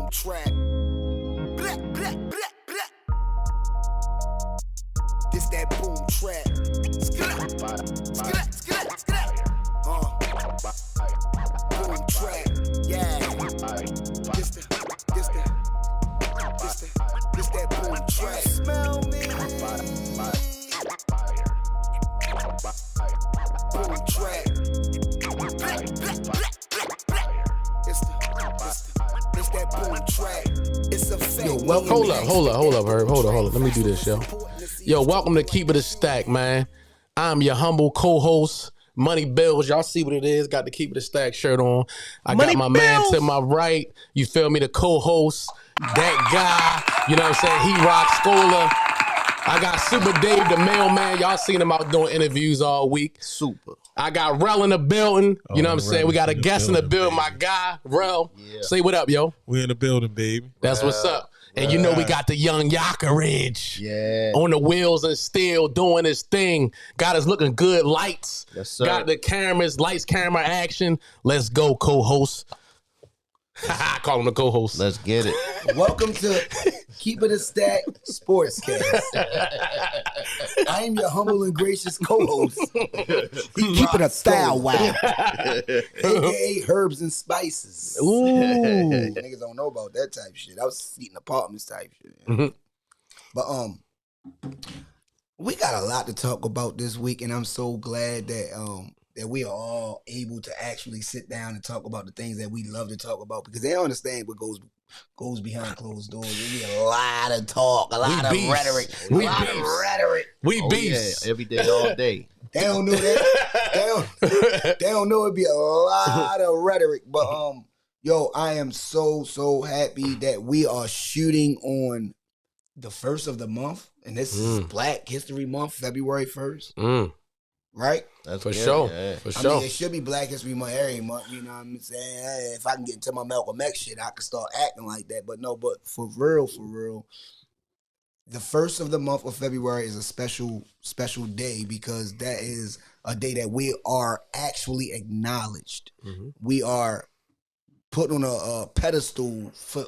boom track. Blah, blah, blah, blah. This that boom track. Skillet, skillet, skillet, skillet. Boom track. Yeah. This that boom track. Smell me. Boom track. It's that boom track. It's a fact. Yo, welcome. Hold up, Herb. Hold up. Let me do this, yo. Yo, welcome to Keep It a Stack, man. I'm your humble co-host, Money Bills. Y'all see what it is. Got the Keep It a Stack shirt on. I got my man to my right. You feel me? The co-host, that guy. You know what I'm saying? He rocks Scholar. I got Super Dave, the mailman. Y'all seen him out doing interviews all week. Super. I got Rel in the building. You know what I'm saying? We got a guest in the building, my guy, Rel. Yeah. Say what up, yo. We in the building, baby. That's what's up. And you know we got the young Yakaridge on the wheels and steel doing his thing. Got us looking good. Lights. Yes, sir. Got the cameras, lights, camera, action. Let's go, co-host. I call him the co-host. Let's get it. Welcome to Keep It a Stack Sportscast. I am your humble and gracious co-host. Keep it a style wow. AKA Herbs and Spices. Ooh. Niggas don't know about that type of shit. I was eating apartments type shit. Mm-hmm. But we got a lot to talk about this week, and I'm so glad that that we are all able to actually sit down and talk about the things that we love to talk about, because they don't understand what goes behind closed doors. There'll be a lot of talk, a lot of rhetoric. We beefs. Yeah, every day, all day. They don't know that. They don't know it'd be a lot of rhetoric. But yo, I am so happy that we are shooting on the first of the month, and this is Black History Month, February 1st. Right? That's for sure. Yeah. For sure. I mean, it should be Black History Month every month, you know what I'm saying? Hey, if I can get into my Malcolm X shit, I can start acting like that. But no, but for real, the first of the month of February is a special day, because that is a day that we are actually acknowledged. Mm-hmm. We are put on a pedestal for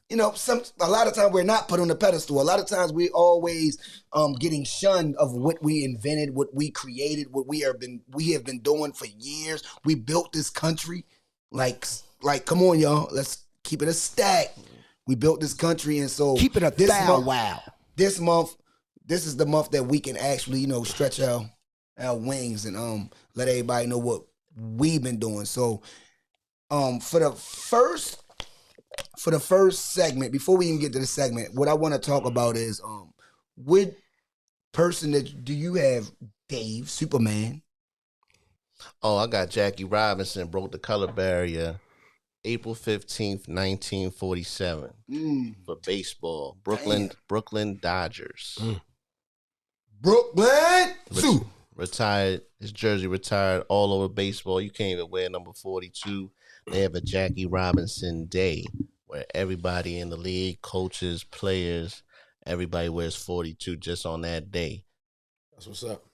you know, a lot of times we're not put on the pedestal. A lot of times we always getting shunned of what we invented, what we created, what we have been doing for years. We built this country. Like come on, y'all. Let's keep it a stack. We built this country, and so keep it a style. Wow. This month, this is the month that we can actually, you know, stretch our wings and let everybody know what we've been doing. So for the first segment, before we even get to the segment, what I want to talk about is what person that do you have, Dave, Superman? Oh, I got Jackie Robinson, broke the color barrier April 15th, 1947 for baseball. Brooklyn Dodgers. Brooklyn! Retired. His jersey retired all over baseball. You can't even wear number 42. They have a Jackie Robinson Day where everybody in the league, coaches, players, everybody wears 42 just on that day. That's what's up.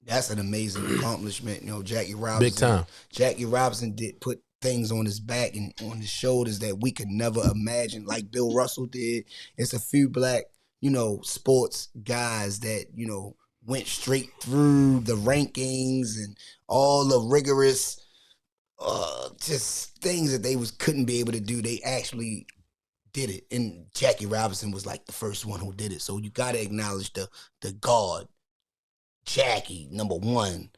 That's an amazing accomplishment. You know, Jackie Robinson. Big time. Jackie Robinson did put things on his back and on his shoulders that we could never imagine, like Bill Russell did. It's a few black, you know, sports guys that, you know, went straight through the rankings and all the rigorous just things that they couldn't be able to do. They actually did it, and Jackie Robinson was like the first one who did it. So you got to acknowledge the God, Jackie, number one.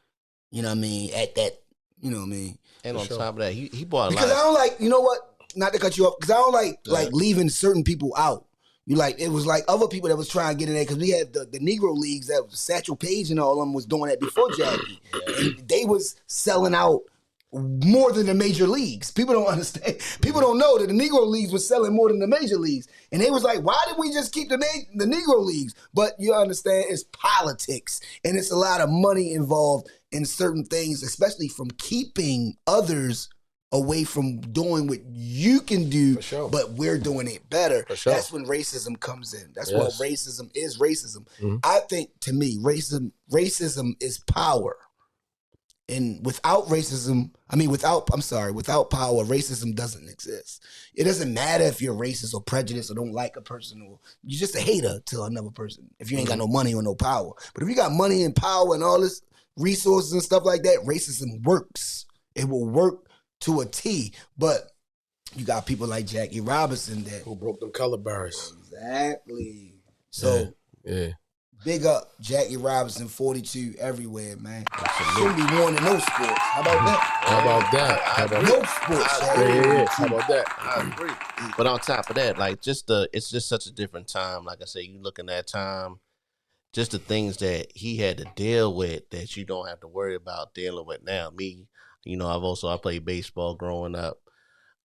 You know what I mean? At that, you know what I mean? And on top of that, he bought a lot. Because I don't like, you know what? Not to cut you off, because I don't like leaving certain people out. You like, it was like other people that was trying to get in there, because we had the Negro leagues that was Satchel Paige and all of them was doing that before Jackie. And they was selling out more than the major leagues. People don't understand. People don't know that the Negro leagues was selling more than the major leagues. And they was like, why did we just keep the Negro leagues? But you understand, it's politics, and it's a lot of money involved in certain things, especially from keeping others away from doing what you can do, but we're doing it better. That's when racism comes in. That's what racism is. Racism. Mm-hmm. I think, to me, racism is power. And without racism, without power, racism doesn't exist. It doesn't matter if you're racist or prejudiced or don't like a person, or you're just a hater to another person if you ain't got no money or no power. But if you got money and power and all this resources and stuff like that, racism works. It will work to a T. But you got people like Jackie Robinson who broke them color bars. Exactly. So yeah. Big up Jackie Robinson, 42 everywhere, man. Shouldn't be worn in no sports. How about that? How about no sports. Yeah. How about that? I agree. But on top of that, like it's just such a different time. Like I say, you look in that time, just the things that he had to deal with that you don't have to worry about dealing with now. Me, I played baseball growing up,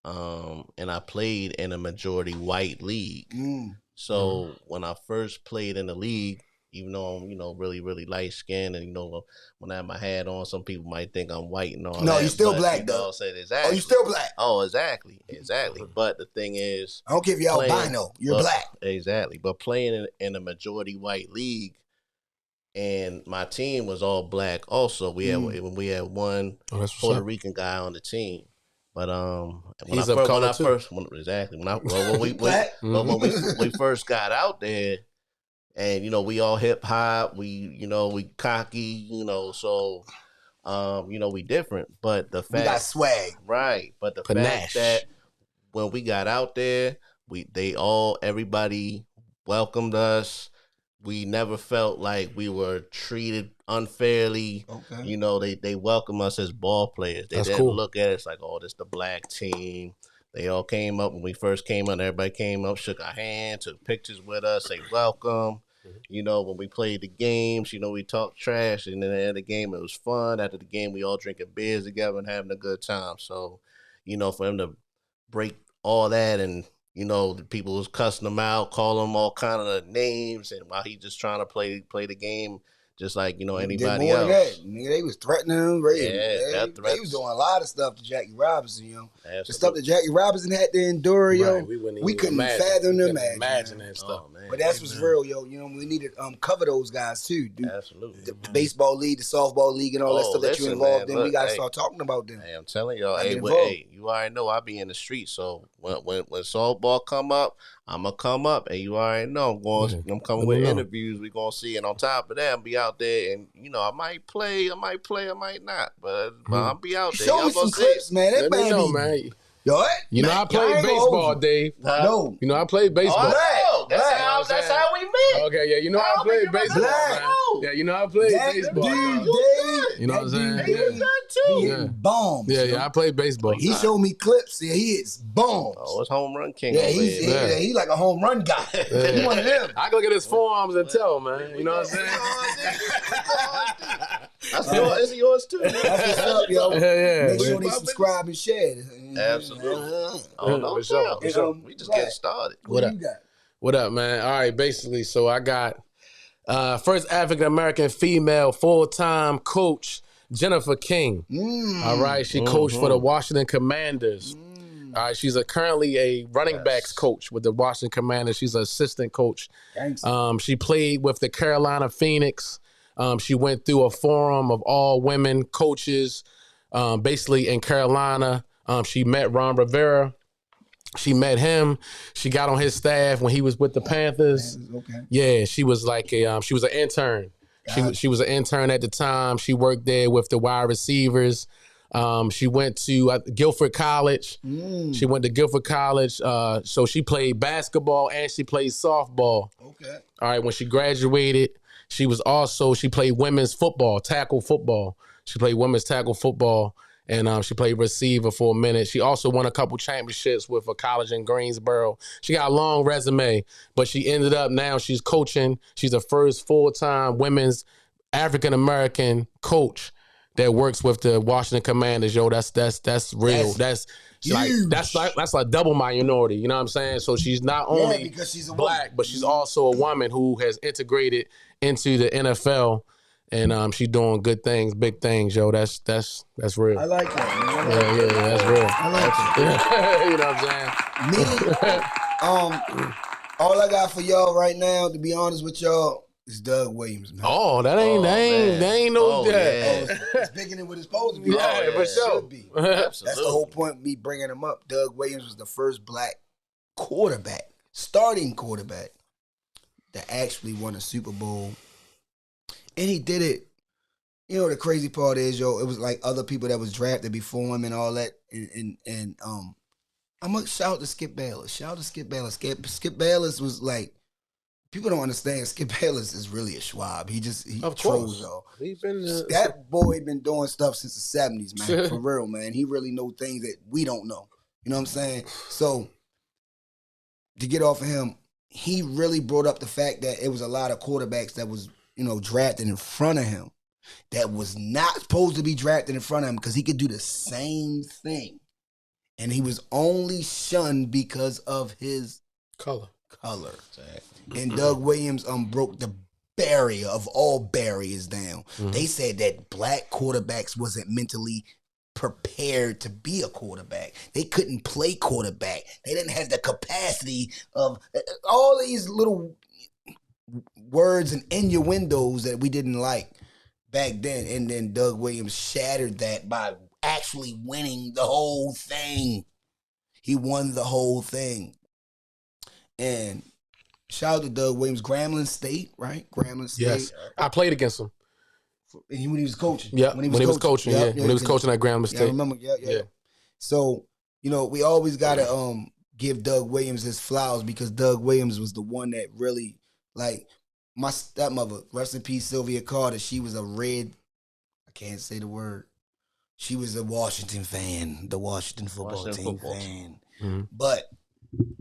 and I played in a majority white league. So when I first played in the league, even though I'm, really, really light skinned, and when I have my hat on, some people might think I'm white and all that. No, you're still black though. Exactly. Oh, you still black. Oh, exactly. But the thing is, I don't care if you're albino, you're black. Exactly. But playing in a majority white league, and my team was all black. Also, we had one Puerto Rican guy on the team. But when we first got out there, and we all hip hop, we cocky, so we different. But the fact we got swag, right? But the fact that when we got out there, everybody welcomed us. We never felt like we were treated unfairly. Okay. They welcome us as ball players. They didn't look at us like, oh, this the black team. They all came up when we first came up. Everybody came up, shook our hand, took pictures with us, say welcome. When we played the games, we talked trash. And then at the end of the game, it was fun. After the game, we all drinking beers together and having a good time. So, for him to break all that and, the people was cussing him out, calling him all kind of names, and while he just trying to play the game just like, anybody else. Nigga, they was threatening him. They was doing a lot of stuff to Jackie Robinson, Absolutely. The stuff that Jackie Robinson had to endure, we couldn't fathom them. Imagine that stuff. Oh, man. But that's what's real, we need to cover those guys too, dude. Absolutely. The baseball league, the softball league, and all that stuff that you involved in. We got to start talking about them. Hey, I'm telling y'all, you already know I be in the street, so when softball come up, I'm gonna come up, and you already know I'm coming with interviews. We gonna see, and on top of that, I'm be out there, and I might play, I might not, but I'll be out there. Show me some clips, man. Let me know, man. Yo, I played baseball, Dave. No. I played baseball. That's how we met. Okay, yeah, I played baseball, man. Yeah, I played baseball. Dave, you know what I'm saying? He's good too. He hit bombs. Yeah, I played baseball. He showed me clips. Yeah, he hits bombs. Oh, it's home run king. Yeah, he like a home run guy. He one of them. I go look at his forearms and tell, man. You know what I'm saying? It's yours too. That's what's up, yo. Yeah. Make sure they subscribe and share. Absolutely. For sure. We just getting started. What you got? What up, man? All right, basically, so I got first African-American female full-time coach, Jennifer King. All right, she coached for the Washington Commanders. All right, she's currently a running backs coach with the Washington Commanders. She's an assistant coach. She played with the Carolina Phoenix. She went through a forum of all women coaches, basically in Carolina. She met Ron Rivera. She met him. She got on his staff when he was with the Panthers. Okay. Yeah, she was like she was an intern. She was an intern at the time. She worked there with the wide receivers. She went to Guilford College. She went to Guilford College. So she played basketball and she played softball. Okay. All right. When she graduated, she played women's football, tackle football. She played women's tackle football. And she played receiver for a minute. She also won a couple championships with a college in Greensboro. She got a long resume, but she ended up now she's coaching. She's the first full-time women's African-American coach that works with the Washington Commanders. Yo, that's real. That's like double minority. You know what I'm saying? So she's not only because she's a black, woman. but she's also a woman who has integrated into the NFL. And she's doing good things, big things, yo. That's real. I like that. Yeah, that's real. I like it. You know what I'm saying? Me, all I got for y'all right now, to be honest with y'all, It's Doug Williams, man. Oh, that ain't no that. Yeah. It's bigger than what it's supposed to be. Yeah, for sure. Should be. Absolutely. That's the whole point of me bringing him up. Doug Williams was the first black quarterback, starting quarterback, that actually won a Super Bowl. And he did it. You know, the crazy part is, it was like other people that was drafted before him and all that. And I'm going to shout to Skip Bayless. Skip Bayless was like, people don't understand. Skip Bayless is really a Schwab. He trolls y'all. That boy been doing stuff since the 70s, man. For real, man. He really know things that we don't know. You know what I'm saying? So to get off of him, he really brought up the fact that it was a lot of quarterbacks that was, drafted in front of him that was not supposed to be drafted in front of him because he could do the same thing. And he was only shunned because of his color. Exactly. And Doug Williams broke the barrier of all barriers down. Mm-hmm. They said that black quarterbacks wasn't mentally prepared to be a quarterback. They couldn't play quarterback. They didn't have the capacity of all these little words and innuendos that we didn't like back then. And then Doug Williams shattered that by actually winning the whole thing. He won the whole thing. And shout out to Doug Williams, Grambling State, right? Grambling State. Yes, I played against him. When he was coaching. Yeah, when he was coaching. When he was coaching at Grambling State. I remember, yeah. So, we always got to give Doug Williams his flowers because Doug Williams was the one that really, like, my stepmother, rest in peace, Sylvia Carter, she was I can't say the word. She was a Washington fan, the Washington football team fan. Mm-hmm. But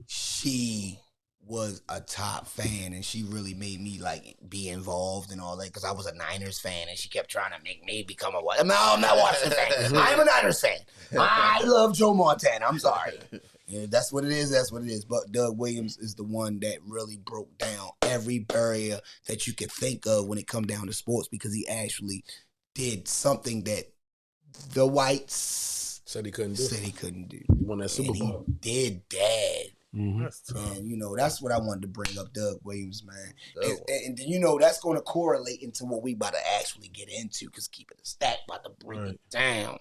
she was a top fan, and she really made me be involved and all that because I was a Niners fan, and she kept trying to make me become a Washington. No, I'm not a Washington fan. I'm a Niners fan. I love Joe Montana. I'm sorry. Yeah, that's what it is. That's what it is. But Doug Williams is the one that really broke down every barrier that you could think of when it come down to sports because he actually did something that the whites said he couldn't do. He won that Super Bowl. He did that. Mm-hmm. And, that's what I wanted to bring up, Doug Williams, man. And that's going to correlate into what we about to actually get into because Keeping the Stack about to bring it down.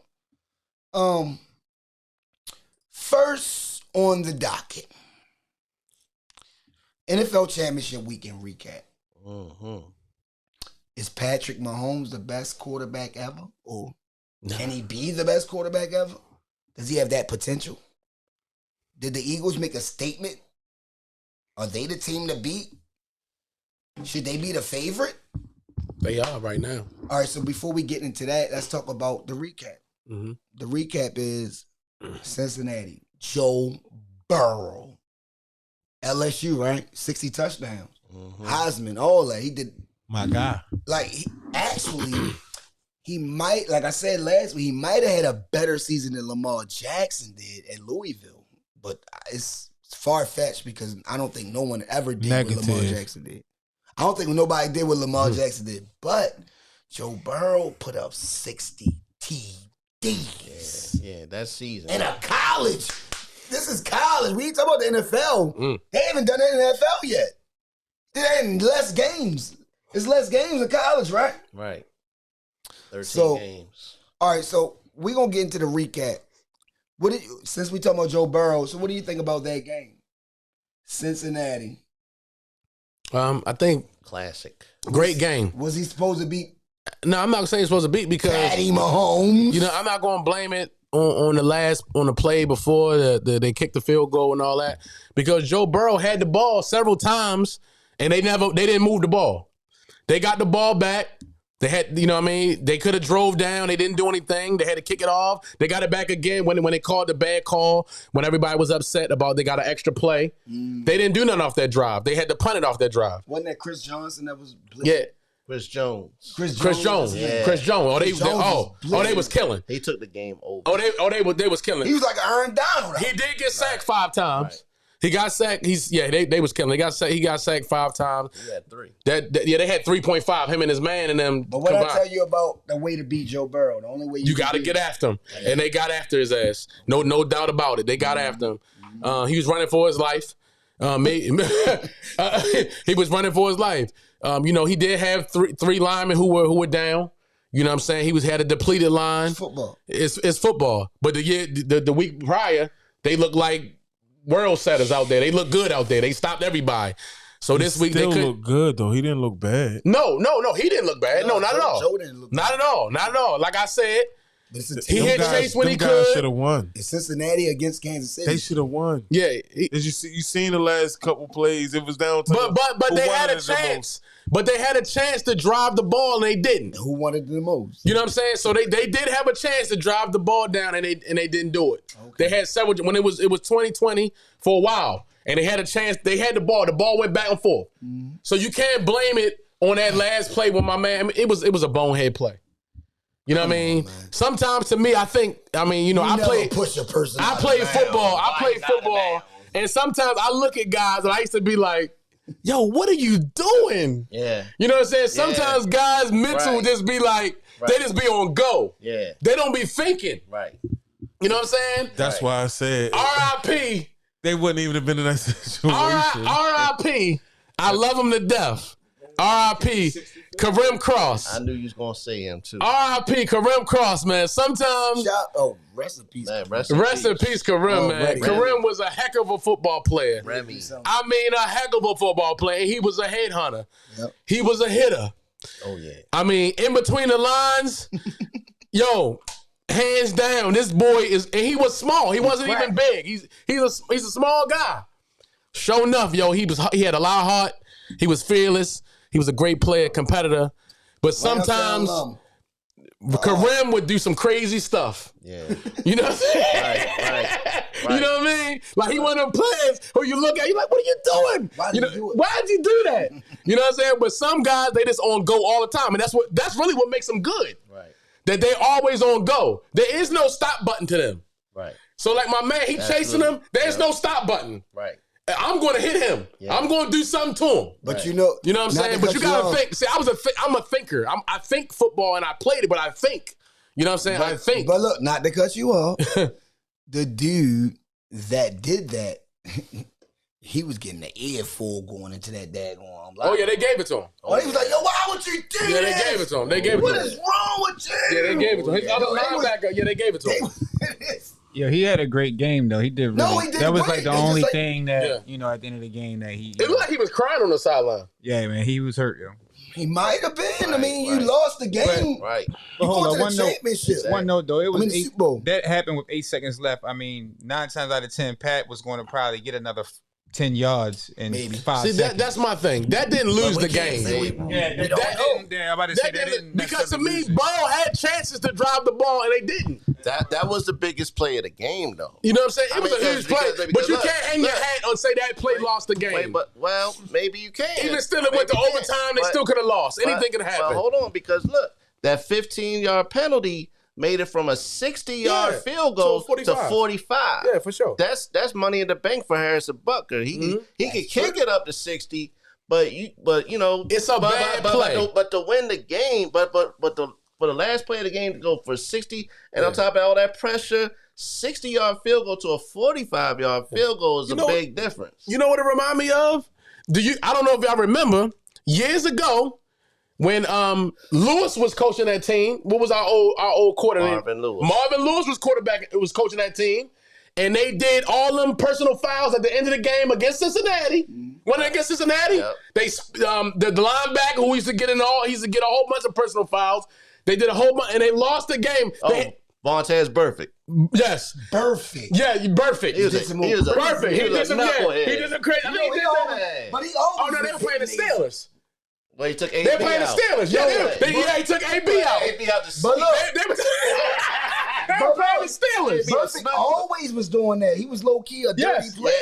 First on the docket, NFL Championship Weekend recap. Mm-hmm. Is Patrick Mahomes the best quarterback ever? Or can he be the best quarterback ever? Does he have that potential? Did the Eagles make a statement? Are they the team to beat? Should they be the favorite? They are right now. All right, so before we get into that, let's talk about the recap. Mm-hmm. The recap is Cincinnati, Joe Burrow. LSU, right? 60 touchdowns. Mm-hmm. Heisman, all that. He did. My guy. He might, like I said last week, he might have had a better season than Lamar Jackson did at Louisville. But it's far-fetched because I don't think no one ever did what Lamar Jackson did. I don't think nobody did what Lamar Jackson did. But Joe Burrow put up 60 TDs. Yeah, that season. In a college. This is college. We ain't talking about the NFL. They haven't done it in the NFL yet. It ain't less games. It's less games in college, right? Right. 13 games. All right, so we're going to get into the recap. Since we talking about Joe Burrow, so what do you think about that game? Cincinnati. I think classic. Great game. Was he supposed to beat? No, I'm not saying he's supposed to beat because Patty Mahomes. I'm not going to blame it on the play before they kicked the field goal and all that because Joe Burrow had the ball several times and they didn't move the ball. They got the ball back. They had, they could have drove down. They didn't do anything. They had to kick it off. They got it back again when they called the bad call, when everybody was upset about they got an extra play. They didn't do nothing off that drive. They had to punt it off that drive. Wasn't that Chris Johnson that was blitzing? Yeah. Chris Jones. Chris Jones. Yeah. Chris Jones. They was killing. He took the game over. They was killing. He was like Aaron Donald. He did get sacked 5 times. Right. He got sacked. They was killing. He got sacked 5 times. He had 3. They had 3.5. Him and his man and them. But what I tell you about the way to beat Joe Burrow, the only way you got to get after him, and they got after his ass. No doubt about it. They got after him. He was running for his life. He was running for his life. He did have three linemen who were down. You know what I'm saying? He had a depleted line. It's football. It's football. But the week prior, they looked like world setters out there. They look good out there. They stopped everybody. So this week they look good though. He didn't look bad. No, he didn't look bad. No, not at all. Joe didn't look bad. Not at all. Like I said, he hit Chase when he guys could. Should have won. It's Cincinnati against Kansas City. They should have won. Yeah. Did you seen the last couple plays? It was down to but they had a chance. But they had a chance to drive the ball and they didn't. Who wanted the most? You know what I'm saying? So they did have a chance to drive the ball down and they didn't do it. Okay. They had several when it was 2020 for a while. And they had a chance. They had the ball. The ball went back and forth. Mm-hmm. So you can't blame it on that last play with my man. I mean, it was a bonehead play. You know what I mean? Sometimes to me, I play push a person. I play football, and sometimes I look at guys and I used to be like, "Yo, what are you doing?" Yeah. You know what I'm saying? Sometimes guys' mental just be like, they just be on go. Yeah. They don't be thinking. Right. You know what I'm saying? That's why I said R.I.P. They wouldn't even have been in that situation. R.I.P. I love him to death. R.I.P. Kareem Cross. I knew you was gonna say him too. R.I.P. Kareem Cross, man. Sometimes rest in peace. Man, rest in peace, Kareem, man. Kareem was a heck of a football player. Remy. I mean, a heck of a football player. He was a headhunter. Yep. He was a hitter. Oh yeah. I mean, in between the lines, hands down, this boy is, and he was small. He wasn't even big. He's a small guy. Sure enough, he had a lot of heart. He was fearless. He was a great player, competitor. But sometimes Kareem would do some crazy stuff. Yeah. You know what I'm saying? Right. You know what I mean? Like he one of them players who you look at, you're like, what are you doing? Why'd you do that? You know what I'm saying? But some guys, they just on go all the time. And that's really what makes them good. Right. That they always on go. There is no stop button to them. Right. So like my man, he chasing him, there's no stop button. Right. I'm going to hit him. Yeah. I'm going to do something to him. But you know what I'm saying? But you got to think. See, I'm a thinker. I think football and I played it, but I think. You know what I'm saying? I think. But look, not to cut you off, the dude that did that, he was getting the earful going into that daggone. Oh, yeah, they gave it to him. Oh, he was like, yo, why would you do Yeah, this? they gave it to him. They gave it to him. What is wrong with you? Yeah, they gave it to him. His other linebacker, they gave it to him. Yeah, he had a great game though. He did. Really, no, he did. That was like the only thing that at the end of the game that he. It looked like he was crying on the sideline. Yeah, man, he was hurt, yo. He might have been. I mean, you lost the game. Right. But hold on, one note though. It was Super Bowl. That happened with 8 seconds left. I mean, 9 times out of 10, Pat was going to probably get another 10 yards in maybe 5 seconds. That's my thing. That didn't lose the game. I'm about to say that didn't. Because to me, Ball had chances to drive the ball and they didn't. That was the biggest play of the game, though. You know what I'm saying? It was a huge play. But you can't hang your hat on say that play lost the game. Well, maybe you can. Even still, it went to overtime. They still could have lost. Anything could have happened. Well, hold on, because look, that 15-yard penalty made it from a 60-yard field goal to 45. Yeah, for sure. That's money in the bank for Harrison Butker. He could kick it up to 60, but you know it's a bad play. But to win the game, for the last play of the game to go for 60, and on top of all that pressure, 60-yard field goal to a 45-yard field goal is a big difference. You know what it remind me of? I don't know if y'all remember years ago. When Lewis was coaching that team, what was our old quarterback? Marvin Lewis. Marvin Lewis was quarterback. It was coaching that team, and they did all them personal fouls at the end of the game against Cincinnati. When they against Cincinnati, they the linebacker who used to get a whole bunch of personal fouls. They did a whole bunch, and they lost the game. Vontez Burfict. Yes, Burfict. Yeah, Burfict. He did some perfect. He did some knucklehead. He did some crazy. But he always. Oh no, they were playing the Steelers. Well, he took AB They're playing out. the Steelers. He took AB out. AB out the But look, they were playing the Steelers. Burfict always was doing that. He was low-key a dirty player.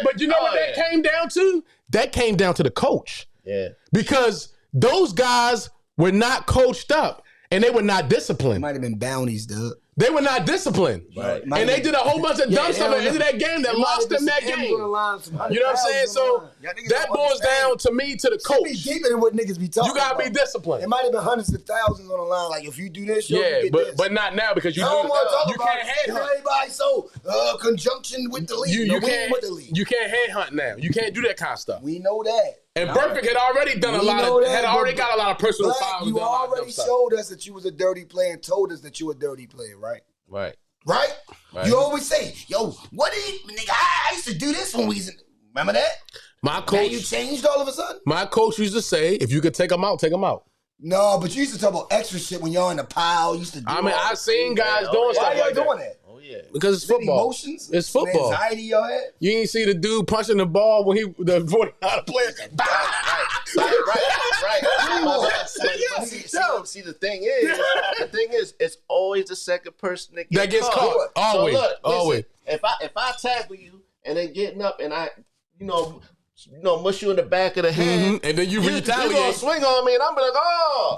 But you know what that came down to? That came down to the coach. Yeah. Because those guys were not coached up and they were not It disciplined. might have been bounties, dude. They were not disciplined. Right. And they did a whole bunch of dumb stuff at the end of that game that lost them that game. You know what I'm saying? So that boils down to me, to the coach. Be deeper than what niggas be talking You gotta about. be disciplined. It might have been hundreds of thousands on the line. Like, if you do this, you get this. but not now because you don't want to talk about can't headhunt. everybody. So conjunction with the league. You can't with the league. You can't headhunt now. You can't do that kind of stuff. We know that. And Burfict had already done got a lot of personal fouls. You already showed us that you was a dirty player and told us that you were a dirty player, right? Right. Right? You always say, yo, what did nigga? I used to do this when we was in. Remember that? My coach. Now you changed all of a sudden? My coach used to say, if you could take them out, take them out. No, but you used to talk about extra shit when y'all in the pile. You used to do I've seen guys doing stuff like that. Why y'all doing that? Oh, yeah. Because it's football. Emotions? It's football. Anxiety y'all had? You ain't see the dude punching the ball when the 49er player. Right. See, the thing is, it's always the second person that gets caught. Always. So look, always. Listen, if I tackle you and then getting up and I, mush you in the back of the head, and then you retaliate. You gonna swing on me, and I'm like, oh,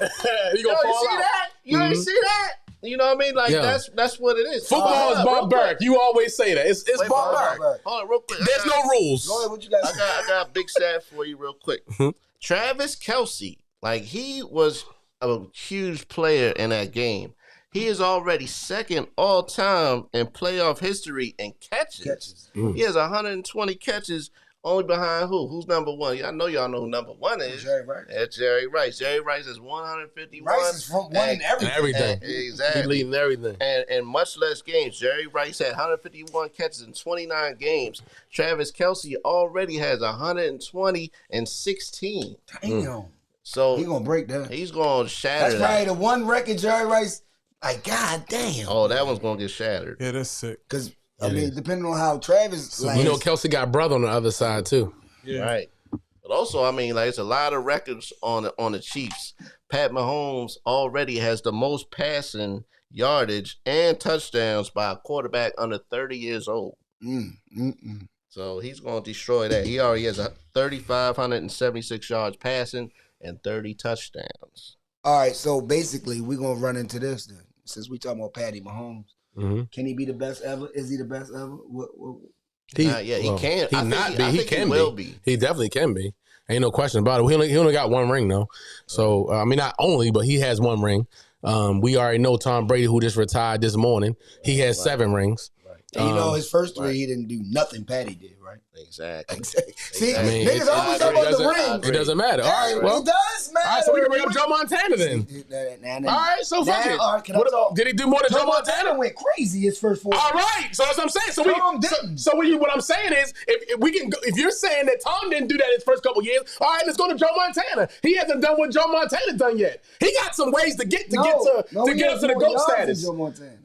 you gonna fall see out. that? You ain't see that? You know what I mean? Like that's what it is. Football is barbaric. You always say that. It's barbaric. Hold on, real quick. There's no rules. Go ahead, what you guys I got a big stat for you, real quick. Travis Kelce, like he was a huge player in that game. He is already second all time in playoff history in catches. He has 120 catches. Only behind who? Who's number one? I know y'all know who number one is. Jerry Rice. That's Jerry Rice. Jerry Rice is 151. Rice is from one in everything. Exactly. He leading everything. And much less games. Jerry Rice had 151 catches in 29 games. Travis Kelce already has 120 and 16. Damn. So he's gonna break that. He's gonna shatter. That's probably the one record Jerry Rice. Like, god damn. Oh, that one's gonna get shattered. Yeah, that's sick. Because I mean, depending on how Travis, Kelce got brother on the other side too. Yeah. Right. But also, I mean, like it's a lot of records on the Chiefs. Pat Mahomes already has the most passing yardage and touchdowns by a quarterback under 30 years old. So he's going to destroy that. He already has 3,576 yards passing and 30 touchdowns. All right, so basically, we're going to run into this then. Since we talking about Patty Mahomes, can he be the best ever? Is he the best ever? He can. He not be. He can will be. He definitely can be. Ain't no question about it. He only got one ring though. So I mean, not only, but he has one ring. We already know Tom Brady, who just retired this morning. He has 7 rings. And his first 3, he didn't do nothing Patty did, right? Exactly. See, I mean, niggas always talk about the ring. It doesn't matter. All right, well, it does matter. All right, so we can bring up Joe Montana then. All right, so fuck it. Did he do more than Joe Montana? Went crazy his first 4. All right, so that's what I'm saying. What I'm saying is, if you're saying that Tom didn't do that his first couple years, all right, let's go to Joe Montana. He hasn't done what Joe Montana done yet. He got some ways to get up to the GOAT status.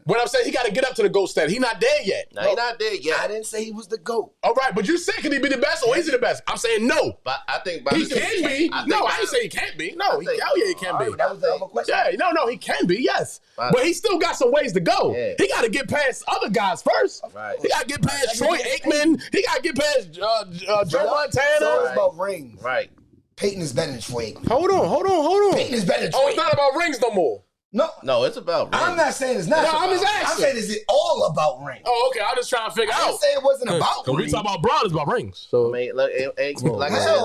What I'm saying, he got to get up to the GOAT status. He's not there yet. No, he's not there yet. I didn't say he was the GOAT. All right, but you said, can he be the best or is he the best? I'm saying no. But I think he can be. I didn't say he can't be. No, he can be. That was the other question. Yeah, no, he can be, yes. But he still got some ways to go. Yeah. He got to get past other guys first. Right. He got to get past Troy Aikman. He got to get past Joe Montana. So it's about rings. Right. Peyton is better than Troy Aikman. Hold on. Peyton is better than Troy Aikman. It's not about rings no more. No, it's about rings. I'm not saying it's not. No, I'm just asking. I'm saying, is it all about rings? Oh, okay. I'm just trying to figure out. I didn't say it wasn't about rings. We talk about Braun, it's about rings. So, I mean, like I said,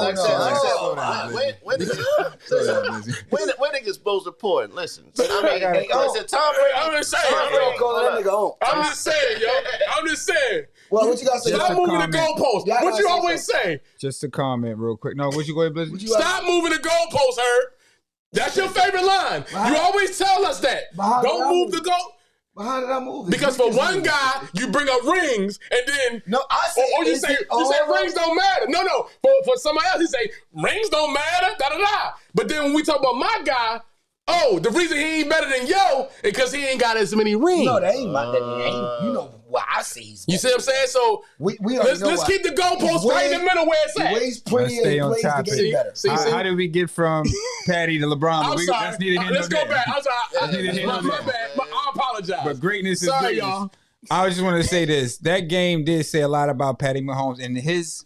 when niggas supposed to report? Listen, Tom Brady. I'm just saying, yo. I'm just saying. Well, what you got to say? Stop moving the goalposts. What you always say? Just a comment real quick. No, what you go ahead, Blizzard? Stop moving the goalposts, Herb. That's your favorite line. You always tell us that. Don't move the goal. But how did I move it? Because for one guy, you bring up rings, and then you say rings don't matter. No. For somebody else, you say rings don't matter. But then when we talk about my guy, the reason he ain't better than yo is because he ain't got as many rings. No, that ain't my. You know what I see. You see what I'm saying? So let's keep the goalposts right in the middle where it's at. Ways plenty stay of on ways to topic. get better. How did we get from Patty to LeBron? I'm sorry. Let's go back. I'm sorry. My bad. I apologize. But greatness is greatness. Y'all. I just want to say this. That game did say a lot about Patty Mahomes and his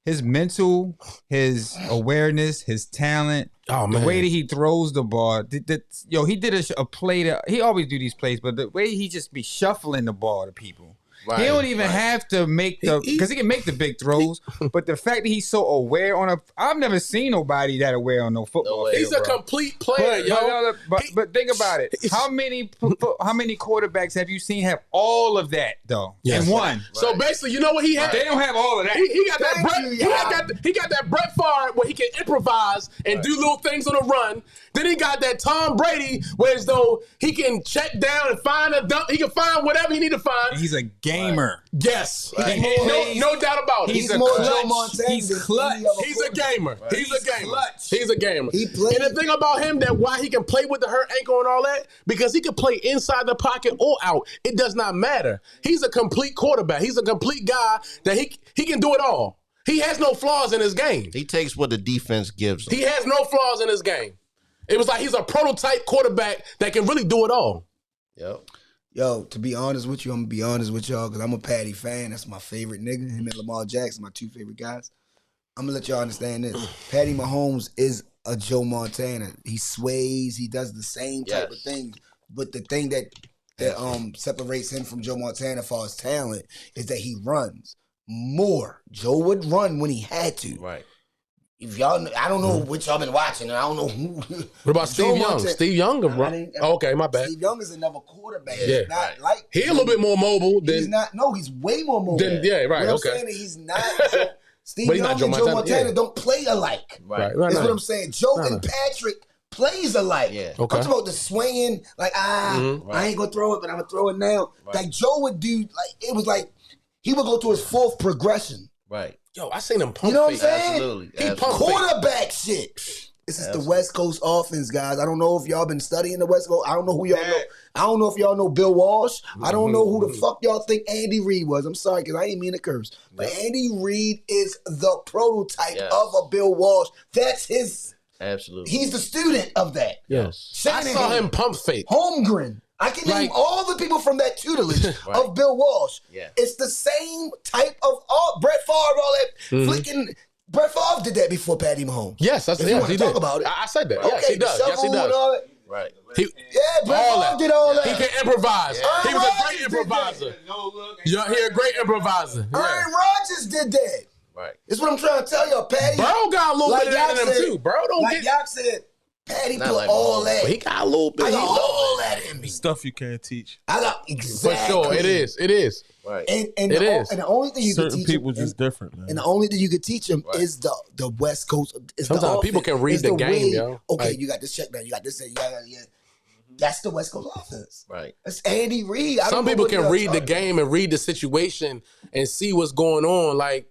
his mental, his awareness, his talent, Oh man, the way that he throws the ball. He did a play that he always do these plays, but the way he just be shuffling the ball to people. Right, He don't even have to make because he can make the big throws, but the fact that he's so aware I've never seen nobody that aware on no football field. He's a complete player, yo. But think about it. How many quarterbacks have you seen have all of that though? Yes. And one. Right. So basically, you know what he had? They don't have all of that. He got that Brett. He got that Brett Favre where he can improvise and do little things on the run. Then he got that Tom Brady where as though he can check down and find a dump. He can find whatever he need to find. He's a gamer. Yes, Right. no doubt about it. He's more clutch. Joe Montana. He's clutch. He's a gamer. Right. He's a gamer. clutch. He's a gamer. He played. And the thing about him that why he can play with the hurt ankle and all that, because he can play inside the pocket or out. It does not matter. He's a complete quarterback. He's a complete guy that he can do it all. He has no flaws in his game. He takes what the defense gives him. He has no flaws in his game. It was like he's a prototype quarterback that can really do it all. Yep. Yo, to be honest with you, I'm gonna be honest with y'all because I'm a Patty fan. That's my favorite nigga. Him and Lamar Jackson, my two favorite guys. I'm gonna let y'all understand this. Patty Mahomes is a Joe Montana. He sways. He does the same type of thing. But the thing that separates him from Joe Montana for his talent is that he runs more. Joe would run when he had to. Right. If y'all, I don't know which y'all been watching. I don't know who. What about Steve Young? Steve Young, okay, my bad. Steve Young is another quarterback. Yeah. He's not like He a little bit more mobile than. He's not. No, he's way more mobile. Right, I'm okay. saying that he's not. Steve But he's Young not Joe and Joe Montana, Montana yeah. don't play alike. Right. Right, That's what I'm saying. Joe and Patrick plays alike. Yeah. Okay. I'm talking about the swinging, like I ain't gonna throw it, but I'm gonna throw it now. Right. Like Joe would do, like it was like he would go to his fourth progression. Right. Yo, I seen him pump You know what I'm fake. saying? Absolutely. He Absolutely. pumped fake. Quarterback shit. This is the West Coast offense, guys. I don't know if y'all been studying the West Coast. I don't know who y'all know. I don't know if y'all know Bill Walsh. I don't know who the fuck y'all think Andy Reid was. I'm sorry, because I ain't mean to curse. But Andy Reid is the prototype of a Bill Walsh. That's his. Absolutely. He's the student of that. Yes. I saw him pump fake. Holmgren. I can name all the people from that tutelage of Bill Walsh. Yeah. It's the same type of Brett Favre, all that flicking. Brett Favre did that before Patty Mahomes. Yes, that's If you want he to talk did. about it. I said that. Okay, Yes, he the does. Yes, he shovel and all does. that. Right. Brett Favre did all that. He can improvise. Aaron He was a Rodgers great did improviser. No look. You're a great improviser. Yeah. Aaron Rodgers did that. Right. That's what I'm trying to tell y'all, Patty. Bro got a little bit of that in him said- too. Bro don't like get. Yak said, Patty Not put like all Mahomes, that. But he got a little bit. I got all that in me. Stuff you can't teach. I got For exactly. sure, it is. It is. Right. And It the, is. And the only thing you can Certain teach people him, just different, man. and the only thing you can teach them is the West Coast. Is Sometimes the people offense. can read It's the game, way, yo. Okay, Like- you got this check down. You got this. That's the West Coast offense. Right. That's Andy Reid. I don't Some know people what can y'all read the talking game and read the situation and see what's going on. Like,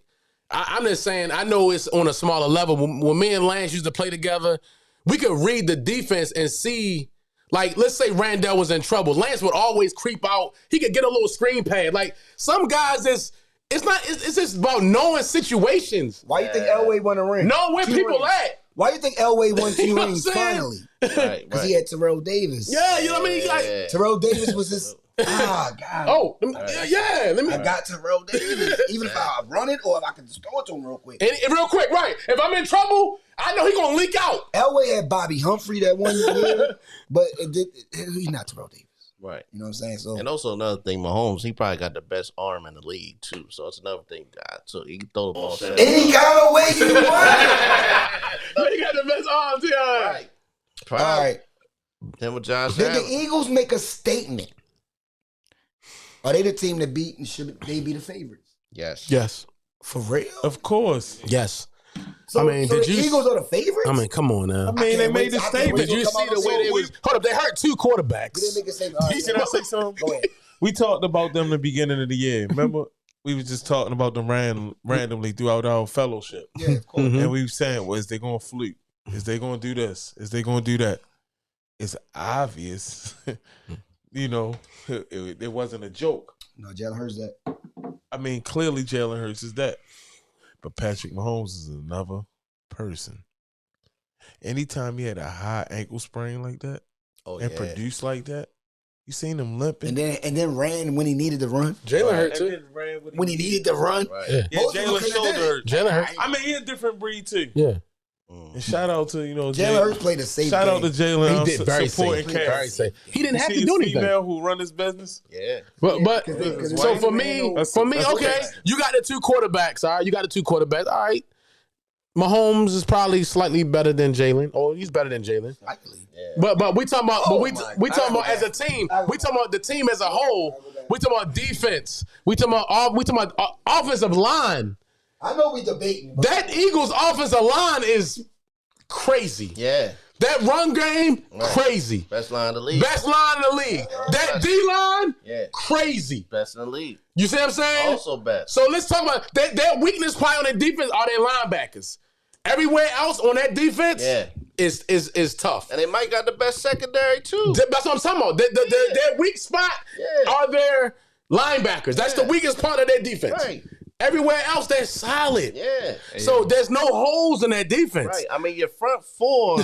I'm just saying, I know it's on a smaller level. When me and Lance used to play together, we could read the defense and see, like, let's say Randall was in trouble. Lance would always creep out. He could get a little screen pad. Like, some guys, it's just about knowing situations. Why you think Elway won a ring? Know where people rings. at. Why you think Elway won 2 You know what I'm rings saying? finally? Right. Because he had Terrell Davis. Yeah, you know what I mean? Like, Terrell Davis was his. God. Let me. I got Terrell Davis. Even if I run it or if I can just throw it to him real quick. And real quick, right? If I'm in trouble, I know he gonna leak out. Elway had Bobby Humphrey that one year, but he's not Terrell Davis. Right. You know what I'm saying? So And also another thing, Mahomes, he probably got the best arm in the league too. So it's another thing. So he can throw the ball. any kind of way you want it. He got the best arms, yeah. Right. All right. Him with Josh Did the Allen. Eagles make a statement? Are they the team to beat and should they be the favorites? Yes. Yes. For real? Of course. Yes. So, I mean, so did the you? Eagles are the favorites? I mean, come on now. I mean, they can't made wait- the I can't wait statement. Did you come see out the and way say they was? Hold up, they hurt 2 quarterbacks. Did they make a statement? All right, Can I say something? Go ahead. We talked about them the beginning of the year. Remember? We was just talking about them randomly throughout our fellowship. Yeah, of course. Mhm. And we were saying, well, is they going to fluke? Is they going to do this? Is they going to do that? It's obvious. You know, it wasn't a joke. No, Jalen Hurts that. I mean, clearly Jalen Hurts is that. But Patrick Mahomes is another person. Anytime he had a high ankle sprain like that Oh, and yeah. produce like that, You seen him limping. And then ran when he needed to run. Jalen hurt And too. then ran When he needed to run. Right. Yeah, Both of them Jalen's could've shoulder did it. hurt. Jalen hurt. I mean, he a different breed too. Yeah. And shout out to Jalen Hurts played a safe Shout out to game. Jalen. He did very supporting safe. cats. Very safe. He didn't You have see to his do anything. female who run his business. Yeah. But Cause so white for man me, don't- okay, you got the two quarterbacks. All right, you got the two quarterbacks. All right, Mahomes is probably slightly better than Jalen. Oh, he's better than Jalen. But we talking about. But we talking about as a team. We talking about the team as a whole. We talking about defense. We talking about offensive line. I know we debating. But That Eagles offensive line is crazy. Yeah. That run game, crazy. Best line in the league. Best line in the league. That D line, Yeah. crazy. Best in the league. You see what I'm saying? Also best. So let's talk about their weakness probably on their defense are their linebackers. Everywhere else on that defense is tough. And they might got the best secondary too. That's what I'm talking about. Their weak spot are their linebackers. That's the weakest part of their defense. Right. Everywhere else, they're solid. Yeah. So there's no holes in that defense. Right. I mean, your front four,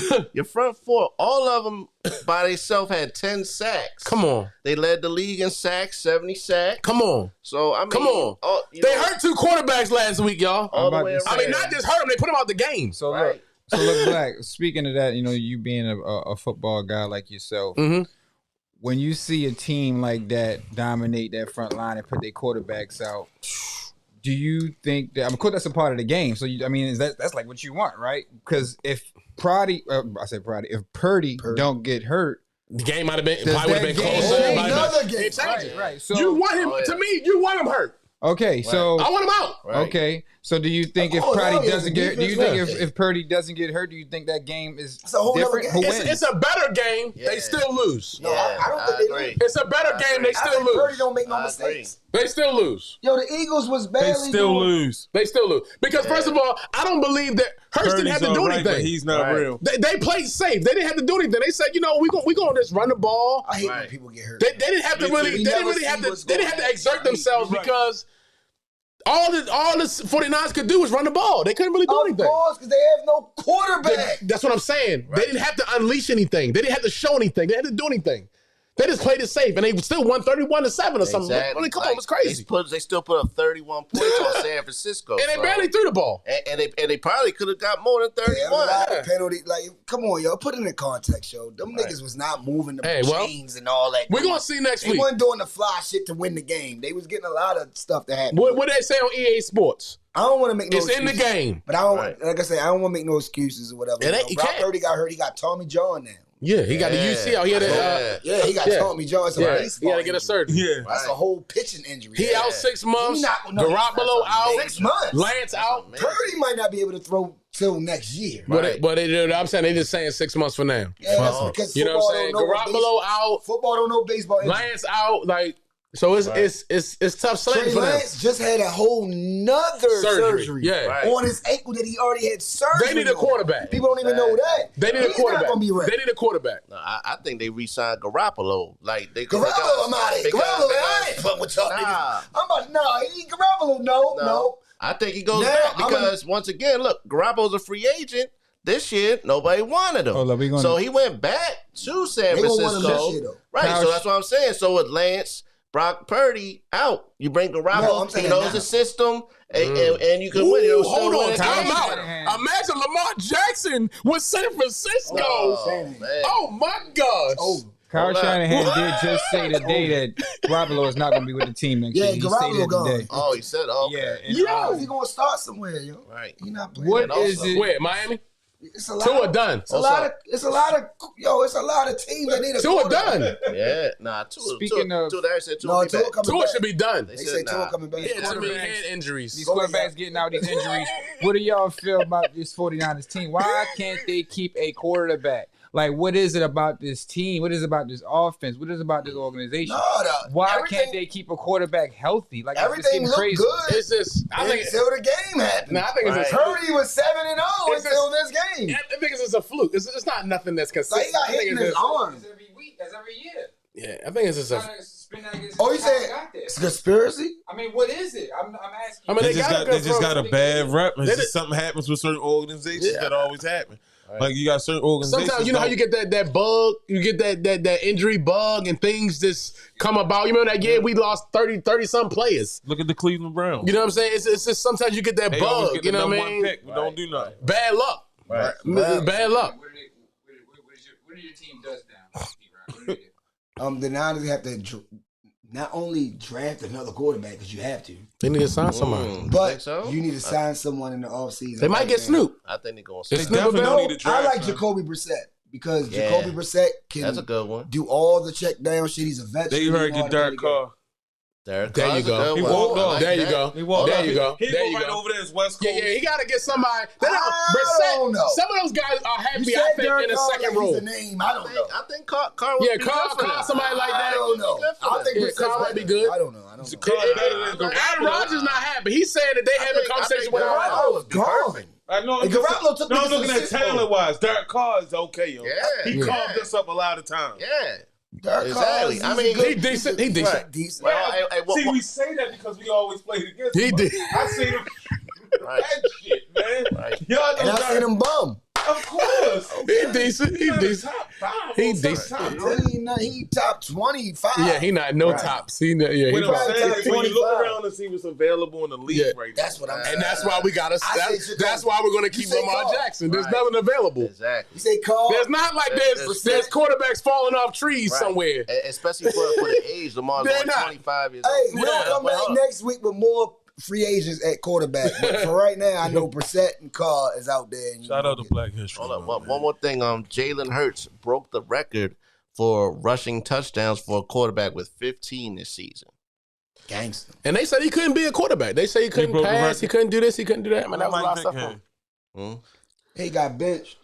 all of them by themselves had 10 sacks. Come on. They led the league in sacks, 70 sacks. Come on. So, I mean. Come on. They hurt two quarterbacks last week, y'all. All the I'm way about to around. I mean, not just hurt them, they put them out the game. So Right. look, look, Black. Speaking of that, you being a football guy like yourself, when you see a team like that dominate that front line and put their quarterbacks out, do you think that? Of course, that's a part of the game. So that's like what you want, right? Because if Purdy don't get hurt, The game might have been Does probably would that have been game closer. change? It might have Another been- game. it changes. right? So You want him to me. You want him hurt. okay, so I want him out. Right. okay, so do you think if Oh, Purdy hell yeah, doesn't the get, do you defense think if Purdy doesn't get hurt, do you think that game is It's a whole nother different? game. Who It's, wins? it's a better game. Yeah. They still lose. No, I don't think they agree. lose. It's a better game. They I still think Purdy lose. don't make no I mistakes. They still lose. Yo, the Eagles was They barely still doing- lose. They still lose. Because first of all, I don't believe that Hurst didn't have to Purdy's do all right, anything. but he's not Right. real. They played safe. They didn't have to do anything. They said, we gonna just run the ball. I hate when Right. people get hurt. They didn't have to Me too. really. We They didn't never really see have to. what's They didn't going have to on. exert themselves Right. because all the 49ers could do was run the ball. They couldn't really do Of anything. course, because they have no quarterback. That's what I'm saying. They didn't have to unleash anything. They didn't have to show anything. They had to do anything. They just played it safe, and they still won 31-7 or something. I mean, come on, it's crazy. They still put up 31 points on San Francisco. And they so- barely threw the ball. And they probably could have got more than There was a 31. lot of penalty. Like, come on, yo, put it in context, yo. Them niggas was not moving the Hey, well, chains and all that. We're gonna see next They week. wasn't doing the fly shit to win the game. They was getting a lot of stuff to happen. What they say on EA Sports? I don't want to make no It's in the excuses, game. But I don't, Right. like I say, I don't want to make no excuses or whatever. It ain't- you Brock can't. Purdy got hurt. He got Tommy John now. Yeah, he got the UCL. He had a, Yeah, he got Yeah. Tommy John. It's a yeah, baseball he had to get a injury. surgery. Yeah. That's a whole pitching injury. He out 6 months. He not- no, Garoppolo that's out. amazing. 6 months. Lance out. amazing. Purdy might not be able to throw till next year. Right. I'm saying they just saying 6 months from now. Yeah, that's because You know what I'm saying? football don't know Garoppolo out. Football don't know baseball injury. Lance out. Like, so it's tough sledding Trey for them. Lance just had a whole nother surgery, Yeah. Right. on his ankle that he already had surgery. They need a on. quarterback. People don't even know that. They need a He's quarterback. not gonna be ready. They need a quarterback. No, I think they re-signed Garoppolo. Like they Garoppolo, I'm out of here. Garoppolo, I ain't fucking with y'all Nah. niggas. I'm about he Garoppolo. No. I think he goes Now, back I'm because once again, look, Garoppolo's a free agent. This year, nobody wanted him. Oh, look, we gonna- So he went back to San They gonna want him Francisco. this year, though. Right, Now, so that's what I'm saying. So with Lance, Brock Purdy out, you bring No, Garoppolo. I'm saying He knows now. the system, and you can win. Ooh, Still hold on, win time games. out. Imagine Lamar Jackson with San Francisco. Oh, saying. man. Oh my gosh. Oh, Kyle Hold up. Shanahan did just say today that Garoppolo is not going to be with the team next Yeah, year. He Garoppolo stated gone. today. Oh, he said, okay. Yeah. and, Yo. he gonna start somewhere, yo. Right. He not playing. What And is also- it? Where, Miami? It's a lot. Tua of, done. It's a lot of. It's a lot of. Yo, it's a lot of teams that need a Tua quarterback. done. Yeah, nah. Speaking of- they said two. No, Tua coming Tua back. should be done. They They say said Tua nah. coming back. Yeah, too many quarterbacks. head injuries. These Go ahead. quarterbacks getting out these injuries. What do y'all feel about this 49ers team? Why can't they keep a quarterback? Like, what is it about this team? What is it about this offense? What is it about this organization? Why can't they keep a quarterback healthy? Like, it's just Everything getting looked crazy. good It's just, I think, until the game happened. nah, I think it's just, Right. Purdy was 7-0 It's until just- this game. I think it's just a fluke. It's not nothing that's Like consistent. he got I think hit in it's his just, arm. every week. That's every year. yeah, I think it's just a. Oh, you said it's conspiracy? I mean, what is it? I'm asking. I mean, They they just got got a bad rep. It's They just something happens with certain organizations Yeah. that always happen. Like you got certain organizations. Sometimes you know how you get that bug, you get that injury bug, and things just come about. You remember that year we lost 30 some players. Look at the Cleveland Browns. You know what I'm saying? It's just sometimes you get that They always bug. get You the know what number I one mean? pick, but don't do nothing. Bad luck. Right. Bad luck. What are your team does down? What do they do? The Niners have to not only draft another quarterback because you have to, They need to sign somebody. but so? you need to sign someone in the offseason. They might get Snoop. I think they're going Is to Snoop definitely available? don't need to I draft like him. Jacoby Brissett because Yeah. Jacoby Brissett can That's a good one. do all the check down shit. He's a veteran. They He already know how get to play Derek the game. Carr. Derek There Carr's you a go. good He one. walked I off. like There you that. go. He walked There off. you go. He There go you right go. over there as West Coast. Yeah, he got to get somebody. I don't know. Some of those guys are You happy, said I think, Derek in the Carr second like row. he's a name. I don't know. I think Carr would Yeah, be Carr, good for them. somebody like that. I don't know. I think Yeah, Brissett's Carr might be better. good. I don't know. I don't know. Carr better than Garoppolo. Aaron Rodgers not happy. He's saying that they having a conversation with Aaron Rodgers. Garoppolo's gone. I know. And Garoppolo took me I'm to looking San at Francisco. talent wise. Derek Carr is okay, yo. Yeah. He Yeah. carved us up a lot of times. Yeah. Derek Exactly. Carr, I mean, He decent. He decent. Right. decent. Well, See, we say that because we always played against He him. did. I see him. Right. That shit, man. Right. Y'all And know I seen Derek. him bum. Of course. He decent. He He's decent. top five. He on decent. top 10. He top 25. Yeah, he not no Right. tops. He not, yeah, he What I'm probably- saying is when you look 25. around and see what's available in the league Yeah. right now. That's what I'm saying. and that's why we got to. I said That's Chicago. why we're going to You keep say Lamar Carr. Jackson. There's Right. nothing available. Exactly. You say Carl. There's not like there's quarterbacks falling off trees Right. somewhere. Especially for the age. Lamar's They're only not. 25 years Hey, old. we'll come back next week with more free agents at quarterback. But for right now, I know Brissett and Carr is out there. And Shout out to Black History. Hold Month, up. One more thing. Jalen Hurts broke the record for rushing touchdowns for a quarterback with 15 this season. Gangster. And they said he couldn't be a quarterback. They say he couldn't broke the pass. He record. couldn't do this. He couldn't do that. Man, that was a Mike lot of stuff. Vick on him. had. He got benched.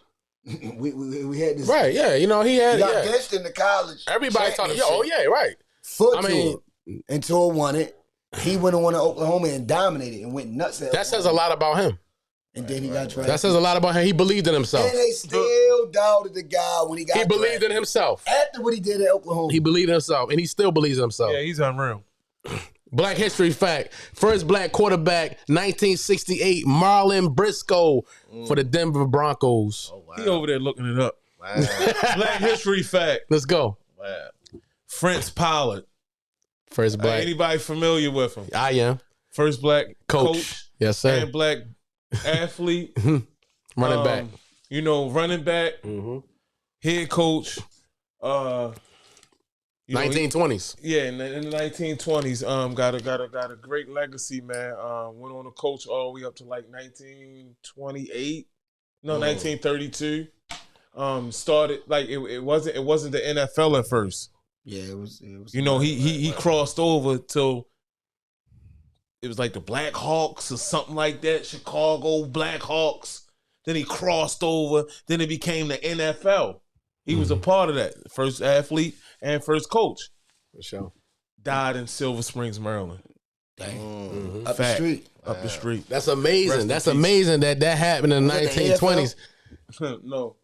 we had this. Right? Yeah. You know he He had. got Yeah. benched in the college. Everybody talking. championship. Oh yeah. Right. Foot I to mean- him until won it. He went on to Oklahoma and dominated and went nuts. At That says a lot about him. And then he got drafted. That says a lot about him. He believed in himself. And they still doubted the guy when he got He believed in drafted. himself. After what he did at Oklahoma. He believed in himself, and he still believes in himself. Yeah, he's unreal. Black history fact: first black quarterback, 1968, Marlon Briscoe for the Denver Broncos. Oh, wow. He over there looking it up. Wow. Black History fact. Let's go. Wow. Prince Pollard. First black. Anybody familiar with him? I am First black coach. Yes, sir. and black athlete. Running back. You know, running back, Mm-hmm. head coach. You know, 1920s. yeah, in the 1920s, got a great legacy, man. Went on to coach all the way up to like 1928. No, 1932. Started like it wasn't the NFL at first. Yeah, it was. You know, he crossed over till it was like the Black Hawks or something like that, Chicago Black Hawks. Then he crossed over. Then it became the NFL. He was a part of that. First athlete and first coach. For sure. Died in Silver Springs, Maryland. Dang. Up the Fact. street. Up the street. That's Rest amazing. in That's peace. amazing that happened in the Was it the 1920s. No.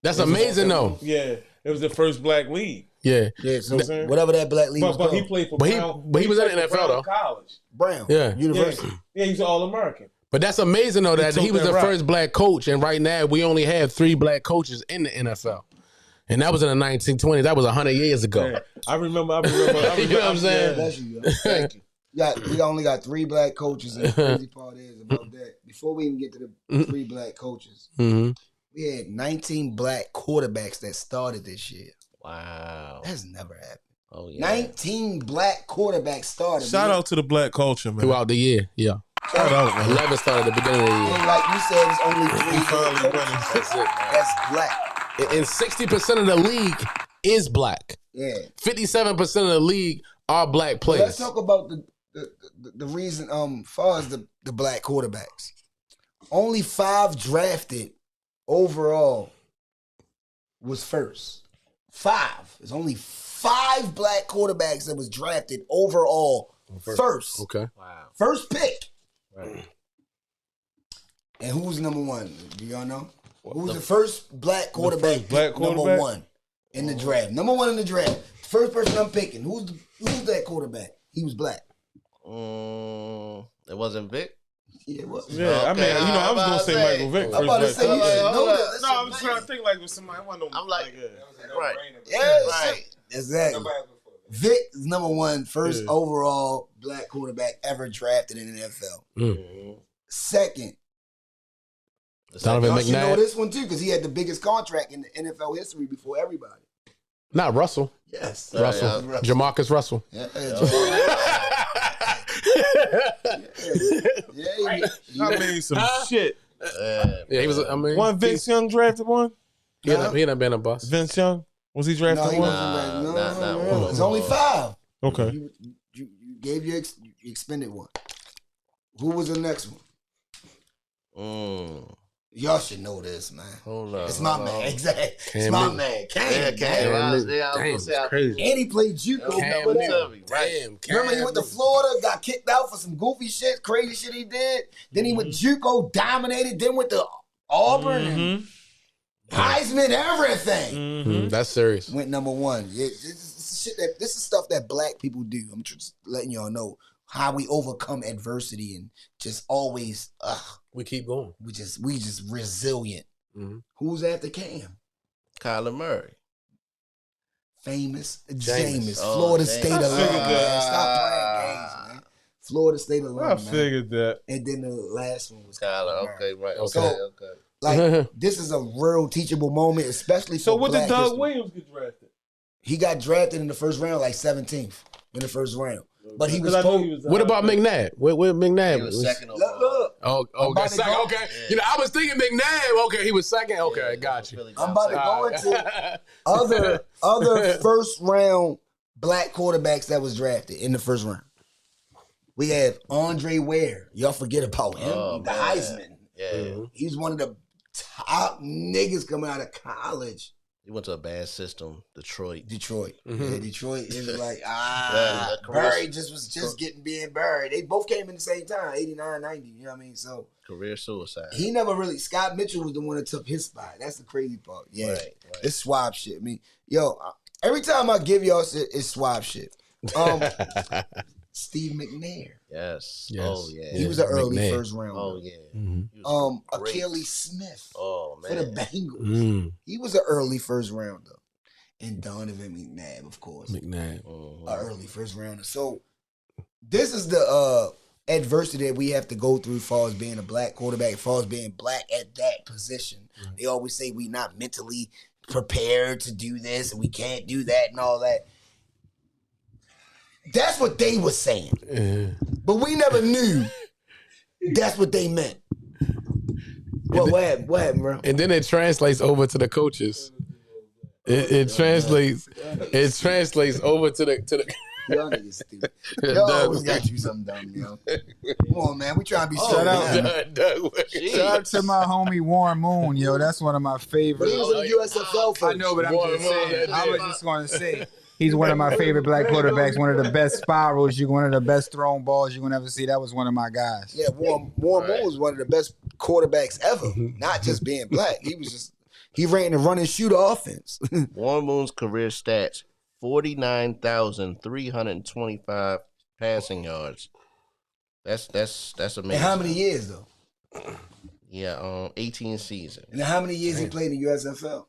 That's amazing, though. Yeah. It was the first black league. Yeah. Yeah, so know what I'm saying? whatever that black league was But he called. played for But he- Brown. but he was in played the for NFL, Brown though. College. Brown. Yeah. University. Yeah, he's All-American. But that's amazing, though, that took he was that the route. first black coach, and right now we only have 3 black coaches in the NFL. And that was in the 1920s. That was 100 years ago. Yeah. I remember. You know what I'm saying? Bless you. Yo. Thank you. We only got 3 black coaches, and the crazy part is about that. Before we even get to the 3 black coaches, Mm-hmm. we had 19 black quarterbacks that started this year. Wow. That's never happened. Oh, yeah. 19 black quarterbacks started. Shout man. out to the black culture, man. Throughout the year, yeah. Shout out, man. 11 started at the beginning of the year. And like you said, it's only 3 finally coaches. winning. That's it. That's black. And 60% of the league is black. Yeah. 57% of the league are black But let's players. talk about the reason far as the black quarterbacks. Only 5 drafted overall was first. 5. There's only 5 black quarterbacks that was drafted overall first. Okay. Wow. First pick. Right. And who's number 1? Do y'all know? Who's the first black quarterback? first black picked number quarterback? 1 in the draft. Number 1 in the draft. First person I'm picking. Who's that quarterback? He was black. It wasn't Vic? Yeah, what? Yeah, Okay, I was gonna say Michael Vick. I'm about to first, say like, you should know hold that. no, I was trying to think like with somebody. I want to know. I'm like, right. Yeah, Right. exactly. Vic is number one, first overall black quarterback ever drafted in the NFL. Mhm. Second, Donovan y'all should know McNabb. this one too because he had the biggest contract in the NFL history before everybody. Not Russell. Yes, Russell. Jamarcus Russell. Yeah, I made some shit. Yeah, he was. I mean, One Vince Young drafted one. he had been a bust. Vince Young was he no, drafted he one? wasn't. not No. one. It's only 5. Okay. You gave you expended one. Who was the next one? Y'all should know this, man. Hold on. It's my man. Exactly. It's Cam my Newton. man. Yeah, Cam. I was Damn, gonna say, it's crazy. And he played JUCO. Cam Remember that? Newton. Right. Damn. Remember he went to Florida, got kicked out for some goofy shit, crazy shit he did. Then he went JUCO, dominated. Then went to Auburn and Heisman, everything. That's serious. Went number one. This is stuff that black people do. I'm just letting y'all know how we overcome adversity and just always, We keep going. we just resilient. Mhm. Who's after Cam? Kyler Murray. Famous Jameis. Jameis, Oh, Florida Jameis. State I alum. figured Man. that. Stop playing games, man. Florida State alum, I man. figured that. And then the last one was Kyler. Okay, right. Okay, So- okay. Like, this is a real teachable moment, especially for So what black did Doug history. Williams get drafted? He got drafted in the first round, like 17th in the first round. But he was Because I know told, he was. What about McNabb? Where McNabb? He was second look, overall. look, Oh, I'm about okay, to second. go- Okay, Yeah. I was thinking McNabb. Okay, he was second. Okay, Yeah, got you. really I'm about to All go right. into other first round black quarterbacks that was drafted in the first round. We have Andre Ware. Y'all forget about him. Oh, the man. Heisman. Yeah, He's one of the top niggas coming out of college. he went to a bad system, Detroit. Detroit. Mhm. Yeah, Detroit is like, Yeah, Barry was just being buried. They both came in the same time, 89, 90, you know what I mean? So Career suicide. he never really, Scott Mitchell was the one that took his spot. That's the crazy part. Yeah. Right. It's swap shit. I mean, yo, every time I give y'all shit, it's swap shit. Steve McNair. Yes. Yes. Oh yeah. He was an early McNair. first round. Oh yeah. Mhm. He was great. Achilles Smith Oh for the man. Bengals. Mm, He was an early first rounder. And Donovan McNabb, of course. McNabb. Mhm. An early first rounder. So this is the adversity that we have to go through as far as being a black quarterback, as far as being black at that position. They always say we not mentally prepared to do this and we can't do that and all that. That's what they were saying. But we never knew that's what they meant. What happened, bro? And then it translates over to the coaches. It translates over to the. Y'all niggas stupid. Y'all always got to do something dumb, yo. Come on, man. We trying to be straight. Shout out to my homie Warren Moon, yo. That's one of my But he favorites. was in the USFL first. I know, but I'm Warren just saying. Moon, I was just going to say. He's one of my favorite black quarterbacks, one of the best spirals, one of the best thrown balls you're going to ever see. That was one of my guys. Yeah, Warren Moon was one of the best quarterbacks ever. Not just being black. He ran the run and shoot offense. Warren Moon's career stats: 49,325 passing yards. That's amazing. And how many years though? Yeah, 18 seasons. And how many years he played in the USFL?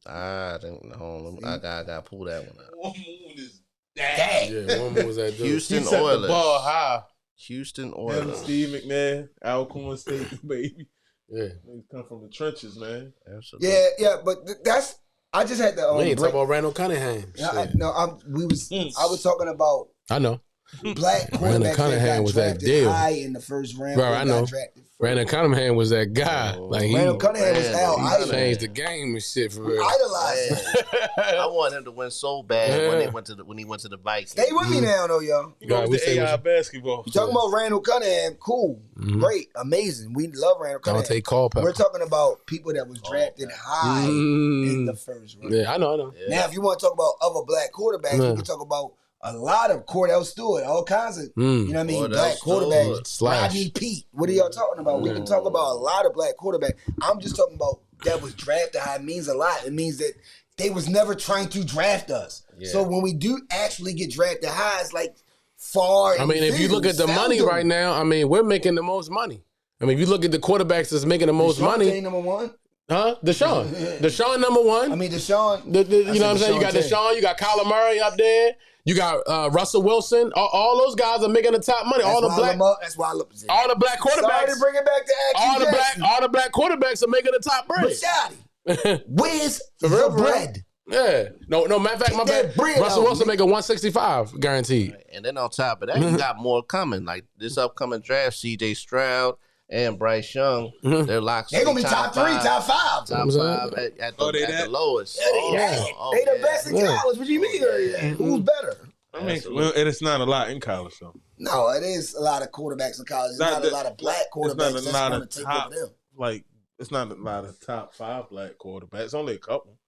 I don't know. I gotta pull that one out. One Moon is Yeah, one more was that dude. Houston He set Oilers. the ball high. Houston Him, Oilers. Steve McNair, Alcorn State, baby. Yeah, They come from the trenches, man. Absolutely. Yeah, but that's. I just had to. we ain't talking about Randall Cunningham. I Shit. was talking about I know. black Randall quarterbacks Cunningham that got was that drafted deal. high in the first round. Bro, or I got know. drafted first. Randall Cunningham was that guy. Like he Randall Cunningham was Al Randall. Idol. changed the game and shit for real. Idolized him. I want him to win so bad when he went to the Vikings. Stay with me now, though, y'all. You God, know, we the say AI what basketball. You talking about Randall Cunningham? Cool, great, amazing. We love Randall Cunningham. Dante Culpepper. We're talking about people that was drafted high in the first round. Yeah, I know. Yeah. Now, if you want to talk about other black quarterbacks, we can talk about a lot of Cordell Stewart, all kinds of, you know what I mean, Cordell black Stewart. quarterbacks. Slash. Rodney Pete. What are y'all talking about? We can talk about a lot of black quarterbacks. I'm just talking about that was drafted high. It means a lot. It means that they was never trying to draft us. Yeah. So when we do actually get drafted high, it's like far. I mean, if you look at the money right now, I mean, we're making the most money. I mean, if you look at the quarterbacks that's making the most money. Ain't number one. Huh? Deshaun. Deshaun number one. I mean, Deshaun. You know what I'm saying? You got Deshaun. You got Kyler Murray up there. You got Russell Wilson. All those guys are making the top money. That's why I look. All the black quarterbacks. Sorry to bring it back to Action all the black quarterbacks are making the top bread. But Shotty, where's the bread? Yeah. No, matter of fact, my bad. Russell Wilson making 165 guaranteed. And then on top of that, you got more coming. Like this upcoming draft, C.J. Stroud and Bryce Young, they're locked. They're gonna be top 3, top 5. Top 5 at the lowest. They the best in college. What do you mean? Who's better? I mean, it's not a lot in college, though. No, it is a lot of quarterbacks in college. It's not a lot of black quarterbacks that's going to take over them. Like, it's not a lot of top 5 black quarterbacks. Only a couple.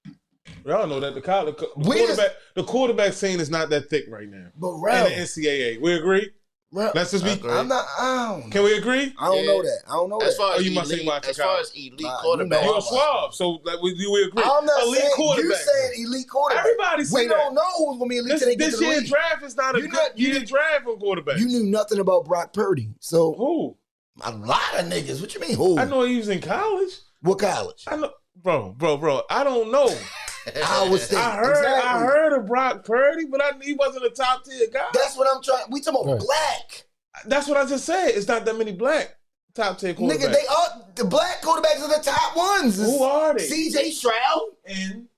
Y'all know that the quarterback scene is not that thick right now. But in the NCAA, we agree. Let's just be. I'm not. I don't know. Can we agree? I don't know that. I don't know as far that. as you must say as far as elite quarterbacks, you're a swab. So like, we agree. I'm not elite saying quarterback. you saying elite quarterback. Everybody say we don't know who's gonna be elite. This year's draft is not a good year draft for quarterbacks. You knew nothing about Brock Purdy, so who? A lot of niggas. What you mean who? I know he was in college. What college? I know, bro. I don't know. I heard of Brock Purdy, but he wasn't a top tier guy. That's what I'm trying. We talking about black. That's what I just said. It's not that many black top tier quarterbacks. Nigga, they are the black quarterbacks are the top ones. Who are they? C.J. Stroud and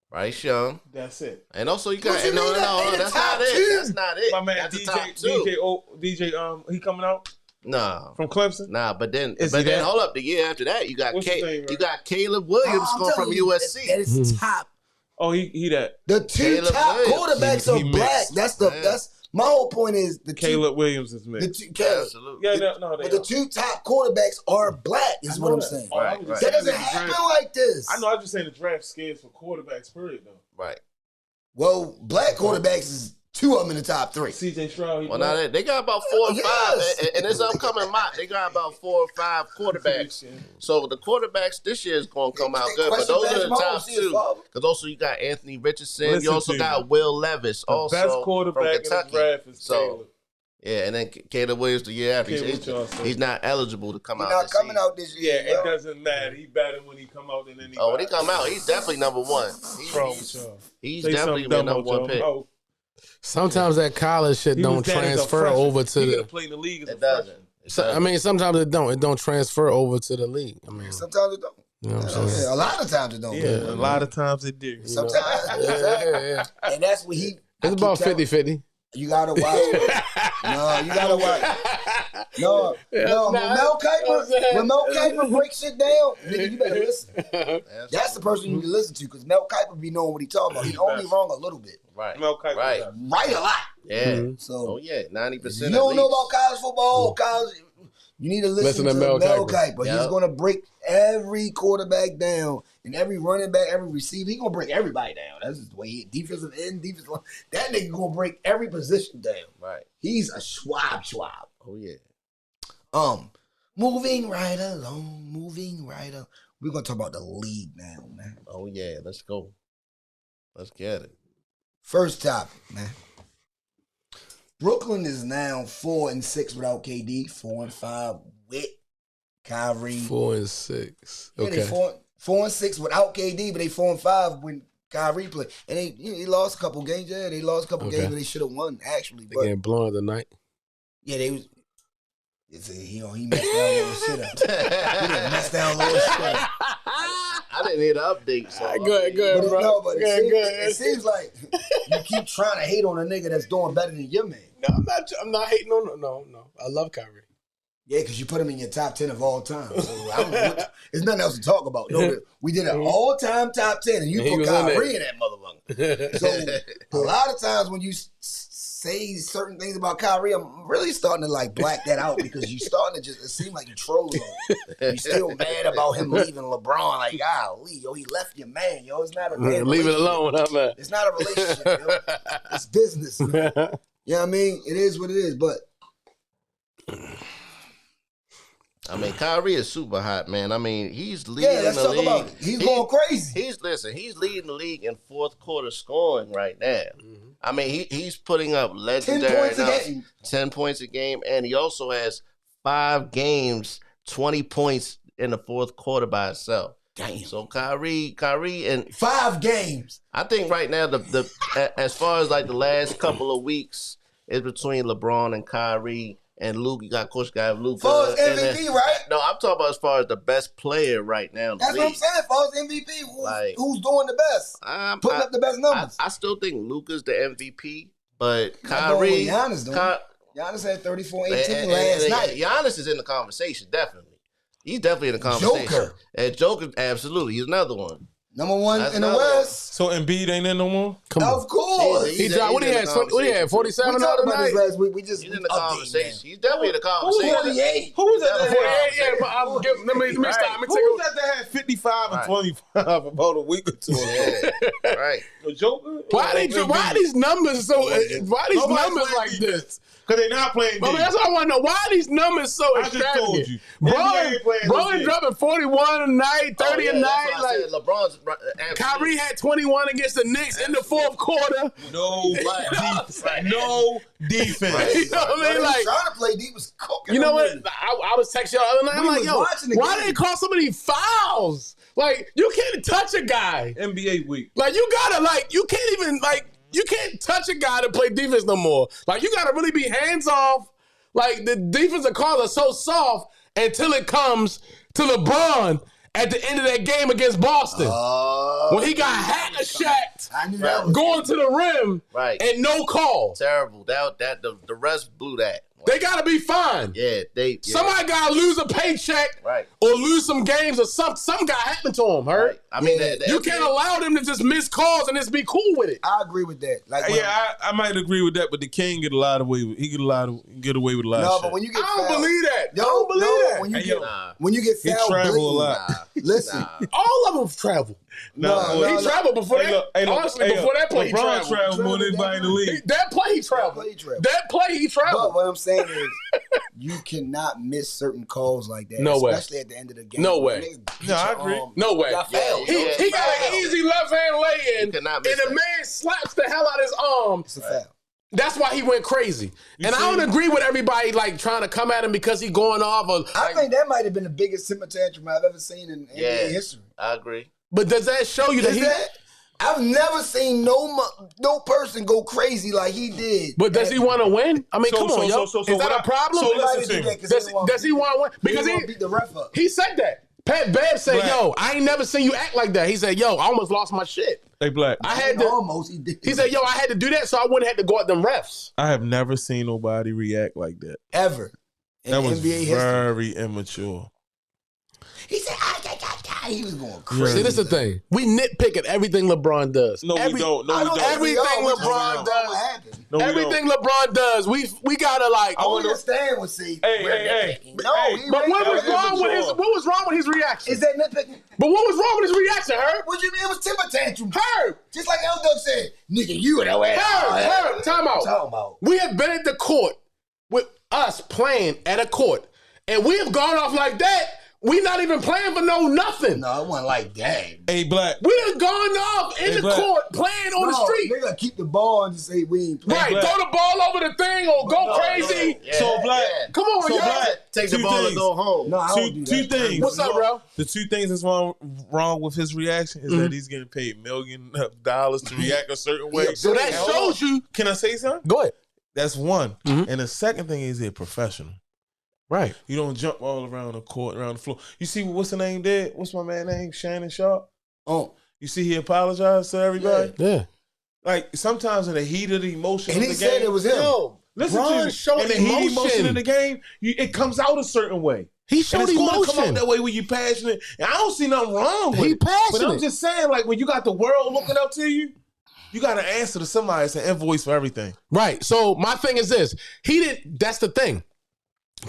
Bryce Young. That's it. And also you got that's not it. That's not it. My man DJ, he coming out. Nah, from Clemson. Nah, but then hold up. The year after that, you got Caleb Williams going from USC. That is top. Oh, he that. The two top quarterbacks are black. That's my whole point is Caleb Williams is mixed. Absolutely. Yeah, no, but the two top quarterbacks are black. Is what I'm saying. Right. That doesn't happen like this. I know. I'm just saying the draft scares for quarterbacks. Period, though. Right. Well, black quarterbacks is 2 of them in the top 3. C.J. Stroud. Well, now they got about 4 or 5. And this upcoming mock, they got about 4 or 5 quarterbacks. So the quarterbacks this year is going to come out good. But those are the top 2. Because also you got Anthony Richardson. You also got Will Levis. The also best quarterback in the draft is Taylor. Yeah, and then Caleb Williams the year after. He's not eligible to come out. He's not coming out this year. Yeah, it doesn't matter. He better when he come out than anybody. Oh, when he come out, he's definitely number 1. He's definitely the number 1 pick. Sometimes that college shit don't transfer over to the. Play in the league as it doesn't. I mean, sometimes it don't. It don't transfer over to the league. I mean, sometimes it don't. You know what I'm saying? A lot of times it don't. Yeah, a lot of times it do. Sometimes, yeah. And that's what he. It's about 50-50. You gotta watch. No, you gotta watch. No. When Mel Kiper breaks shit down, nigga, you better listen. That's the person you need to listen to because Mel Kiper be knowing what he talking about. He's only wrong a little bit. Right. Mel Kiper. Right a lot. Yeah. Mm-hmm. So 90%. You don't know about college football, college. You need to listen to Mel Kiper. He's going to break every quarterback down and every running back, every receiver. He's going to break everybody down. That's just the way defensive end, defensive line. That nigga going to break every position down. Right. He's a Schwab. Oh, yeah. Moving right along. We're going to talk about the league now, man. Oh, yeah. Let's go. Let's get it. First topic, man. Brooklyn is now 4-6 without KD, 4-5 with Kyrie. 4-6. Okay. Yeah, they 4-6 without KD, but they 4-5 when Kyrie played. And they lost a couple games. Yeah, they lost a couple games that they should have won, actually. They getting blown tonight. Yeah, they was. He messed down a little shit up. He done messed down a little shit up. I didn't hear the update. So. Go ahead, bro. No, but it seems like you keep trying to hate on a nigga that's doing better than your man. No, I'm not hating on. No. I love Kyrie. Yeah, because you put him in your top 10 of all time. So I don't know there's nothing else to talk about. No, we did an all-time top 10, and you put Kyrie in that motherfucker. So a lot of times when you say certain things about Kyrie, I'm really starting to like black that out because you starting to it seems like you trolling him. You still mad about him leaving LeBron. Like, golly, yo, he left your man, yo. It's not a man. Leave it alone, man. It's not a relationship, yo. It's business, man. You know what I mean? It is what it is, but I mean, Kyrie is super hot, man. I mean, he's leading Yeah, let's the talk league. about it. He's going crazy. He's leading the league in fourth quarter scoring right now. I mean, he's putting up legendary 10 points a numbers, game. 10 points a game, and he also has 5 games, 20 points in the fourth quarter by himself. Damn. So Kyrie, and 5 games. I think right now the as far as like the last couple of weeks is between LeBron and Kyrie. And Luke, you got Luke. For MVP, right? No, I'm talking about as far as the best player right now. That's what I'm saying. For MVP, who's doing the best? Putting up the best numbers. I still think Luka's the MVP, but Not doing Kyrie. what Giannis doing. Giannis had 34-18 last night. Giannis is in the conversation, definitely. He's definitely in the conversation. Joker. And Joker, absolutely. He's another one. Number one That's in the another West. So Embiid ain't in no more? Come on. Of course. He's What he had? 47 We the talked other about this night. last week. We just He's in the updating conversation. now. He's definitely in the conversation. 48. Who was that? Let me stop. Let me Who was take that had 55 and 25 about a week or two ago? Yeah, right. The Joker? Why are these numbers so? Why are these Nobody's numbers playing like defense. this? Because they're not playing I mean, that's defense. what I want to know. Why are these numbers so I just extravagant? told you. NBA ain't playing no Bro defense. dropping 41 a night, 30 a Oh, yeah, night. that's why I said Like LeBron's Kyrie had 21 against the Knicks in the fourth quarter. No defense. No defense. You know what I mean? Like, trying to play deep was cooking. you know what? them. I was texting y'all the other night. I'm We like, was yo, watching the why game. they call so many fouls? Like, you can't touch a guy. NBA week. Like, you gotta, like, you can't even, like, you can't touch a guy to play defense no more. Like, you gotta really be hands off. Like, the defensive calls are so soft until it comes to LeBron at the end of that game against Boston. When he got hack-a-shacked I knew that was going to the rim Right. and no call. Terrible. The refs blew that. They gotta be fine. Yeah, Somebody gotta lose a paycheck Right. or lose some games or something got happened to him, hurt. Right. I mean, Yeah. You can't allow them to just miss calls and just be cool with it. I agree with that. Like, Yeah, I might agree with that, but the King get a lot away with. He get away with a lot no, of but shit. when you get I don't fouled, believe that. Yo, I don't believe no, that. When you Hey, get yo. when you get He fouled, travel a bleeding, lot. Listen, All of them travel. He traveled before that. Honestly, before that play, he LeBron traveled. traveled more than anybody in the league. That play, he traveled. play, he traveled. That play, he But traveled. what I'm saying is, you cannot miss certain calls like that. No way. Especially at the end of the game. No way. When niggas beat No, I your agree. arm, No way. got fouled. He got an easy left hand lay in, You cannot and miss the that. man slaps the hell out of his arm. It's a foul. That's why he went crazy. And I see? don't agree with everybody like trying to come at him because he going off. Or, I like, think that might have been the biggest temper tantrum I've ever seen in NBA history. I agree. but does that show you that Is he? that? I've never seen no person go crazy like he did. But does he want to win? I mean, So- come so- on, yo. so- so Is that what a problem? so He might listen have to did me. that 'cause Does he want to win? Because Because he beat the ref up. he said that. Pat Bev said, Black. yo, I ain't never seen you act like that. He said, yo, I almost lost my shit. Hey, Black. I had to. Almost, he did. He said, yo, I had to do that so I wouldn't have to go at them refs. I have never seen nobody react like that. Ever. In That was NBA history. very immature. He said, he was going Yeah. crazy. See, this is the thing. We nitpick at everything LeBron does. No, we don't. No, I we don't don't. think Everything we are. We just LeBron don't know does. what happened. No, we Everything don't. LeBron does, we gotta like. I understand what say. Hey. No, Hey, he But right what there. was wrong with his? What was wrong with his reaction? Is that nitpicking? But what was wrong with his reaction, Herb? What you mean? It was temper tantrum. Herb, Just like L Duck said, nigga, you know what? Herb, time out. Talking about. We have been at the court with us playing at a court, and we have gone off like that. We not even playing for nothing. No, it wasn't like that. Hey, Black. We done gone off in Hey, the Black. court playing on the street. Nigga, keep the ball and just say we ain't playing. Right, Black. throw the ball over the thing or go crazy. Yeah, So, Black. yeah. Come on, So, yo. Black. Take the Two ball things. and go home. No, I don't do Two that. things. What's up, bro? The two things that's wrong with his reaction is that he's getting paid $millions to react a certain way. Yeah, So that Hold shows on. you. Can I say something? Go ahead. That's one. Mhm. And the second thing is they're professional. Right. You don't jump all around the court, around the floor. You see what's the name did? What's my man name? Shannon Sharp. Oh, You see he apologized to everybody. Yeah. Like sometimes in the heat of the emotion and of he the said game, it was him. Yo, listen Bron to me. showed In the heat of emotion emotion. of the game, it comes out a certain way. He And showed it's going to come out emotion. that way when you're passionate. And I don't see nothing wrong with He it. But passionate. I'm just saying, like when you got the world looking up to you, you got to answer to somebody. It's an invoice for everything. Right. So my thing is this. He didn't. That's the thing.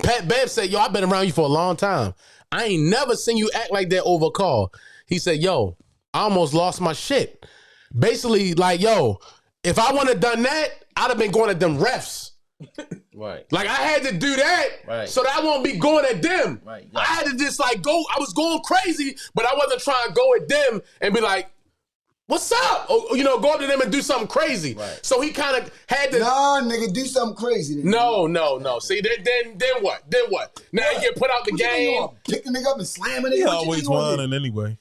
Pat Bev said, yo, I've been around you for a long time. I ain't never seen you act like that over a call. He said, yo, I almost lost my shit. Basically, like, yo, if I wouldn't have done that, I'd have been going at them refs. Right. Like I had to do that so that I won't be going at them. Right. I had to just like go. I was going crazy, but I wasn't trying to go at them and be like, "What's up?" Or, go up to them and do something crazy. Right. So he kind of had to. Nah, nigga, do something crazy. Then. No. See, then what? Then what? Now you get put out the game. Pick the nigga up and slam it. He always whining anyway.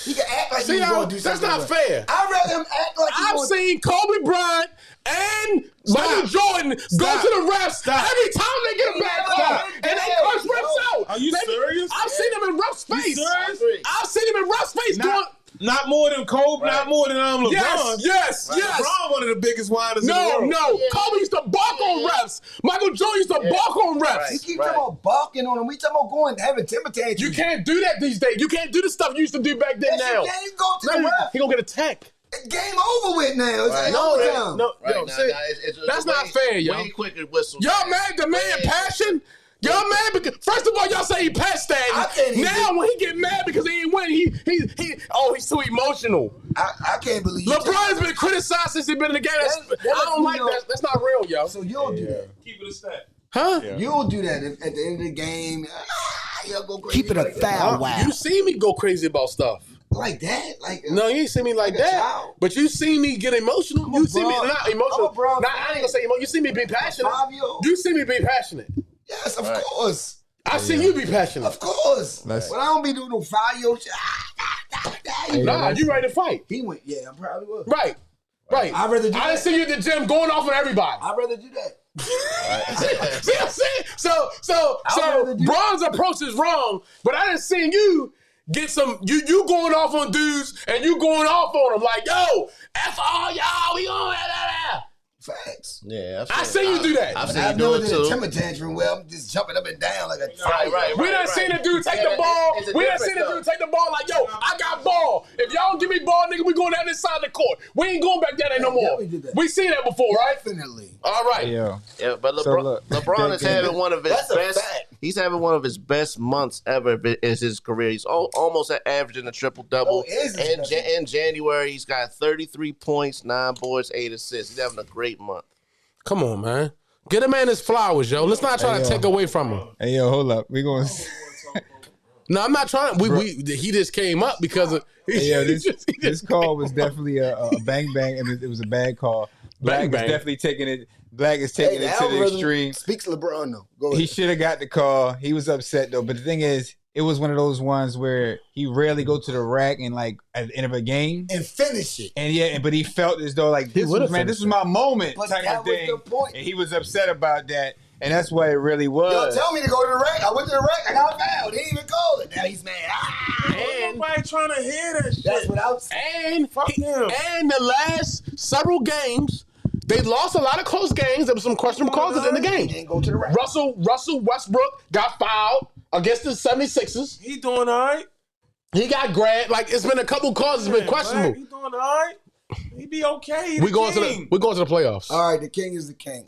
He can act like See, he's going to do something. that's not fair. I'd rather him act like I've seen Kobe Bryant and Michael Jordan go to the refs every time they get a bad call, and they curse refs out. Are you serious? I've seen them in rough space. I've seen them in rough space. Not more than Kobe, not more than LeBron. Yes. LeBron, one of the biggest whiners in the world. No. Kobe used to balk on refs. Michael Jordan used to balk on refs. You keep talking about balking on him. We talking about going to having temper tantrums. You can't do that these days. You can't do the stuff you used to do back then. Now You can't go to the ref. he gonna get a tech. Game over with now. It's like overtime. That's not fair, yo. Way quicker whistle. Y'all mad? The man passion. Y'all mad because first of all, y'all say he passed that. Now when he get mad because he ain't win, he's too emotional. I can't believe LeBron's been criticized since he been in the game. I don't like that. That's not real, yo. So you'll do that. Keep it a stat. Huh? Yeah. You'll do that at the end of the game. You'll go crazy. Keep it a foul. Wow. You see me go crazy about stuff. Like that? No, you ain't see me like Like a that. child. But you see me get emotional. You see me not emotional. I'm a Nah, I ain't gonna say emotional. You see me be passionate. 5-year-old. You see me be passionate. Yes, of course. I see you be passionate. Of course. That's- But I don't be doing no 5-year-old shit. Nah, you ready to fight. He went, yeah, I probably would. Right. I'd rather do I didn't that. see you at the gym going off on everybody. I'd rather do that. See what I'm saying? So rather do Bron's approach is wrong, but I didn't see you get some, you going off on dudes and you going off on them like, yo, F all y'all, we on that. Facts. Yeah, I seen you do that. I've seen I've you do never it did a too. temper tantrum where I'm just jumping up and down like a Right. We done seen a dude take the ball. We done seen a dude take the ball like, yo, I got ball. If y'all don't give me ball, nigga, we going down this side of the court. We ain't going back down there no more. definitely did that. We seen that before, right? Definitely. All right. Yeah. Yeah, but So look, LeBron is having one of his That's a best. fact. He's having one of his best months ever in his career. He's almost at averaging a triple double. In January, he's got 33 points, 9 boards, 8 assists. He's having a great month. Come on, man. Get a man his flowers, yo. Let's not try to take away from him. Hey, yo, hold up. We going to... No, I'm not trying. He just came up because of. Yeah, this call was definitely a bang bang. It was a bad call. Black Bang, is bang. definitely taking it. Black is taking it to the extreme. Speaks LeBron though. Go He ahead. should have got the call. He was upset though. But the thing is, it was one of those ones where he rarely go to the rack and like at the end of a game. And finish it. And yeah, but he felt as though like this was my moment But type that of was thing. the point. And he was upset about that. And that's what it really was. Y'all tell me to go to the rack. I went to the rack. I got fouled. He didn't even call it. Now he's mad. Ain't nobody trying to hear that shit. That's what I was saying. And Fuck him. And the last several games, they lost a lot of close games. There was some questionable calls in the He game. didn't go to the rack. Russell Westbrook got fouled against the 76ers. He doing all right. He got grabbed. Like it's been a couple calls. It's been questionable. He doing all right. He be okay. We're going to the playoffs. All right, the king is the king.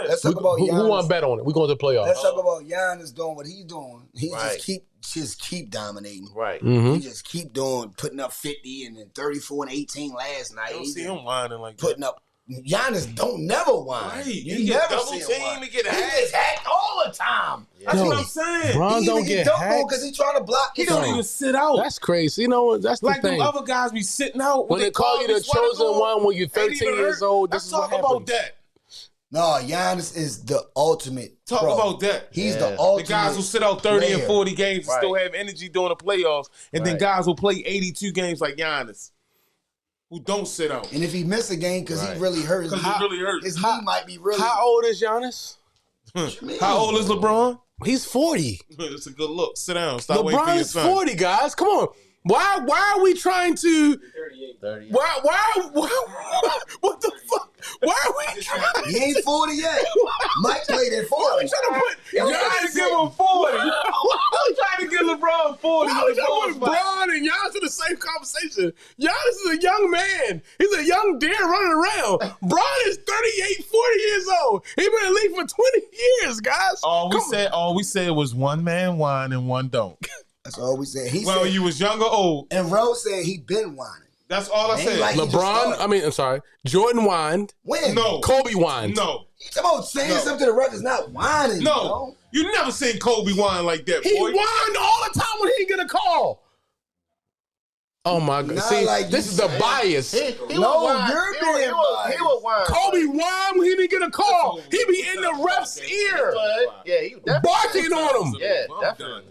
Let's talk about Who Giannis. want to bet on it? We're going to the playoffs. Let's talk about Giannis doing what he's doing. He Right. just keep dominating. Right. Mm-hmm. He just keep putting up 50 and then 34 and 18 last night. I don't He see just him whining like that. putting up. Giannis don't never whine. Right. You He get never double see him team, whine. he get He hacked. gets hacked all the time. That's Yo, what I'm saying. Bron He don't even get get dunked on hacked. because he trying to block. He don't even sit out. That's crazy. You know, that's the like thing. them other guys be sitting out. When they call you the chosen one when you're 13 years old, this Let's is what talk about happens. that. No, Giannis is the ultimate. Talk pro. about that. He's Yeah. the ultimate. The guys who sit out 30 and player. 40 games and still Right. have energy during the playoffs, and then Right. guys who play 82 games like Giannis, who don't sit out. And if he miss a game because Right. he really hurt, Because he really hurt. his knee might be really. How old is Giannis? How old is LeBron? He's 40. It's a good look. Sit down. Stop waiting for LeBron your is son. 40, guys. Come on. Why are we trying to 38. what the fuck? Why are we trying? He ain't 40 yet. Mike played at 40. Why are we trying to put Trying to give him 40. I'm trying to give LeBron 40. Why are we trying to put Bron and Giannis in the same conversation? Giannis is a young man. He's a young deer running around. Bron is 38, 40 years old. He been in the league for 20 years, guys. All we said was one man whine and one don't. That's all we said. He Well, said, you was young or old. and Rose said he been whining. That's all I said. Like LeBron, I'm sorry. Jordan whined. When? No. Kobe whined. No. You talking about saying something to the record is not whining. No. Bro. You never seen Kobe whine like that, He boy. whined all the time when he get a call. Oh my God! Not See, like this is the bias. He No, would whine. you're He being biased. would whine. Kobe whined when he didn't get a call. He be in the ref's ear, Yeah, he definitely. barking on him. Yeah, definitely.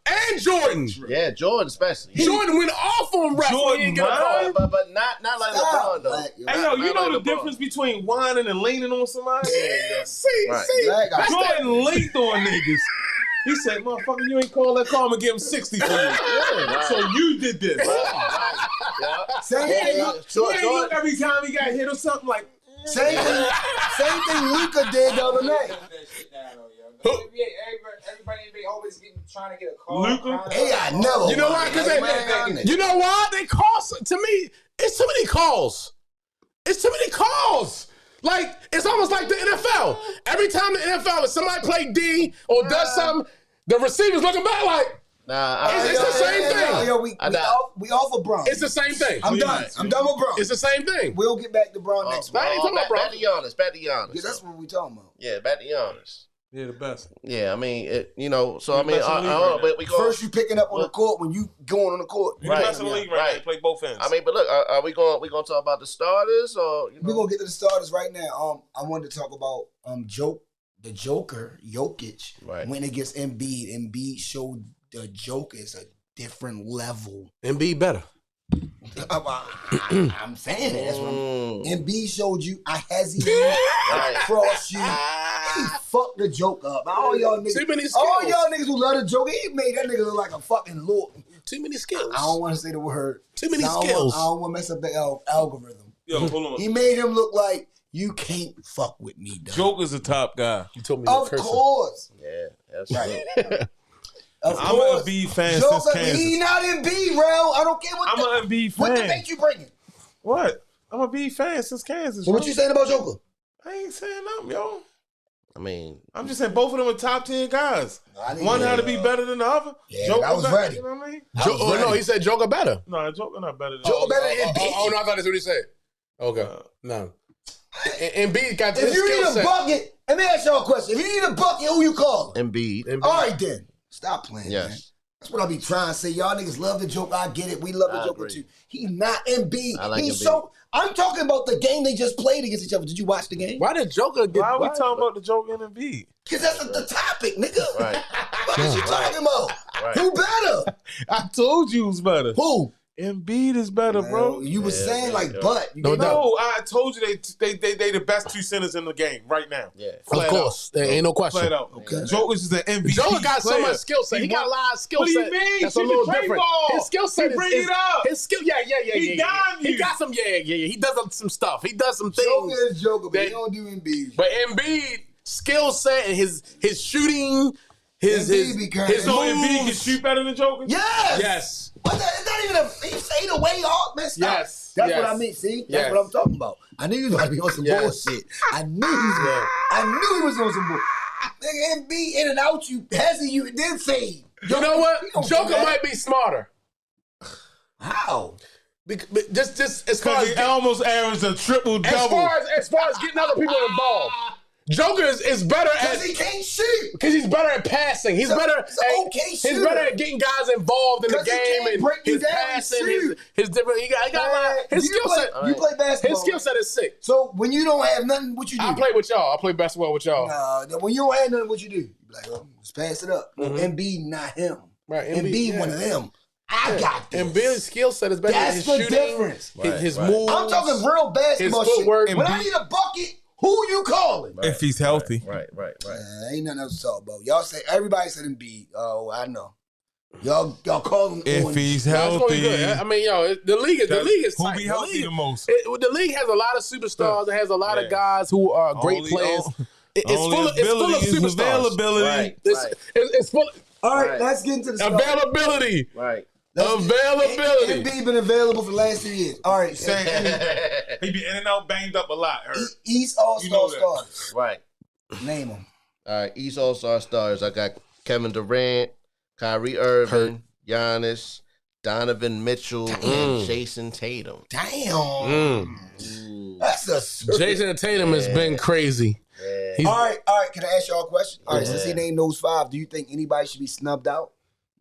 And Jordan. Yeah, Jordan especially. Jordan went off on refs when he didn't get a call. But not like LeBron though. Black, Hey, yo, you Not know like the LeBron. difference between whining and leaning on somebody? See, Right. Black guy. Jordan leaned on niggas. He said, motherfucker, you ain't call that call and give him 60 for you. Right. So you did this. Right. Yeah. Same He ain't thing. look every time he got hit or something like, Same thing Luka did the other night. Everybody always trying to get a call. Luka? Hey, I never. You know why? Because you know why they cost. To me, it's too many calls. It's too many calls. Like it's almost like the NFL. Every time the NFL, if somebody play D or does something, the receivers looking back like it's the same thing. Yo, we off of Braun. It's the same thing. I'm done. I'm done with Braun. It's the same thing. We'll get back to Braun next week. I ain't talking about Back to Giannis. Back to Giannis. Yeah, that's what we talking about. Yeah, back to Giannis. yeah, the best. Yeah, I mean, so I You're mean, best in the league hold on, right but we go. First, you picking up on the court when you going on the court. You're the best in the league right now. right. You play both ends. I mean, but look, are we going to talk about the starters or We're gonna get to the starters right now. I wanted to talk about the Joker, Jokic, Right. when against Embiid. Embiid showed the Joker is a different level. Embiid better. I'm saying it. That's what Embiid showed you I hesitate Right. across you. He fucked the joke up. All y'all niggas, Too many all skills. y'all niggas who love the joke, he made that nigga look like a fucking lord. Too many skills. I don't want to say the word. Too many I don't skills. I don't want to mess up the algorithm. Yo, hold on. He made him look like you can't fuck with me, dog. Joker's a top guy. You told me Of that course. Yeah, that's Right. right. Of I'm course. an Embiid fan Joker, since Kansas. he not in B, Rel. I don't care what I'm an Embiid what fan. debate you bringing. What? I'm a Embiid fan since Kansas. So what bro. you saying about Joker? I ain't saying nothing, yo. I mean, I'm just saying both of them are top 10 guys. I didn't One hear had to that. be better than the other. Yeah, Joker I was better, ready. You know what I mean? No, he said Joker better. No, Joker not better than Joker better than Embiid. Oh, no, I thought that's what he said. Okay, no. Embiid got If this you skill need a set. bucket, let me ask y'all a question. If you need a bucket, who you calling? Embiid. Embiid. All right, then. Stop playing, man. Yes. That's what I be trying to say. Y'all niggas love the Joker. I get it. We love the I Joker agree. too. He's not Embiid. I like He's Embiid. so. I'm talking about the game they just played against each other. Did you watch the game? Why did Joker get? Why are we talking about the Joker and Embiid? Because that's the topic, nigga. Right. What is you talking about? Right. Who better? I told you it was better. Who? Embiid is better, bro. You was Yeah, saying yeah, like, yeah. but you No know, doubt. No, I told you they the best two centers in the game right now. Yeah. Of Flat course, there ain't no Flat question. out. Okay. Joker's is an MVP. Joker got so player. much skill set. He got a lot of skill What do set. you mean? That's a Shoot little the tray different. ball. His skill set He is bring it up. His skill, yeah. He dime He you. got some, yeah. He does some stuff. He does some things. Joker is Joker, but that- he don't do Embiid. But Embiid skill set and his shooting, his Embiid be crazy. his So Embiid can moves. shoot better than Joker? Yes. Yes. But it's not even he say the way off, man. Stop. Yes. That's Yes. what I mean. See, that's Yes. what I'm talking about. I knew you was about to be on some Yes. bullshit. I knew he was on some bullshit. Nigga, Embiid in and out, you hesitate, you then fade. You know what? He don't do Joker that. might be smarter. How? Just as far Because as he almost averaged a triple double. as far as getting other people involved. Joker is better Because at he can't shoot. because he's better at passing. He's So- better. so at, okay he's shooter. better at getting guys involved in the 'Cause he game can't and break you his down and passing, shoot. his different. He got a lot. His You skill play- set. You play basketball. His skill set is sick. So when you don't have nothing, what you do? I play with y'all. I play basketball with y'all. When you don't have nothing, what you do? You be like, oh, let's pass it up. Mhm. Embiid, not him. Right, Embiid, yeah. one of them. I got this. And Billy's skill set is better. That's his the shooting, difference. His Right. moves. I'm talking real basketball His footwork. shit. When I need a bucket, who you calling? If he's healthy. Right. Ain't nothing else to talk about. Y'all say everybody said Embiid. Oh, I know. Y'all call him If on- he's No, it's gonna be healthy. good. I mean, yo, the league is Who tight. be healthy the most? The league has a lot of superstars. It has a lot of guys who are great Only- players. It's Only full of ability is superstars. availability. Right. It's full of All right, Right. let's get into the stuff. availability. Right. Availability. Embiid been available for the last 2 years. All right, He be in and out, banged up a lot. Hurt. East You All-Star know that. stars. Right. Name them. All right. East All-Star stars. I got Kevin Durant, Kyrie Irving, Giannis, Donovan Mitchell and Jason Tatum. Damn. That's a Jason Tatum has been crazy. Yeah. All right. Can I ask y'all a question? All right, since he named those 5, do you think anybody should be snubbed out?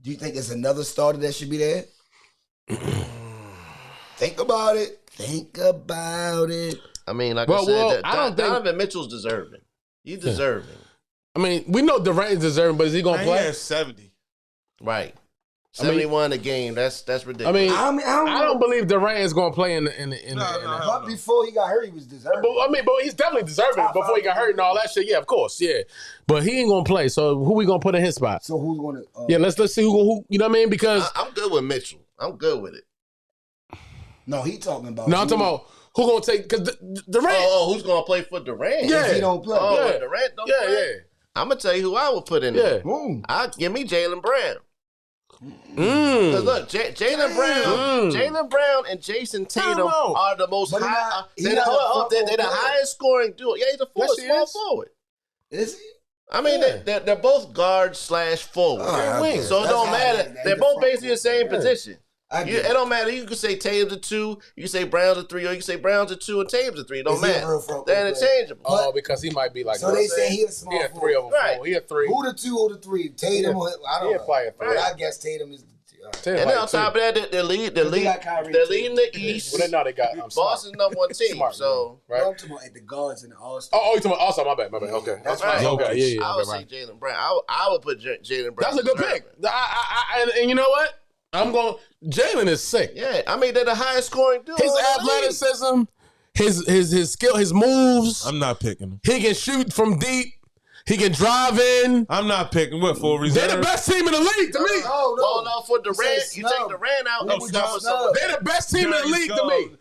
Do you think there's another starter that should be there? Think about it. I mean, like I said, Donovan Mitchell's deserving. He's deserving. I mean, we know Durant's deserving, but is he gonna play? He has 70. Right. 71 a game. That's ridiculous. I mean, I don't believe Durant is gonna play in the. But before he got hurt, he was deserving. But he's definitely deserving before he got hurt and all that shit. Yeah, of course, yeah. But he ain't gonna play. So who we gonna put in his spot? So who's gonna? Yeah, let's see who. You know what I mean? Because I'm good with Mitchell. I'm good with it. No, he talking about. No, I'm talking about who gonna take because Durant. Oh, who's gonna play for Durant? Yeah, if he don't play. Oh, Durant don't play. Yeah. I'm gonna tell you who I would put in there. Give me Jaylen Brown. Because look, Jaylen Brown and Jason Tatum are the most high. They're the highest scoring duo. Yeah, he's a small forward. Is he? I mean, they're both guard / forward. So it don't matter. They're both basically the same position. It don't matter. You can say Tatum's a 2, you can say Brown's a 3, or you can say Brown's a 2 and Tatum's a 3. It don't matter. They're interchangeable. Oh, because he might be like. So they say he a small. He a 3 over 4. He a 3. Who the 2 or the 3? Tatum. I don't know. Probably a 3. I guess Tatum is. And then on top of that, they're leading the East. Well, now they got Boston's number 1 team. Smart, so right. I'm talking about at the guards and the All-Stars. Oh, you talking about All-Star? My bad. Okay, that's right. Okay, yeah. I would say Jaylen Brown. I would put Jaylen Brown. That's a good pick. And you know what? I'm going. Jaylen is sick. Yeah, I mean they're the highest scoring duo. His athleticism, his skill, his moves. I'm not picking him. He can shoot from deep. He can drive in. I'm not picking. What for? Reserve? They're the best team in the league to me. No, for Durant, you take Durant out. They're the best team in the league to me.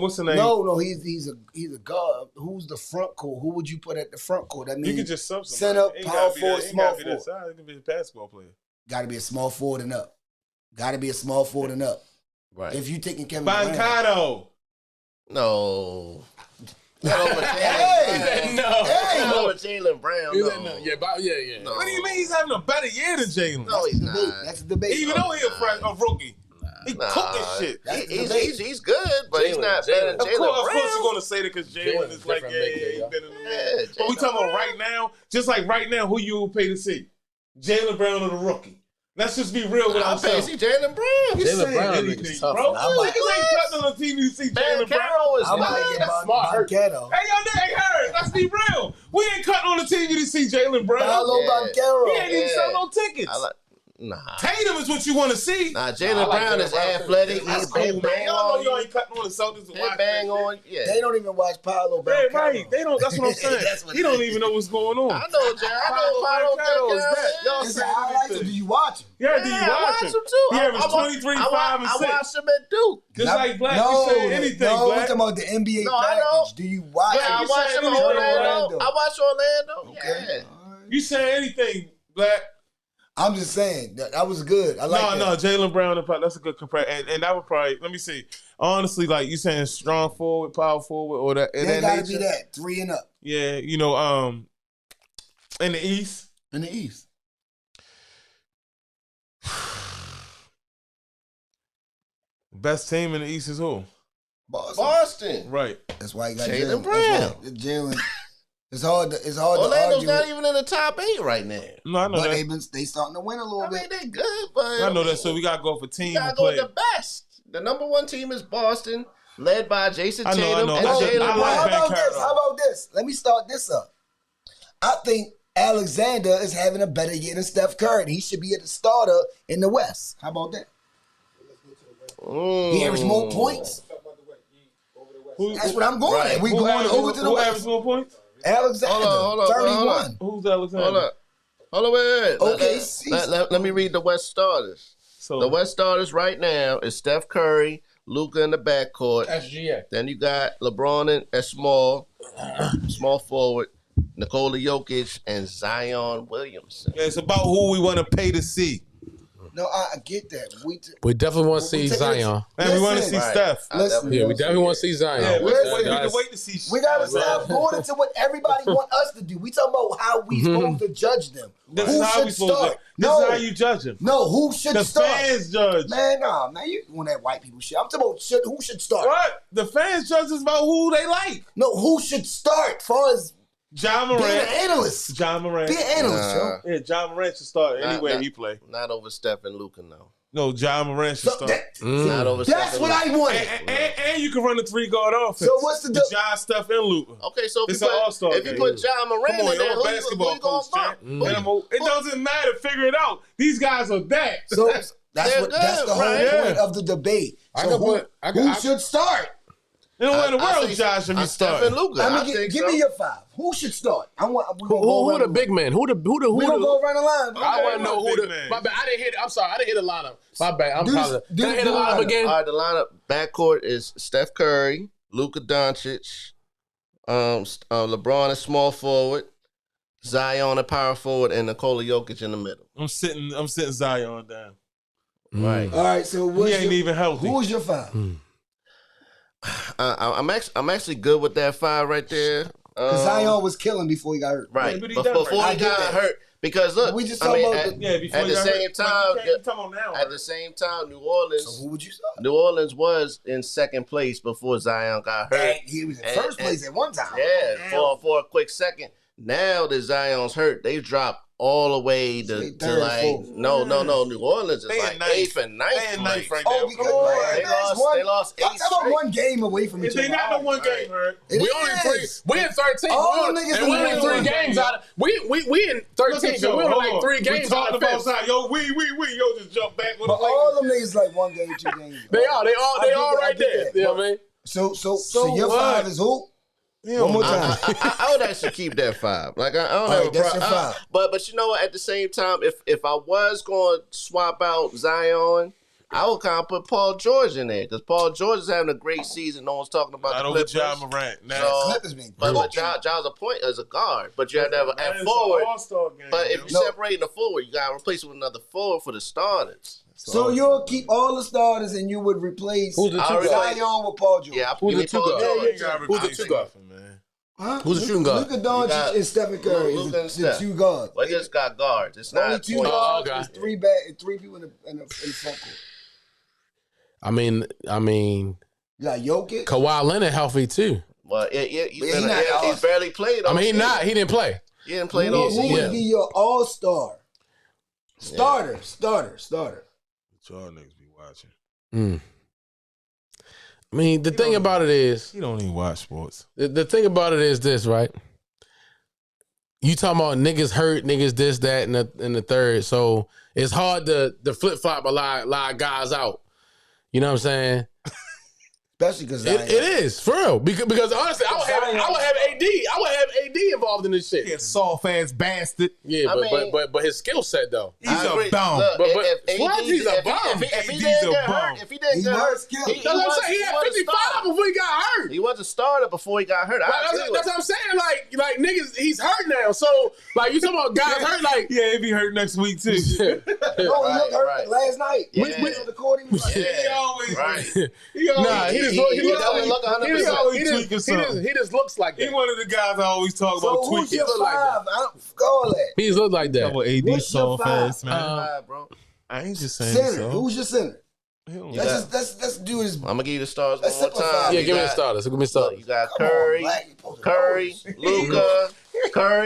What's the name? No, he's a guard. Who's the front court? Who would you put at the front court? That means you can just sub center, power forward, small forward. It can be a basketball player. Got to be a small forward and up. Right. If you taking Kevin Bancado. No. Hey, over Jaylen Brown. No. Yeah. No. What do you mean he's having a better year than Jaylen? No, he's not. That's a debate. Even though he's a rookie. He cooking shit. He's good, but he's not better than Jaylen Brown. Of course you're going to say that because Jaylen is like, he's been in the league. But we talking about right now, just like right now, who you will pay to see? Jaylen Brown or the rookie? Let's just be real with ourselves. I see Jaylen Brown. Jaylen Brown is tough. Bro, niggas ain't cutting on the TV to see Jaylen Brown. I'm about to get smart. Hey, y'all niggas heard. Let's be real. We ain't cutting on the TV to see Jaylen Brown. Bancaro. He ain't even selling no tickets. Tatum is what you want to see. Jaylen Brown is athletic. He's cool, man. Y'all know y'all ain't cutting on the Celtics to watch. Bang on. Yeah. They don't even watch Paolo Bancaro. Yeah, right. They don't. That's what I'm saying. He don't even know what's going on. I know, Jay. I know Paolo is that. Y'all say highlights or do you watch him? Yeah, do you watch him too? He averaged 23, 5, and 6. I watched him at Duke. Just like Black, you say anything, no, Black. we're talking about the NBA package. Do you watch him? I watched him in Orlando. I watched Orlando. Okay. Yeah. You say anything, Black. I'm just saying that was good. I like that. No, Jaylen Brown, that's a good comparison. And that would probably, let me see. Honestly, like you saying strong forward, power forward, or that. They got to be that 3 and up. Yeah, in the East. In the East. Best team in the East is who? Boston. Right. That's why you got Jaylen Brown. Jaylen. It's hard Orlando's to argue. not even in the top 8 right now. No, I know but that. they starting to win a little bit. I mean, they good, but I know that. So we got to go for team. We got to go with the best. The number 1 team is Boston, led by Jason Tatum and How Jaylen Brown. about this? Let me start this up. I think Alexander is having a better year than Steph Curry. He should be at the starter in the West. How about that? He averaged more points. That's what I'm going at. We going over to the Who West. averaged more points? Alexander, Hold on, 31. Who's Alexander? Hold on, wait. Okay, let me read the West starters. So the West starters right now is Steph Curry, Luka in the backcourt. SGA. Then you got LeBron at small forward, Nikola Jokic, and Zion Williamson. Yeah, it's about who we want to pay to see. No, I get that. We definitely want to see Zion. Man, we want to see Steph. Yeah, we definitely want to see Zion. Yeah, we Listen, can wait to see. We gotta stop going into what everybody want us to do. We talking about how we supposed to judge them. This Who is how should we supposed start? to. This is how you judge them. No, who should The start? fans judge. Man, nah, man, you want that white people shit. I'm talking about who should start. What? The fans judge us about who they like. No, who should start? Far as John being Morant. an analyst. John Morant. Be an analyst, yo. Yeah, John Morant should start anywhere he play. Not over Steph and Luka, no. No, John Morant should start. Not over Steph. That's what I wanted. And you can run the 3-guard offense. So what's the With John, Steph, and Luka. Okay, so It's an all-star if you game. put John Morant Come on, in there, you're a who basketball you gonna coach, champ. bump? It doesn't matter. Figure it out. These guys are that. So that's They're that's the good, whole right? point of the debate. I So could who should start? In the I world, think Josh, should be Steph starting. and Luka. I mean, give me your 5. Who should start? I want. Who the big man? Who the We gonna go around the line. I want to know who big the. man. My bad. I didn't hit. I'm sorry. I didn't hit the lineup. My bad. I'm Do probably. do Can I hit the the lineup lineup. again? All right, the lineup backcourt is Steph Curry, Luka Doncic, LeBron at small forward, Zion at power forward, and Nikola Jokic in the middle. I'm sitting Zion down. Right. All right. So He ain't even healthy. Who's your 5? I'm actually good with that 5 right there. Because Zion was killing before he got hurt. Right. Yeah, but he But done before right. I he get got that. hurt, because look, We just I talking mean, about Before at he the got same hurt. time, You talking about now, at the same time, New Orleans. So who would you start? New Orleans was in second place before Zion got hurt. And he was in first place at one time. Yeah, for a quick second. Now that Zion's hurt, they dropped all the way Say to third, like fourth. no. New Orleans is They in like ninth. 8th and 9th They in ninth place. right now. Oh, because Come on. man, They lost y'all 8 talking about straight. one game away from each They other. got no one game hurt. It We only is. 3. We in 13. All We niggas and we in in the 3 league. games out. Of, we in 13. So we only like 3 games we out talking of about 5th. Zion. Yo, we. Yo, just jump back with But the all them niggas like one game, 2 games. They are. They I all get right that. there. You know what I mean? So your what? 5 is who? One more time. I would actually keep that 5. Like I don't All have right, a that's problem. your 5. But you know what? At the same time, if I was going to swap out Zion, I would kind of put Paul George in there because Paul George is having a great season. No one's talking about Not the over Clippers. John Morant. Now, So- Clippers been But cooking. Ja's a point as a guard, but you have to have man, a it's forward. an all-star game. But if yo. you're separating the forward, you got to replace it with another forward for the starters. So you'll keep all the starters and you would replace Who's the I two already- guards? Zion with Paul George. Yeah, I Who's give the me two Paul guards? George. You ain't gotta Who's the replace two guard? nothing, man. Huh? Who's the shooting guard? Luka You Doncic got and Stephen Curry Luka and is the Steph. 2 guards. Well, they just got guards. It's Only not 2 point. guards. okay. It's 3 people in the front court. I mean, You got Jokic. Kawhi Leonard healthy too. Well, But he not he's barely played. I mean, all he didn't play. He didn't play Who all would season. be your all-star? Starter. What y'all niggas be watching. I mean, the thing about it is, You don't even watch sports. the thing about it is this, right? You talking about niggas hurt, niggas this, that, and the third. So it's hard to flip flop a lot of guys out. You know what I'm saying? Especially because It is for real because honestly, I would have AD. I would have AD involved in this shit. Yeah, soft ass bastard. Yeah, I mean- but his skill set though. He's I agree. a bum. Look, But- if what? AD He's a bum. If he AD's didn't a get bum. hurt, if he didn't He get was hurt, skilled. That's what I'm saying. He had 55 before he got hurt. He was a starter before he got hurt. That's what I'm saying. Like niggas, he's hurt now. So like you talking about guys hurt like. Yeah, he be hurt next week too. No, he looked hurt right. last night. Yeah. We on the court. He was like, He always Right. He always, Nah, he just doesn't look 100%. he just looks like He that. one of the guys I always talk so about who's tweaking. your look like 5? I don't fuck all that. He just look like that. About AD What's your soft 5? ass, man. Bro. I ain't just saying Center. so. Who's your center? He don't- Let's do this. I'm gonna give you the stars Let's one more simplify time. Yeah, You give me the got- starters. Give me the Look, starters. you got Come on, Curry, Black. You supposed to know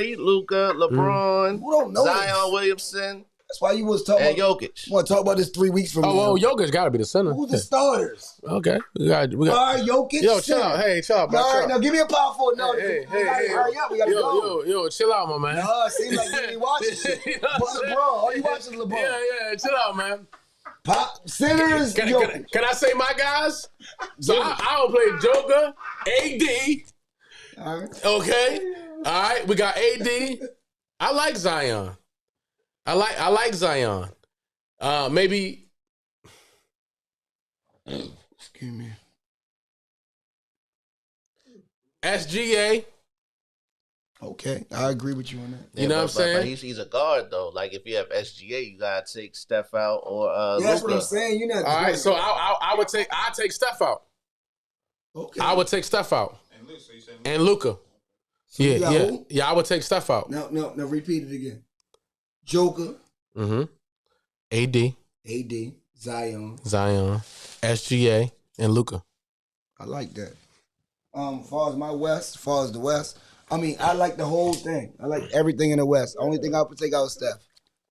this. Luka, LeBron, Who don't know Zion this? Williamson, That's why you was talking and about. Jokic. You want to talk about this 3 weeks from Oh, now? well, Jokic got to be the center. Who's the starters? Okay, we got. All right, Jokic. Yo, chill center. out. Hey, chill out, bro. All chill right, out. now give me a power forward. No, Hey, we gotta hurry up. We gotta go. Yo, chill out, my man. No, it seems like you ain't watching shit. You know But what I'm saying? LeBron, all you watch is LeBron. Yeah, chill out, man. Pop centers. Can I say my guys? So I will play Joker, AD. All right. Okay, all right. We got AD. I like Zion. I like Zion. Maybe. Excuse me. SGA. Okay, I agree with you on that. You know what I'm saying? But he's a guard though. Like if you have SGA, you gotta take Steph out or Yeah, that's what I'm Luka. saying. You're not. All right, so I'd take Steph out. Okay. I would take Steph out. And Luka. you got who? Yeah, I would take Steph out. No, repeat it again. Joker, Mm-hmm. AD, Zion. SGA, and Luka. I like that. As far as the West, I mean, I like the whole thing. I like everything in the West. Only thing I would take out is Steph.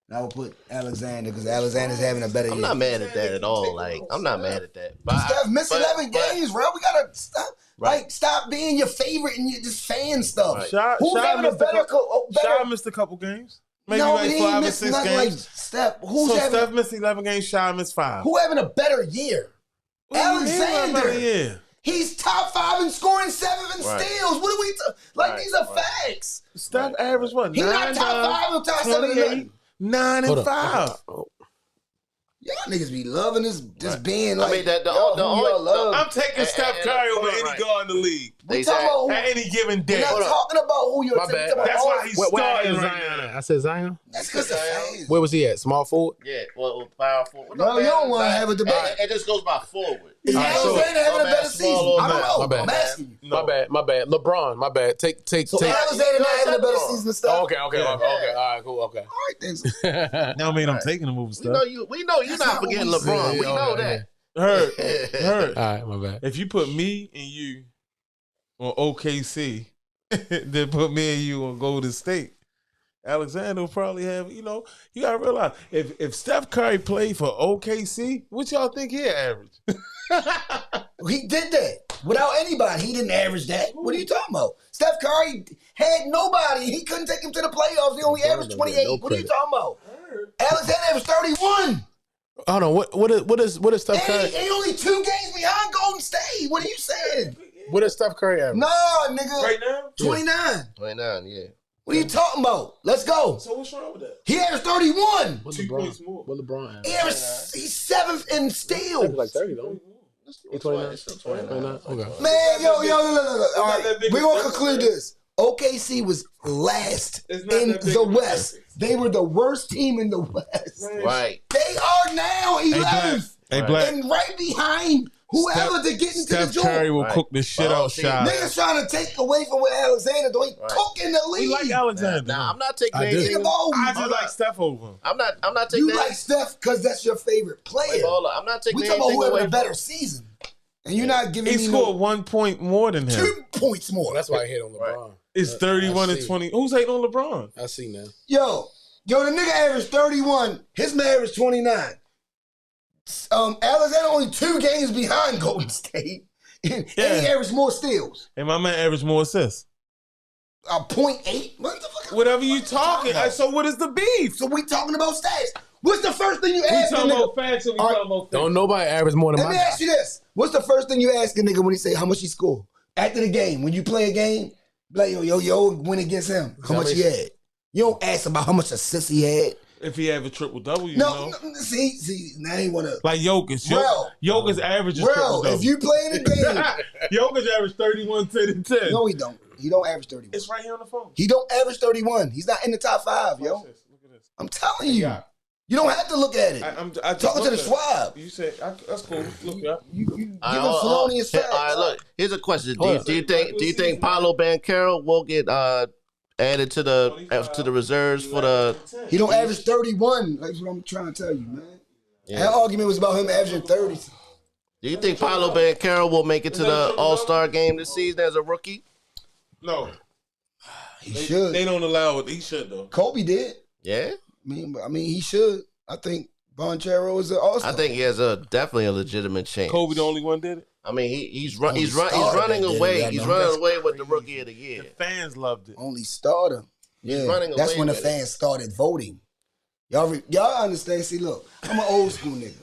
And I would put Alexander because Alexander's having a better year. I'm not mad at that at all. Like I'm not mad at that. But Steph missed 11 games, bro. We gotta stop. Right. Like, stop being your favorite and you just fan stuff. Right. Who's having a better? Shy missed a couple games. Maybe No, like he 5 ain't or missed 6 nothing games. like Steph. Who's So having? Steph missed 11 games. Shy missed 5. Who having a better year? Alexander. Yeah. He's top 5 in scoring, 7th in Right. steals. What are we like? Right, These are right. facts. Steph averaged what? He's not top 5 or top 7 or 28, nothing. 9 and Hold 5. up. Y'all niggas be loving this Right. being like. I mean, the y'all love. I'm taking Steph Curry over any right. guard in the league we talking about who, at any given we're day. not talking about who you're My taking. bad. About That's all- why he's Where starting is right Zion now. at? I said Zion. That's because the fans. Where was he at? Small forward? Yeah, well, powerful. No, you don't want to have a debate. It just goes by forward. Is All right, so- Alexander having a my better bad, season? small I don't know. my bad. I'm asking you. No. My bad. LeBron, my bad. Take. So take. Alexander not having a better LeBron. season than Steph? Oh, okay. All right, cool. Okay. All right, then. Now, I mean, I'm taking him over We Steph. know you're That's not not forgetting what we LeBron. said. We know Yeah. that. Hurt. All right, my bad. If you put me and you on OKC, then put me and you on Golden State, Alexander will probably have, you gotta realize if Steph Curry played for OKC, what y'all think he average? He did that without anybody. He didn't average that. What are you talking about? Steph Curry had nobody. He couldn't take him to the playoffs. He only averaged 28. What are you talking about? Alexander averaged 31. Hold on. What is Steph Curry? And he only 2 games behind Golden State. What are you saying? What is Steph Curry average? No, nigga. Right now? 29. 29, yeah. What are you talking about? Let's go. So what's wrong with that? He averaged 31. What 2 points more. What LeBron average? He averaged, he's 7th in steals. Like 30 though. It's 29. Okay. Man, yo, look. All not that right, big we're a going to difference, conclude man. this. OKC was last It's not in that big the of a West. difference. They were the worst team in the West. Right. They are now 11th. Hey, Black. And right behind whoever to get into Steph the Curry joint. will Right. cook the shit Oh, out see, Shy. Niggas trying to take away from what Alexander doing. Right. Cook in the We league. like Alexander. Nah, I'm not taking I do. anything. Nigga, ball, I just like Steph over him. I'm not taking you like Steph because that's your favorite player. Wait, hold on. I'm not taking We talking about anything who having away a better season. And you're not giving He me scored 1 point more than him. 2 points more. That's why I hit on LeBron. It's 31 I and see. 20. Who's hating on LeBron? I see now. Yo, the nigga averaged 31. His man averaged 29. Alexander only 2 games behind Golden State. And he averaged more steals. And my man averaged more assists. 0.8? What the fuck? Whatever you talking. So what is the beef? So we talking about stats. What's the first thing you We ask a talking nigga? about facts or we All right. talking about Don't things? nobody average more than Let my me guy. ask you this. What's the first thing you ask a nigga when he say how much he scored? After the game, when you play a game, be like, yo, win against him. How much he had? You don't ask about how much assists he had. If he have a triple-double, you No, know. see, now he want to. Like Jokic. Bro. Jokic averages Bro, triple-double. if you play in a game, Jokic averaged 31, 10, and 10. no, he don't. He don't average 31. It's right here on the phone. He don't average 31. He's not in the top 5, yo. Watch this. Look at this. I'm telling you. Yeah. You don't have to look at it. I just Talking to the looked at it. Schwab. You said that's cool. Look, yeah. You give him All right, felonious facts. all right, look. Here's a question. Hold Do you think Paolo Banchero will get added to the reserves for the? He don't average 31. That's what I'm trying to tell you, man. Yeah. That argument was about him averaging 30. Do you think Paolo Banchero will make it to the All-Star game this season as a rookie? No, He should. they don't allow it. He should though. Kobe did. Yeah, I mean, he should. I think Banchero is an all-star. I think he has definitely a legitimate chance. Kobe the only one did it. I mean, he's running started away. that, He's man. running away with the Rookie of the Year. The fans loved it. Only starter. Yeah, running that's away when the with fans started voting. Y'all understand? See, look, I'm an old school nigga.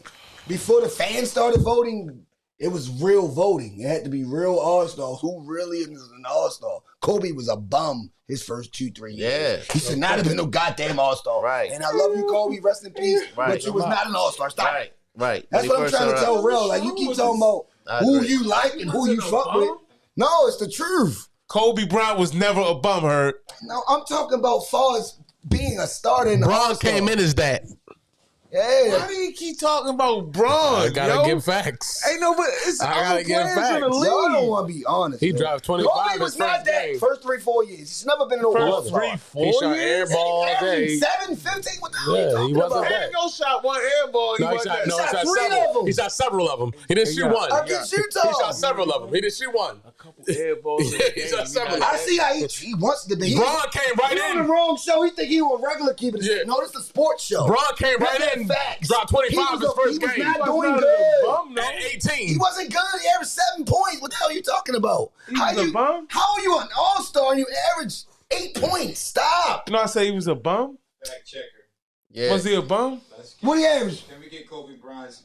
Before the fans started voting, it was real voting. It had to be real all-stars. Who really is an all-star? Kobe was a bum his first 2-3 years. Yeah. He should not have been no goddamn all-star. Right. And I love you, Kobe. Rest in peace. Right. But you was not an all-star. Stop it. Right. That's what I'm trying to tell real. Like, you keep talking about I who agree. you like and who you fuck with. No, it's the truth. Kobe Bryant was never a bum, Herb. No, I'm talking about far as being a starter in the Braun All-Star. came in as that. Yeah. Why do you keep talking about Braun? I gotta yo? give facts. Ain't no, but it's I gotta other give players in the facts. league. Y'all don't want to be honest. He yo. dropped 25 Kobe his was not first that game. first 3-4 years. He's never been in a First All-Star. 3-4 He shot years. air balls. Averaging Yeah, 7, 15. What the hell Yeah, are you he talking wasn't about? that. Ain't no shot one air ball. No, he shot three several. of them. He shot several of them. He didn't shoot one. I can shoot He shot several of them. He didn't shoot one. A couple air balls. Yeah, he shot several. I see how he wants to be. Braun came right He on the in. wrong show. He think he was a regular keeper. Yeah. No, this is a sports show. Braun came That's right in. facts. Dropped 25 his first He was game. not doing Not a good. bum, no. At 18. He wasn't good. He averaged 7 points. What the hell are you talking about? He was a bum? How are you an all-star and you average 8 points? Stop. No, I say he was a bum. Fact checker. Yeah. Was he a bum? What he average? Can we get Kobe Bryant's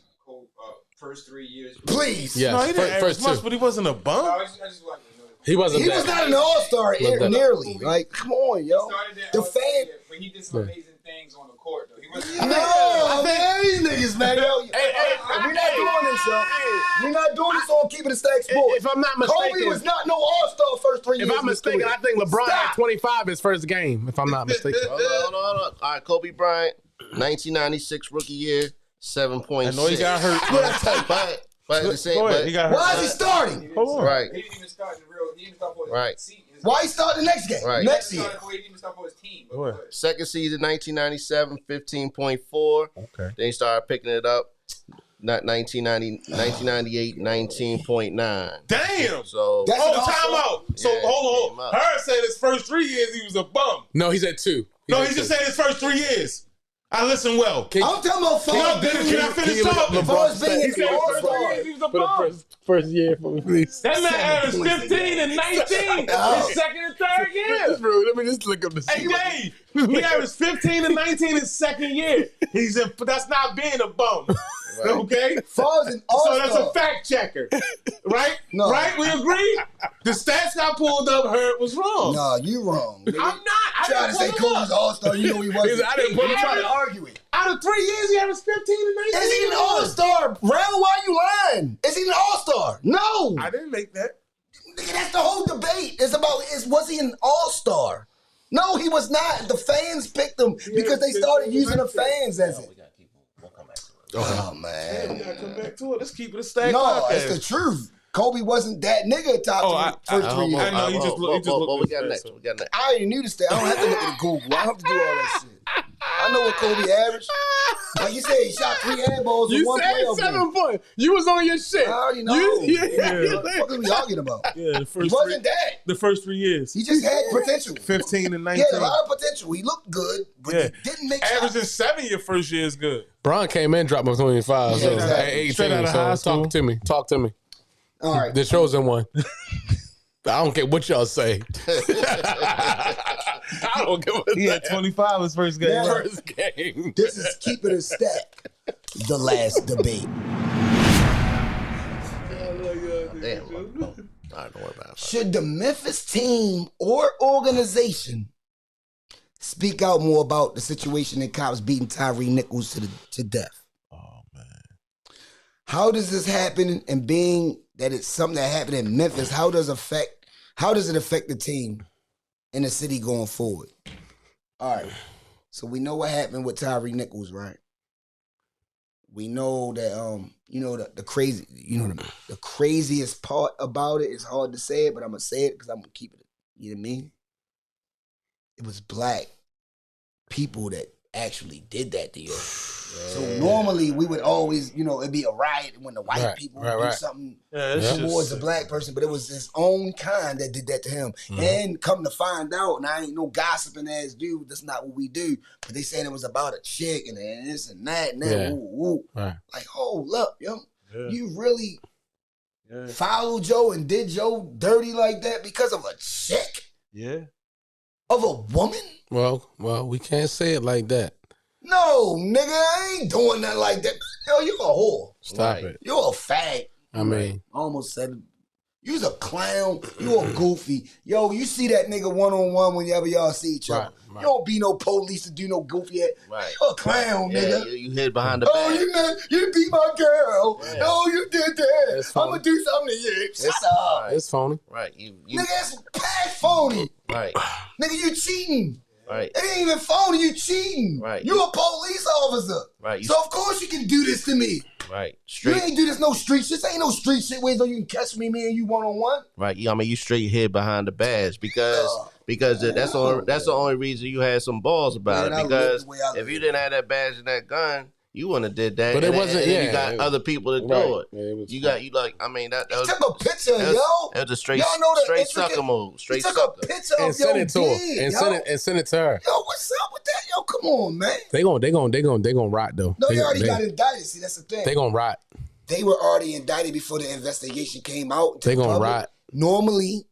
first 3 years? Please. Yes, No, he didn't average first much, two. but he wasn't a bum. I just wanted to know. He wasn't He that. was not an all-star nearly. Like, come on, yo. Started that The All-Star fan. year, but he did some amazing things on the court, though. He wasn't. No, man, these niggas, man. Yo, we're not doing this, yo. We're not doing this on Keeping the Stack Sports. If I'm not Kobe mistaken, was not no all-star first 3 years. if I'm mistaken, I think LeBron Stop. had 25 his first game. If I'm not mistaken. Hold on. All right, Kobe Bryant, 1996 rookie year, 7.6. I know he got hurt. What I tell you? But at the same, Go ahead. but, He got hurt. Why is he starting? Hold on. right, He didn't even start in the real. He didn't even start for his Right. seat. Why he start the next game? Right. Next He year. didn't even start for his team. Go ahead. second season 1997, 15.4. Okay. Then he started picking it up. Not 1998, 19.9. Damn. So That's Oh, an all-star. time out. So Yeah, hold came on. up. Her said his first 3 years he was a bum. No, he's at 2. No, he just said his first 3 years. I listen well. I'm talking about No, far then can I finish talking? far as being He an said his first 3 all-star. years he was a For the bum. first year for me, please. That man 7 averaged points a 15 and 19 No. his second and third year. That's rude. Let me just look up the Hey, Dave, he averaged 15 and 19 his second year. But that's not being a bum. Okay? Far as an So all-star. that's a fact checker. Right? No. Right? We agree? The stats I pulled up, Herb was wrong. No, you wrong. I'm not. I Trying to say didn't pull Kobe's it up. all-star, you know he wasn't. I didn't put You him trying up. to argue it. Out of 3 years, he averaged 15 and 19. Is he an all-star? Round, why you lying? Is he an all-star? No. I didn't make that. Nigga, that's the whole debate. It's about, was he an all-star? No, he was not. The fans picked him because they started using the fans as it. Oh, We man. gotta come back to it. Let's keep it a stack. No, podcast. it's the truth. Kobe wasn't that nigga top first 3 years. I know, you just look- you just look What we got at next? this. We got next. I already knew this thing. I don't have to look at the Google. I don't have to do all that shit. I know what Kobe averaged. Like you said, he shot 3 air balls in You one said playoff 7 game. points. You was on your shit. I already know. Yeah. What the fuck are we arguing about? Yeah, the He first wasn't that. the first 3 years. He just had potential. 15 and He 19. had a lot of potential. He looked good, but Yeah. he didn't make Averaging shots. 7 your first year is good. Braun came in, dropped him 25. So Yeah, exactly. at 18. Straight out of high So school. talk to me. Talk to me. All right. The chosen one. I don't care what y'all say. I don't give a He had 25 his first game. Yeah. first game. This is Keep It a Stack. The last debate. Damn. All right, don't worry about it. Should the Memphis team or organization speak out more about the situation in cops beating Tyre Nichols to death? Oh, man. How does this happen? And being that it's something that happened in Memphis, how does it affect the team in the city going forward? All right. So we know what happened with Tyre Nichols, right? We know that the crazy, the craziest part about it is hard to say it, but I'm gonna say it because I'm gonna keep it. You know what I mean? It was black people that actually did that to you. So normally we would always, it'd be a riot when the white people would do something Yeah, it's towards just, a black person, but it was his own kind that did that to him. And come to find out, and I ain't no gossiping ass dude, that's not what we do. But they saying it was about a chick and this and that and that. Yeah. Woo, woo. Right. Like, hold up, yo. Yeah. You really Yeah. followed Joe and did Joe dirty like that because of a chick? Yeah. Of a woman? Well, we can't say it like that. No, nigga, I ain't doing nothing like that. Yo, you a whore. Stop Right. it. You're a fag. I mean, I almost said You's a clown. You a goofy. Yo, you see that nigga one-on-one whenever y'all see each other. Right. You don't be no police to do no goofy ass. Right. You a clown, nigga. You hid behind the Oh, back. you beat my girl. Yeah. Oh, you did that. It's I'm phony. gonna do something to you. Shut up. Right. It's phony. Right. You Nigga, that's past phony. right. Nigga, you cheating. Right. It ain't even phony. You cheating. Right. You a police officer. Right. So of course you can do this to me. Right. You Straight. ain't do this no street shit. This ain't no street shit where you can catch me and you one-on-one. Right. I mean, you straight hid behind the badge because that's the only reason you had some balls about Man, it. I Because live the way I if you live. didn't have that badge and that gun, you wouldn't have did that. But it And wasn't- then yeah, you got it- other people to do Right. it. Yeah, it was You got I mean that was Took a picture, that was, yo. that was a straight Y'all know the straight intricate- sucker move. He Straight took sucker. a picture And of send your it to her. dick, And yo. send it to her. Yo, what's up with that? Yo, come on, man. They gonna rot though. No, they, you already they, got indicted. See, that's the thing. They gonna rot. They were already indicted before the investigation came out. They gonna public. rot. Normally,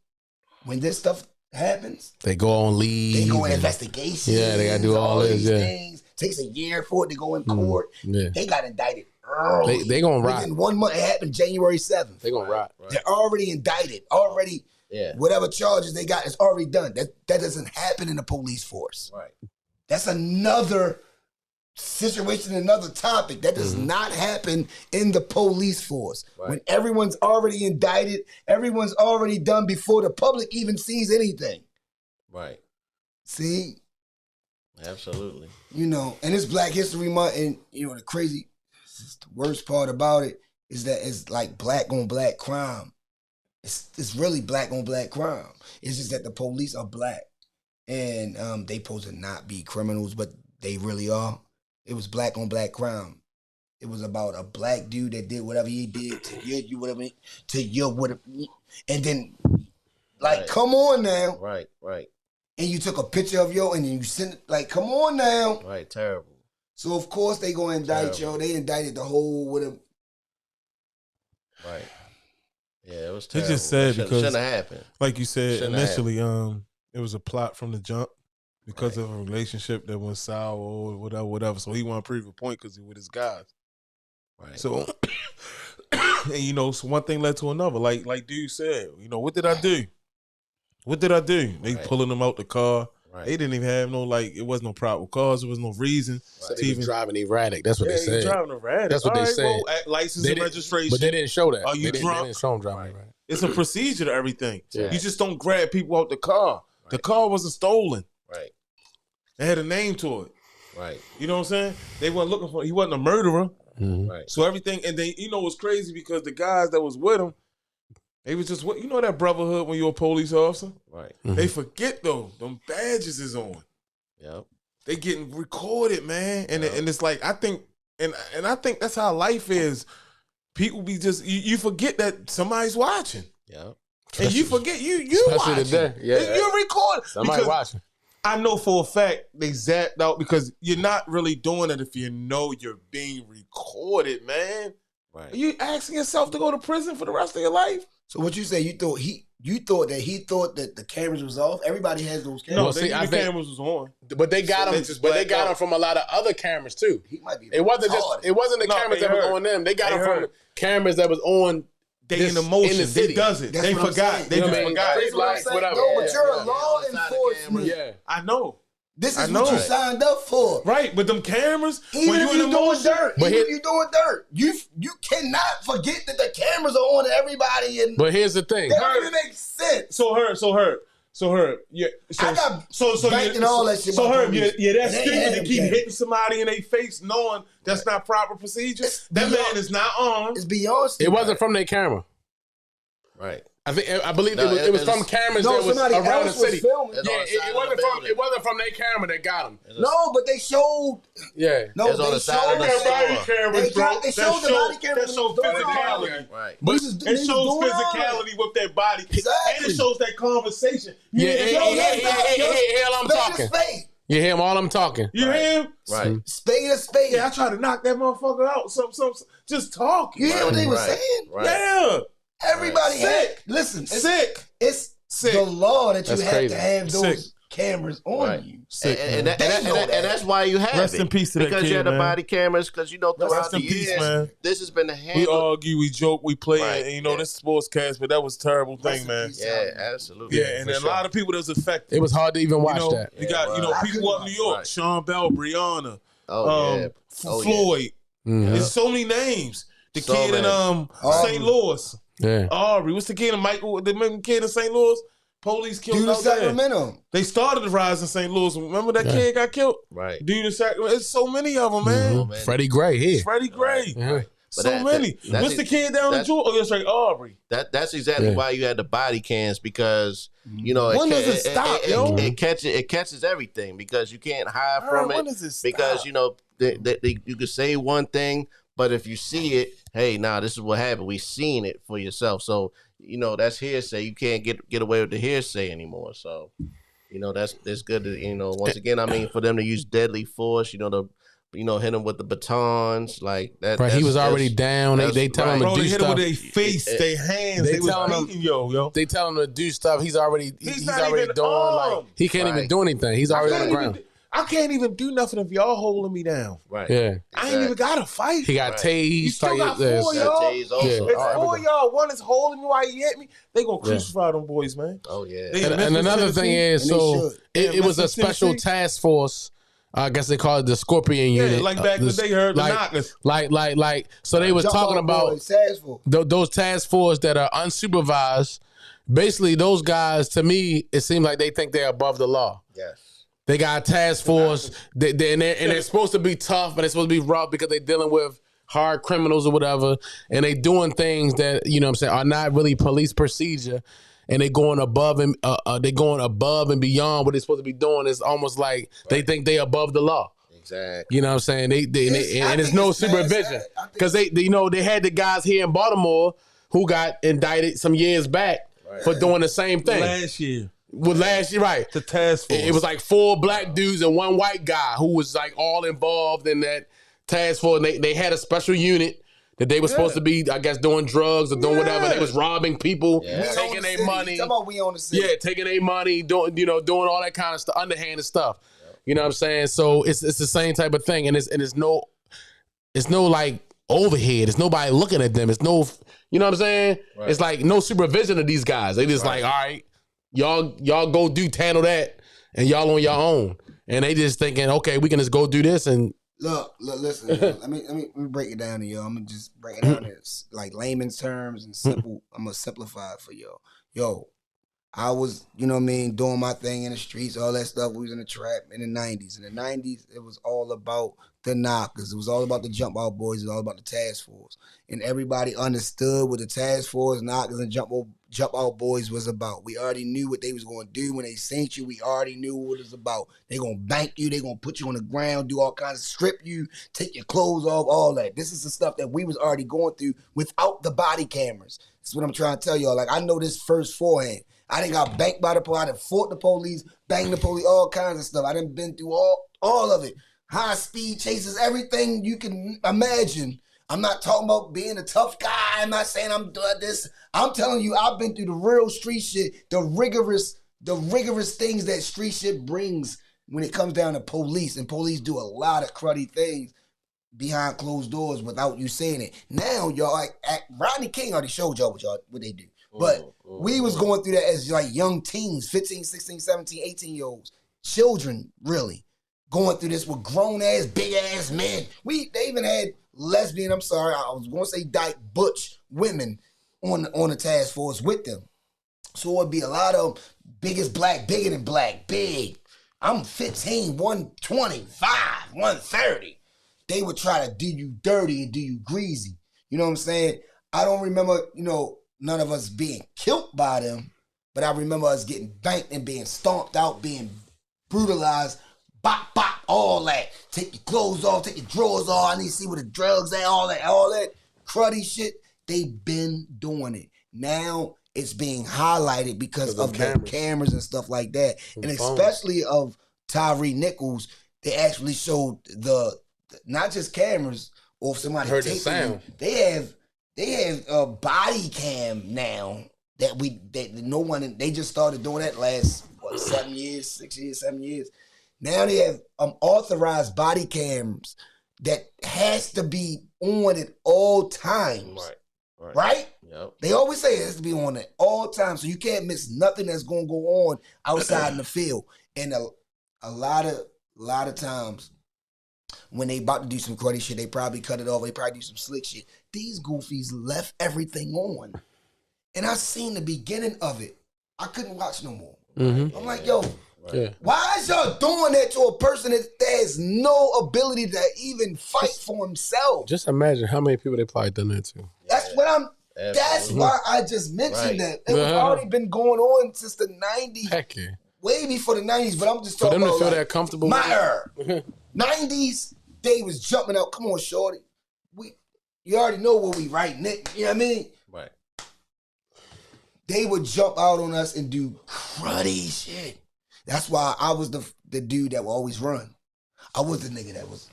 when this stuff happens, They go on leave. they go in and- investigation. Yeah, they gotta do all this, these yeah. things. Takes a year for it to go in court. Yeah. They got indicted early. They gonna rot. Within 1 month, it happened January 7th. They gonna rot. Right. They're already indicted. Already, Yeah. whatever charges they got is already done. That doesn't happen in the police force. Right. That's another situation, another topic. That does not happen in the police force. Right. When everyone's already indicted, everyone's already done before the public even sees anything. Right. See, Absolutely. you know, and it's Black History Month, and you know the worst part about it is that it's like black on black crime. It's really black on black crime. It's just that the police are black, and they supposed to not be criminals, but they really are. It was black on black crime. It was about a black dude that did whatever he did to your whatever, and then like, Right. come on now, Right. Right. and you took a picture of yo, and then you sent it, like, come on now. Right. Terrible. So of course they gonna indict Terrible. yo. They indicted the whole whatever. Right. Yeah, it was It's terrible. just sad Shouldn't because- have happened. Like you said Shouldn't have initially, it was a plot from the jump because of a relationship that went sour or whatever. So he wanted to prove a point because he with his guys. Right. So, and you know, so one thing led to another. Like dude said, you know, what did I do? What did I do? They Right. pulling them out the car. Right. They didn't even have no it wasn't no probable cause. There was no reason. So to they even was driving erratic. That's what yeah, they he said. driving erratic. That's what they All right, said. well, license They and didn't- registration. But they didn't show that. Are you they drunk? didn't show them driving erratic. It's a procedure to everything. Yeah. You just don't grab people out the car. The Right. car wasn't stolen. Right. It had a name to it. Right. You know what I'm saying? They weren't looking for. He wasn't a murderer. Mhm. Right. So everything, and they, you know, what's crazy because the guys that was with him, they was just, you know, that brotherhood when you're a police officer. Right. They forget though, them badges is on. Yep. They getting recorded, man, and it's like I think, and I think that's how life is. People be just you forget that somebody's watching, Yep. and you forget you Especially watching. today. Yeah. You're recording. Somebody Because watching. I know for a fact they zapped out because you're not really doing it if you know you're being recorded, man. Right. Are you asking yourself to go to prison for the rest of your life? So what you say? You thought he thought that the cameras was off. Everybody has those cameras. No, Well, they see, knew I the think- cameras was on. But they got So them. they just But they blacked got them out. from a lot of other cameras too. He might be. It wasn't just. retarded. It wasn't the No, cameras they that was heard. on them. They got They them from heard. cameras that was on. They this- in the motion. in the city. They does it. That's They what I'm forgot. saying. They You know just what I mean? forgot. Street lights, whatever. No, but Yeah, you're yeah. a law Outside the enforcement. camera. Yeah. I know. This I is know. what you signed up for. Right, but them cameras, Even when if you in you're the doing motion, dirt, But even here- if you're doing dirt, you cannot forget that the cameras are on everybody, and But here's the thing. that don't even make sense. So her, yeah. So, I got so banked and all that shit So by her, police. yeah, that's And they stupid had to them keep cameras. hitting somebody in their face, knowing that's not proper procedure. That beyond- man is not armed. It's beyond. It wasn't from their camera. Right. I believe No, it was it from was- cameras No, that was somebody around the else was city. filming. It's Yeah, on the side of the building. it wasn't from their camera that got him. No, but they showed. Yeah. No, It's on they the side of the showed. store. cameras, bro. They showed the body cameras That shows when they was doing physicality. Right. But It shows physicality with their body, and Exactly. it shows that conversation. Yeah, hear yeah, him? hear I'm talking. You hear him all I'm talking. You hear him? Right. Spade a spade. Yeah, I tried to knock that motherfucker out. Some just talking. You hear what they were Right. saying? Right. Yeah, Everybody Right. had. Listen, sick. it's Sick. the law that you That's have crazy. to have those. Sick. cameras on you. And that's why you have Rest it. in peace to that because kid, you had the man. body cameras. Because throughout Rest the in peace, years, man. this has been a We handle. argue, we joke, we play, Right, and yeah. this sportscast, but that was a terrible thing, man. Yeah, absolutely. Yeah, and then a lot of people that was affected. It was hard to even watch that. You got, people up in New York, Right. Sean Bell, Brianna, Oh, Floyd. There's so many names. The So kid many. in St. Louis, Yeah. Aubrey. What's the kid in Michael? The kid in St. Louis. Police killed Dude in out there. Sacramento. They started the rise in St. Louis. Remember that kid got killed? Right. Dude in Sacramento. It's so many of them, man. man. Freddie Gray here. Freddie Gray. Yeah. So But many. What's the kid down in Georgia? Oh, that's right, Aubrey. That's exactly Yeah. why you had the body cams, because When does it stop, yo? It catches everything, because you can't hide from when it, does it stop? because you could say one thing, but if you see it, hey, this is what happened. We seen it for yourself, so that's hearsay. You can't get away with the hearsay anymore. So that's good to once again, I mean, for them to use deadly force, hit him with the batons like that. Right, he was already down. They that's tell him to Bro, do they hit him stuff. with their face, their hands. They They was telling him- beating yo. They tell him to do stuff. He's already not already even doing armed. he can't even Right. do anything. He's already on the ground. I can't even do nothing if y'all holding me down. right. Yeah, I ain't even got to fight. he got Right. tased. You still like got this. four, Got y'all. tased also. Yeah. It's Oh, four everything. y'all. One is holding me while he hit me. They gonna crucify them boys, man. Oh yeah. They- And Memphis, another thing Tennessee. is, And they so should. it was a Memphis, special Tennessee. task force. I guess they call it the Scorpion Yeah, Unit. like back in the day, heard the knockers. Like. So they was Jump talking out about boys, Sashville. those task force that are unsupervised. Basically, those guys, to me, it seems like they think they're above the law. Yes. They got a task force, and they're supposed to be tough, but they're supposed to be rough because they're dealing with hard criminals or whatever, and they doing things that are not really police procedure, and they going above and beyond what they're supposed to be doing. It's almost like they think they above the law. Exactly. You know what I'm saying? And it's think no it's mad supervision sad. I think because they had the guys here in Baltimore who got indicted some years back for doing the same thing. Last year, Last year, right? the task force. It was like 4 black dudes and 1 white guy who was like all involved in that task force. And they had a special unit that they were supposed to be, I guess, doing drugs or doing whatever. They was robbing people, We own taking the their city. money. Talk about we own the city. Yeah, taking their money, doing all that kind of stuff, underhanded stuff. You know what I'm saying? So it's the same type of thing, and it's no like overhead. It's nobody looking at them. It's no, you know what I'm saying? Right. It's like no supervision of these guys. They just like, all right, y'all go handle that, and y'all on your own. And they just thinking, okay, we can just go do this and. Look, listen. let me break it down to you. I'm gonna just break it down in like layman's terms and simple. I'm gonna simplify it for y'all. Yo, I was, doing my thing in the streets, all that stuff. We was in the trap in the 90s. In the 90s, it was all about the knockers. It was all about the jump out boys. It was all about the task force. And everybody understood what the task force, knockers, and jump out boys was about. We already knew what they was going to do. When they seen you, we already knew what it was about. They going to bank you. They going to put you on the ground, do all kinds of strip you, take your clothes off, all that. This is the stuff that we was already going through without the body cameras. That's what I'm trying to tell y'all. Like, I know this first forehand. I done got banked by the police. I done fought the police, banged the police, all kinds of stuff. I done been through all of it. High speed chases, everything you can imagine. I'm not talking about being a tough guy. I'm not saying I'm doing this. I'm telling you, I've been through the real street shit, the rigorous things that street shit brings when it comes down to police. And police do a lot of cruddy things behind closed doors without you saying it. Now, y'all, like Rodney King already showed y'all what they do. But we was going through that as like young teens, 15, 16, 17, 18-year-olds, children, really, going through this with grown-ass, big-ass men. They even had lesbian, I was going to say dyke, butch women on the task force with them. So it would be a lot of biggest black, bigger than black, big. I'm 15, 125, 130. They would try to do you dirty and do you greasy. You know what I'm saying? I don't remember, none of us being killed by them, but I remember us getting banked and being stomped out, being brutalized, bop, all that. Take your clothes off, take your drawers off. I need to see where the drugs at, all that cruddy shit. They been doing it. Now it's being highlighted because of the cameras and stuff like that. And especially of Tyre Nichols, they actually showed the not just cameras or if somebody heard the taping sound. them. They have a body cam now that no one. They just started doing that last what, 7 years, 6 years, 7 years. Now they have authorized body cams that has to be on at all times. Right? Yep. They always say it has to be on at all times, so you can't miss nothing that's going to go on outside in the field. And a lot of times when they about to do some cruddy shit, they probably cut it off. They probably do some slick shit. These goofies left everything on. And I seen the beginning of it. I couldn't watch no more. I'm like, yo, why is y'all doing that to a person that has no ability to even fight for himself? Just imagine how many people they probably done that to. That's what I'm. That's why I just mentioned that. It was already been going on since the 90s. Heck yeah. Way before the 90s, but I'm just talking For them about to feel like, that comfortable. my era. 90s, they was jumping out. Come on, shorty. You already know what we writing it. You know what I mean? Right. They would jump out on us and do cruddy shit. That's why I was the dude that would always run. I was the nigga that was,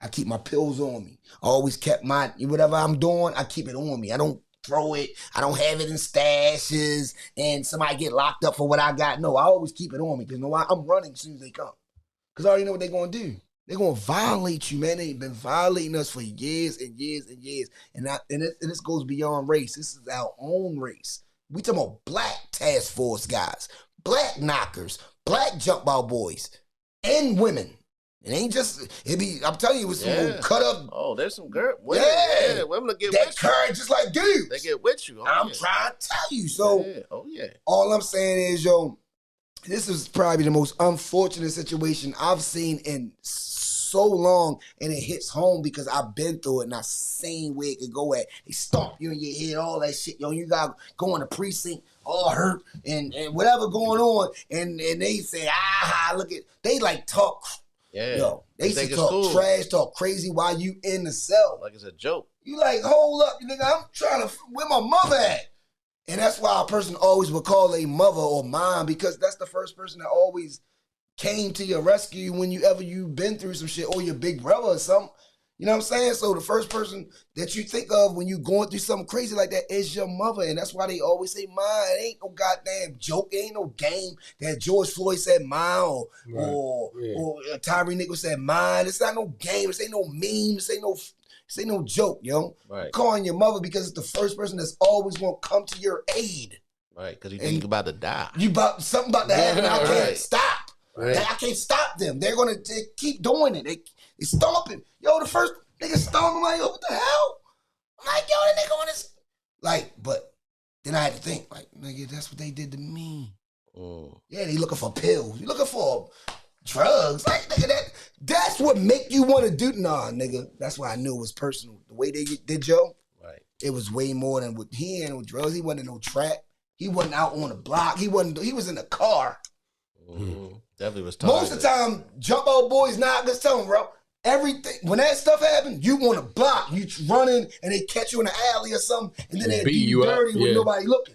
I keep my pills on me. I always kept whatever I'm doing, I keep it on me. I don't throw it. I don't have it in stashes and somebody get locked up for what I got. No, I always keep it on me because you know why? I'm running as soon as they come. Because I already know what they're going to do. They're going to violate you, man. They've been violating us for years and years and years. And this goes beyond race. This is our own race. We talking about black task force guys, black knockers, black jump out boys, and women. It ain't just, I'm telling you, it was some cut up. Oh, there's some girl. Women will get that with you. courage just like dudes. They get with you. I'm trying to tell you. So, all I'm saying is, yo, this is probably the most unfortunate situation I've seen in so long, and it hits home because I've been through it and I've seen where it could go at. They stomp you in your head, all that shit. Yo, you got to go in the precinct, all hurt, and whatever going on, and they say, look at, they like talk. Yeah. Yo, they used to talk trash, talk crazy while you in the cell. Like it's a joke. You like, hold up, nigga, I'm trying to, where my mother at? And that's why a person always would call a mother or mom, because that's the first person that always came to your rescue when you've been through some shit, or your big brother or something. You know what I'm saying? So the first person that you think of when you going through something crazy like that is your mother. And that's why they always say mine. It ain't no goddamn joke. It ain't no game that George Floyd said mine or Tyre Nichols said mine. It's not no game. This ain't no meme. This ain't no joke, yo. Right. Calling your mother because it's the first person that's always going to come to your aid. Right, because you think you're about to die. Something about to happen. I can't stop. Right. I can't stop them. They're going to keep doing it. They stomping. Yo, the first nigga stomping, like, yo, what the hell? I'm like, yo, that nigga on this. Like, but then I had to think, like, nigga, that's what they did to me. Yeah, they looking for pills. You looking for drugs. Like, nigga, that's what make you want to do. Nah, nigga, that's why I knew it was personal. The way they did Joe, right? It was way more than what he had with drugs. He wasn't in no trap. He wasn't out on the block. He was in the car. Definitely was targeted. Most of the time, jump out boys, let's tell them, bro. Everything, when that stuff happened, you want to block. You running and they catch you in the alley or something, and then they beat you dirty with nobody looking.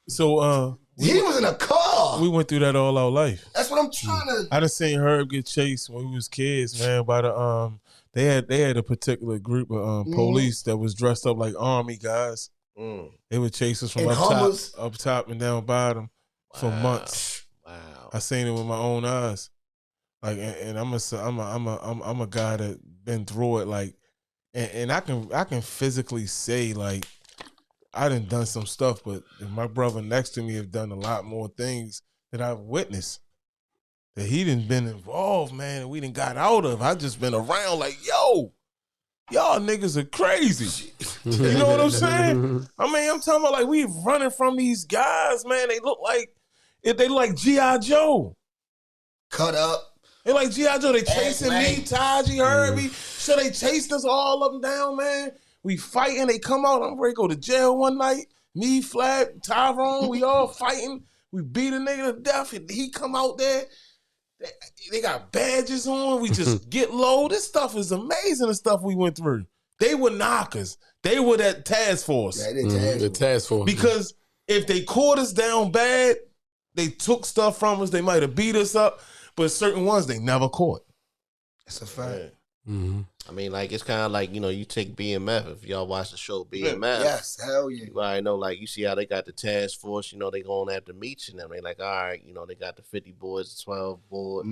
So he was in a car. We went through that all our life. That's what I'm trying to. I done seen Herb get chased when we was kids, man. By the they had a particular group of police that was dressed up like army guys. They would chase us from up top and down bottom for months. Wow, I seen it with my own eyes. Like, and I'm a guy that been through it. Like, and I can physically say, like, I done some stuff, but my brother next to me have done a lot more things that I've witnessed that he done been involved, man, and we done got out of. I just been around like, yo, y'all niggas are crazy. You know what I'm saying? I mean, I'm talking about, like, we running from these guys, man. They look like G.I. Joe. Cut up. They like G.I. Joe. They chasing me, Taji, Herbie. So they chased us all up and down, man. We fighting. They come out. I'm ready to go to jail one night. Me, Flat, Tyrone, we all fighting. We beat a nigga to death. And he come out there. They got badges on. We just get low. This stuff is amazing, the stuff we went through. They were knockers. They were that task force. Yeah, the task force. Because if they caught us down bad, they took stuff from us. They might have beat us up. But certain ones they never caught. That's a fact. Mm-hmm. I mean, like, it's kind of like, you take BMF. If y'all watch the show BMF, Yes, hell yeah. you already know, like, you see how they got the task force, they going after Meech and them. They like, all right, they got the 50 boys, the 12 boys,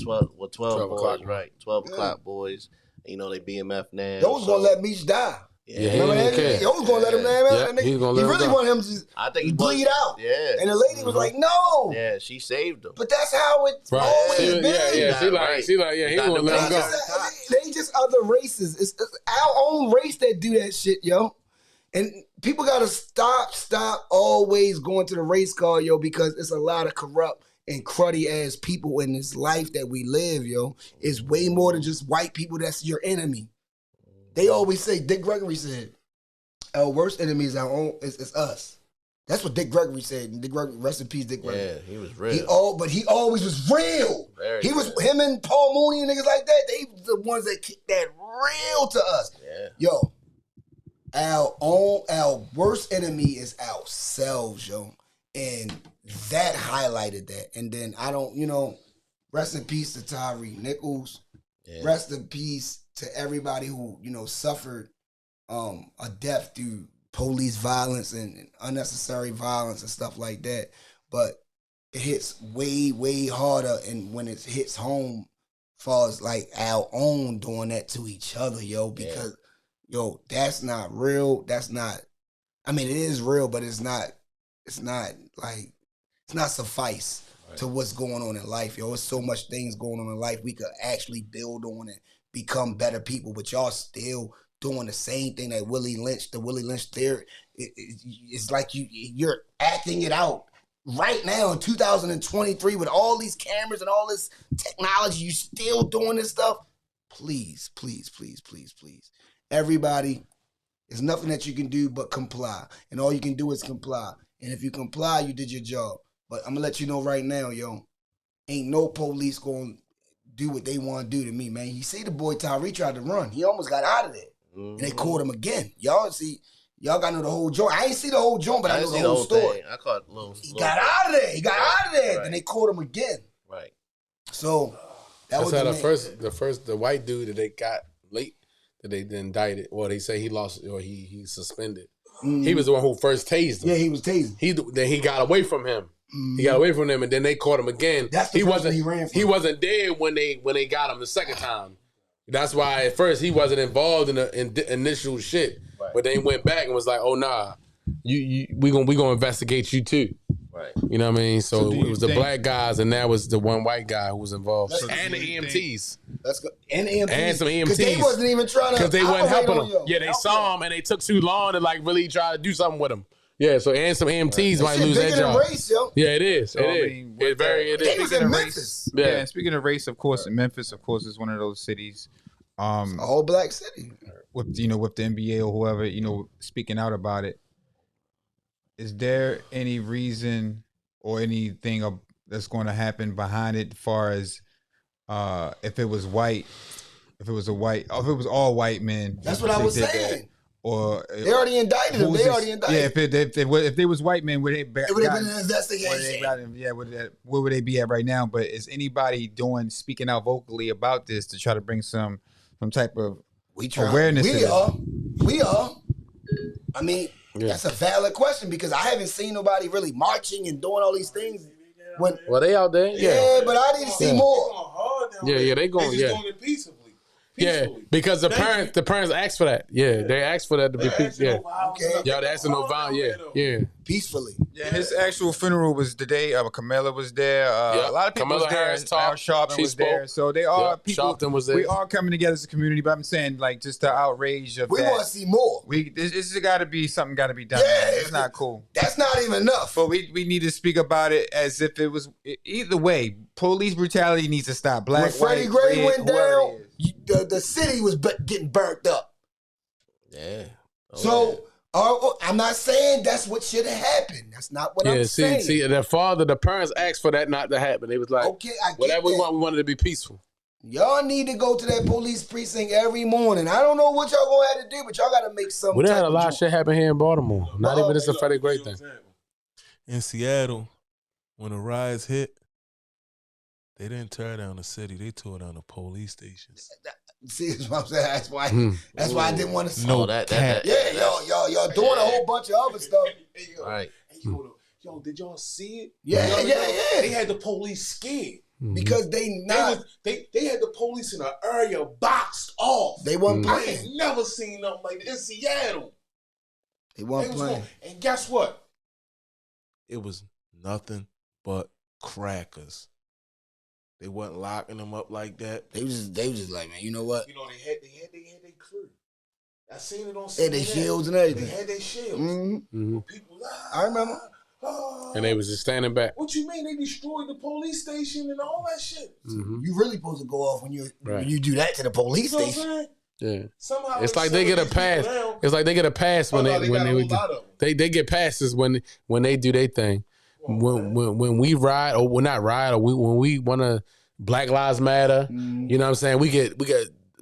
12 o'clock, boys, right? 12 Yeah. o'clock boys. They BMF now. They was gonna let Meech die. Yeah, Remember he that? didn't care. They was gonna let him die. Yeah, he was gonna let him really go. wanted him to I think he bleed out. Yeah. And the lady was like, no. Yeah, she saved him. But that's how it Right. always been. Yeah. She like, he got won't the let him go. They just other races. It's our own race that do that shit, yo. And people gotta stop always going to the race car, yo, because it's a lot of corrupt and cruddy ass people in this life that we live, yo. It's way more than just white people that's your enemy. They always say, Dick Gregory said, our worst enemy is our own. It's us. That's what Dick Gregory said. And Dick Gregory, rest in peace, Dick Gregory. Yeah, he was real. But he always was real. Very was real. him and Paul Mooney and niggas like that. They the ones that kicked that real to us. Yeah. Yo, our worst enemy is ourselves, yo, and that highlighted that. And then rest in peace to Tyre Nichols. Yeah. Rest in peace to everybody who suffered a death through police violence and unnecessary violence and stuff like that. But it hits way, way harder, and when it hits home, far as like our own doing that to each other, yo, because that's not real. That's not. I mean, it is real, but it's not suffice to what's going on in life, yo. There's so much things going on in life we could actually build on and become better people, but y'all still doing the same thing that the Willie Lynch theory. It's like you're acting it out right now in 2023 with all these cameras and all this technology. You still doing this stuff? Please, please, please, please, please. Everybody, there's nothing that you can do but comply. And all you can do is comply. And if you comply, you did your job. But I'm going to let you know right now, yo, ain't no police going to do what they want to do to me, man. You see the boy Tyre tried to run. He almost got out of there. And they caught him again. Y'all got to know the whole joint. I ain't see the whole joint, but I know the whole story. I caught a little. He got out of there. He got out of there. Right. Then they caught him again. Right. So that was the white dude that they got late that they indicted, or they say he lost, or he suspended. Mm-hmm. He was the one who first tased him. Yeah, he was tased. Then he got away from him. Mm-hmm. He got away from them, and then they caught him again. That's the person he ran from. He wasn't dead when they got him the second time. That's why at first he wasn't involved in the initial shit, right. But they went back and was like, "Oh nah, we gonna investigate you too." Right. You know what I mean? So it was the black guys, and that was the one white guy who was involved, and the EMTs. Let's go. And EMTs. And some EMTs. Because they wasn't even trying to. Because they weren't helping him. Yo. Yeah, they saw him and they took too long to like really try to do something with him. Yeah, so and some EMTs might lose their job. Race, yo. Yeah, it is. So, it I is. mean, It is. They was in Memphis. Yeah. And speaking of race, of course, Memphis, of course, is one of those cities. A whole black city. With the NBA or whoever, speaking out about it. Is there any reason or anything that's going to happen behind it, as far as if it was all white men? That's what I was saying. Or they already indicted him. They already indicted. Yeah, if they was white men, it would have been an investigation. Where would they be at right now? But is anybody speaking out vocally about this to try to bring some type of awareness? We are. I mean, that's a valid question because I haven't seen nobody really marching and doing all these things. Well, they out there. Yeah, but I need to see more. Yeah, they going. They just doing it peacefully. Yeah, because the parents asked for that. Yeah, they asked for that to be peaceful. Yeah, okay. Y'all asking no violence. Yeah, peacefully. Yeah, his actual funeral was today. Camilla was there. A lot of people was there. Al Sharpton was there. So they are people. Sharpton was there. We are coming together as a community. But I'm saying, like, just the outrage of we that. We want to see more. This got to be something. Got to be done. Yeah, it's not cool. That's not even enough. But we need to speak about it as if it was either way. Police brutality needs to stop. Black, when Freddie white, Gray red, went down, the city was getting burnt up. Yeah. So I'm not saying that's what should have happened. That's not what I'm saying. See, the parents asked for that not to happen. They was like, okay, I get whatever we that. we wanted to be peaceful. Y'all need to go to that police precinct every morning. I don't know what y'all gonna have to do, but y'all got to make some. We done had a lot of shit happen here in Baltimore. Not even just a Freddie Gray thing. In Seattle, when the riots hit, they didn't tear down the city. They tore down the police stations. See, that's what I'm saying. That's why I didn't want to. No, that Y'all doing a whole bunch of other stuff. right. Yo, did y'all see it? Yeah. They had the police scared. Because they had the police in an area boxed off. They wasn't I playing. ain't never seen nothing like this in Seattle. They wasn't playing. And guess what? It was nothing but crackers. They wasn't locking them up like that. They was just like, man, you know what? You know, they had their crew. I seen it on CNN. They had their shields and everything. They had their shields. Mm-hmm. People, I remember. And they was just standing back. What you mean? They destroyed the police station and all that shit. You really supposed to go off when you do that to the police You know what I'm station. saying? Yeah. Somehow It's like they get a pass. It's like they get a pass when they get passes when they do their thing. When we ride or we're not ride or when we want to Black Lives Matter, you know what I'm saying? We get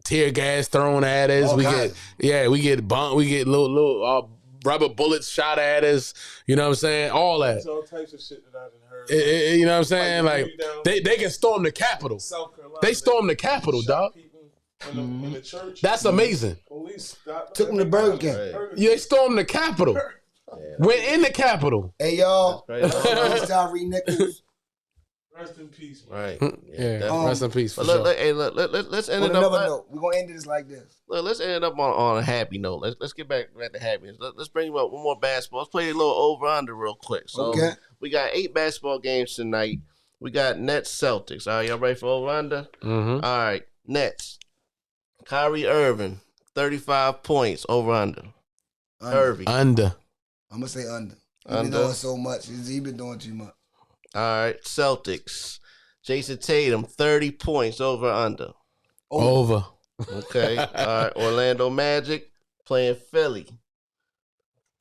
tear gas thrown at us. We get bumped. We get little rubber bullets shot at us. You know what I'm saying? All that. There's all types of shit that I done heard. You know what I'm saying? Like they can storm the Capitol. South Carolina, They stormed the Capitol, dog. In the church. That's amazing. Police stopped Took them to Burger King. They stormed the Capitol. Went in the Capitol. Hey, y'all. That's Tyre Nichols. Rest in peace, man. Right. Yeah, rest in peace. For But sure. let's end On it another up. note, we're going to end this like this. Let's end it up on a happy note. Let's get back to happiness. Let's bring up one more basketball. Let's play a little over under real quick. So Okay. we got 8 basketball games tonight. We got Nets Celtics. All right, y'all ready for over under? Mm-hmm. All right, Nets. Kyrie Irving, 35 points over under. Irving. Under. I'm going to say under. He Under. been doing so much. He been doing too much. All right, Celtics. Jason Tatum, 30 points over under. Over. Okay. All right, Orlando Magic playing Philly.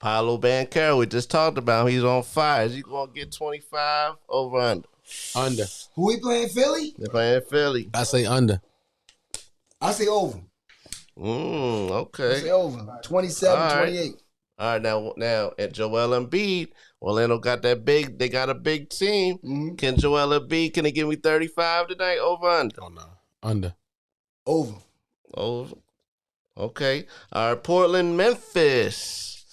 Paolo Banchero, we just talked about him. He's on fire. Is he going to get 25 over under? Under. Who we playing, Philly? They're playing Philly. I say under. I say over. I Okay. say over. 27, All right. 28. All right, now at Joel Embiid, Orlando got that big. They got a big team. Mm-hmm. Can Joel Embiid? Can he give me 35 tonight? Over under? Oh no. Under. Over. Over. Okay. All right, Portland, Memphis.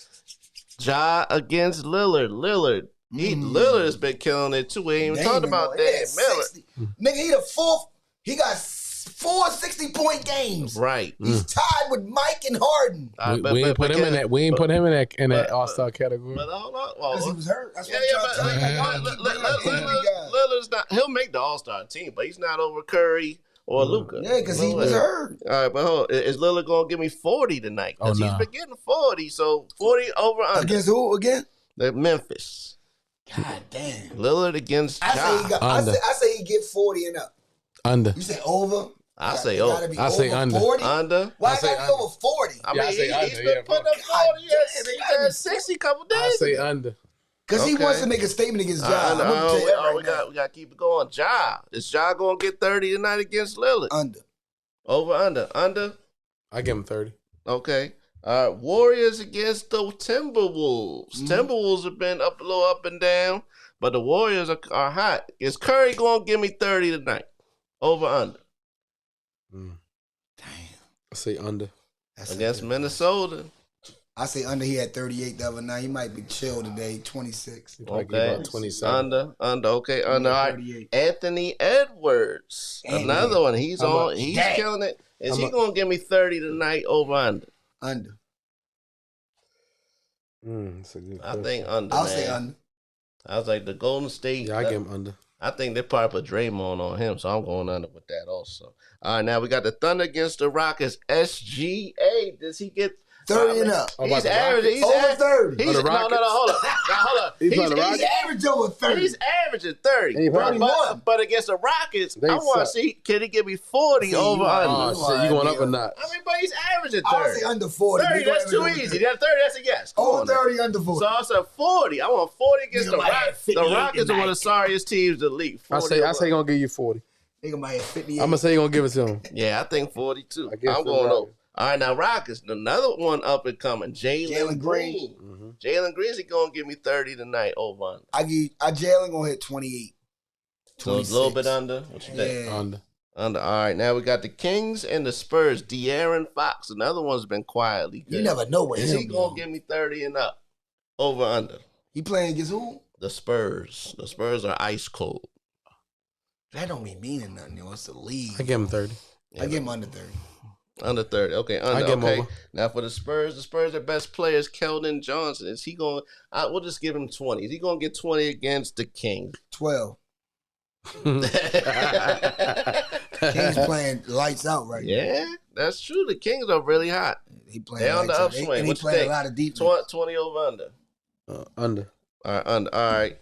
Ja against Lillard. Lillard has been killing it too. We ain't even talked about that. Miller. Nigga, he the fourth. He got 4 60-point games. Right. He's tied with Mike and Harden. We ain't put him in that. We ain't put him in that All-Star category. But hold on. Because he was hurt. That's Yeah, what I'm trying to tell you. Lillard's not. He'll make the All-Star team, but he's not over Curry or Luka. Yeah, because he was hurt. All right, but hold on. Is Lillard gonna give me 40 tonight? Because Oh, he's nah. been getting 40. So 40 over under. Against who again? Memphis. God damn. Lillard against Ja. I say he get 40 and up. Under. You say over? I say It over. gotta be I say over under. 40? Under. Why I say gotta be under. over 40? I Yeah, I mean, say he's under, been yeah, putting up God 40. damn, He's had 60 couple days. I say under. Because he Okay. wants to make a statement against Ja. I'm Under. going to tell you that right we now. got to keep it going. Ja. Is Ja going to get 30 tonight against Lillard? Under. Over, under. Under. I give him 30. Okay. All right. Warriors against the Timberwolves. Timberwolves have been up a little up and down, but the Warriors are hot. Is Curry going to give me 30 tonight? Over, under. I say under. Against Minnesota. I say under. He had 38 the other night. He might be chill today. 26. Probably Okay. about 27. Under. Okay. Under. All right. 38. Anthony Edwards. Another one. He's on. He's Dang. killing it. Is he going to give me 30 tonight? Over, under. Under. That's a good I question. think under. I'll man. say under. I was like the Golden State. Yeah, I give him under. I think they probably put Draymond on him, so I'm going under with that also. All right, now we got the Thunder against the Rockets. SGA, does he get 30 and up. Oh, about He's the averaging. Rockets? Over 30. He's, Oh, the no, Rockets? hold up. Now, hold up. He's about the He's Rockets? average over 30. He's averaging 30. He probably But against the Rockets, They I want to suck. see, can he give me 40 See, over you under? Oh, shit. You going up or not? I mean, but he's averaging I would 30. say under 40. 30, They gonna that's too average over easy. 30. That 30, that's a yes. Come Over on now. 30, under 40. So I said 40. I want 40 against Nigga the might have Rockets. 58 The Rockets are one of the tonight. sorriest teams in the league. I 40 say over. he gonna give you 40. Nigga might have 58. I'm gonna say he gonna give it to him. Yeah, I think 42. I guess I'm the going Rockets. over. All right, now Rockets, another one up and coming. Jalen Jalen Green. Mm-hmm. Jalen Green is going to give me 30 tonight over under. Jalen gonna hit 28. So it's a little bit under. What you think? Yeah. Under. Under. All right, now we got the Kings and the Spurs. De'Aaron Fox, another one's been quietly good. You never know what Is him he gonna do. give me 30 and up? Over under. He playing against who? The Spurs. The Spurs are ice cold. That don't be meaning nothing, yo. It's the league. I give him 30. I give him under 30. Under 30. Okay, under. I give him Okay. over. Now for the Spurs their best player is Keldon Johnson. Is he going? We'll just give him 20. Is he going to get 20 against the Kings? 12. Kings playing lights out right now. Yeah, that's true. The Kings are really hot. He playing They're on the lights out. upswing. And he What you playing think? a lot of defense. 20 over under. Under. All right, under. All right.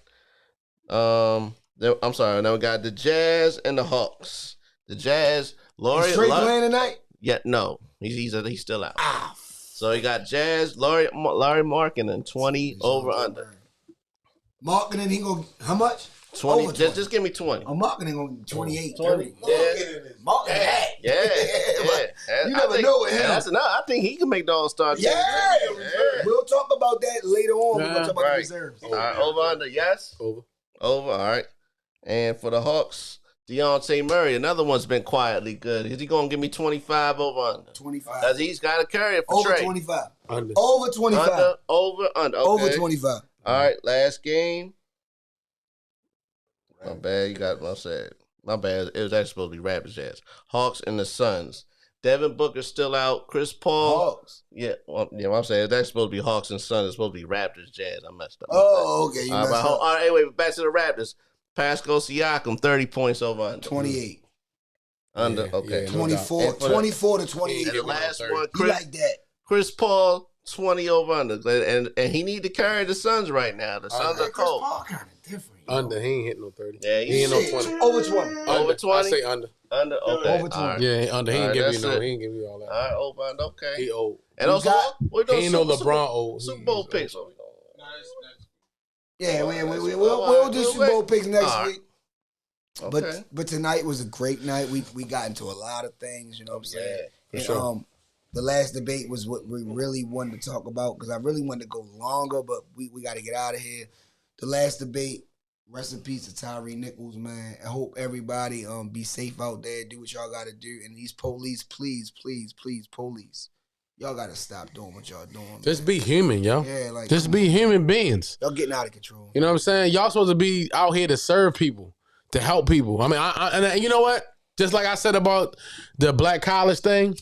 I'm sorry. Now we got the Jazz and the Hawks. The Jazz. Laurie. Is Trey playing tonight? Yeah, no. He's still out. Ah, So you got Jazz, Laurie Markkinen, 20 over under. Marketing, he going how much? 20. Over Just give me 20. I'm marketing on 28, 20. 30. Yeah. Marketing that. Yeah. You never know with him. I think he can make the All-Star team. Yeah. Yeah. We'll talk about that later on. We're going to talk about the Right. reserves. All right, over under, yes? Over. Over, all right. And for the Hawks, Dejounte Murray, another one's been quietly good. Is he going to give me 25 over under? 25. Because he's got to carry it for Over Trey. 25. Under. Over 25. Under. Okay. Over 25. All right, last game. My bad, you got what I said. My bad. It was actually supposed to be Raptors Jazz. Hawks and the Suns. Devin Booker's still out. Chris Paul. Hawks. Yeah, what I'm saying that's supposed to be Hawks and Suns. It's supposed to be Raptors Jazz. I messed up. Oh, okay. You All right, messed up. all right, wait, back to the Raptors. Pascal Siakam, 30 points over under. 28. Under, Yeah, okay. yeah, no 24. And for the- 24 to 28. And the last one, You Chris, like that. Chris Paul, 20 over under. And he need to carry the Suns right now. The Suns are Chris cold. Paul kind of different. yo. Under. He ain't hit no 30. Yeah, he ain't no Shit, 20. Over 20. Over Under. 20? I say under. Under, okay. Over 20. All right. Yeah, under. He All ain't right, give you that's no. it. He ain't give you all that. All right, over under, okay. He old. And We also, got- we He ain't no Super- LeBron old. Super Bowl He's picks. old. Yeah, we'll do We'll Super Bowl picks next All right. week. Okay. But tonight was a great night. We got into a lot of things, you know what I'm saying? For And, sure. the last debate was what we really wanted to talk about because I really wanted to go longer, but we got to get out of here. The last debate, rest in peace to Tyre Nichols, man. I hope everybody be safe out there, do what y'all got to do. And these police, please, police. Y'all got to stop doing what y'all doing. Just be human, yo. Yeah, like Just come be on. human beings. Y'all getting out of control. You know what I'm saying? Y'all supposed to be out here to serve people, to help people. I mean, and you know what? Just like I said about the black college thing,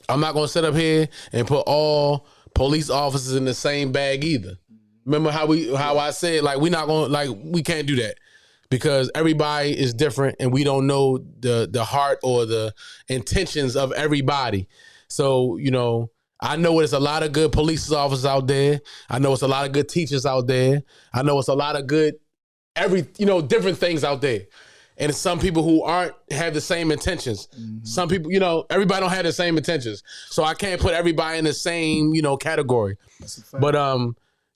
I'm not gonna sit up here and put all police officers in the same bag either. Remember how I said like we can't do that because everybody is different and we don't know the heart or the intentions of everybody. So you know. I know there's a lot of good police officers out there. I know it's a lot of good teachers out there. I know it's a lot of good different things out there. And it's some people who have the same intentions. Mm-hmm. Some people, everybody don't have the same intentions. So I can't put everybody in the same, category. That's a fact. But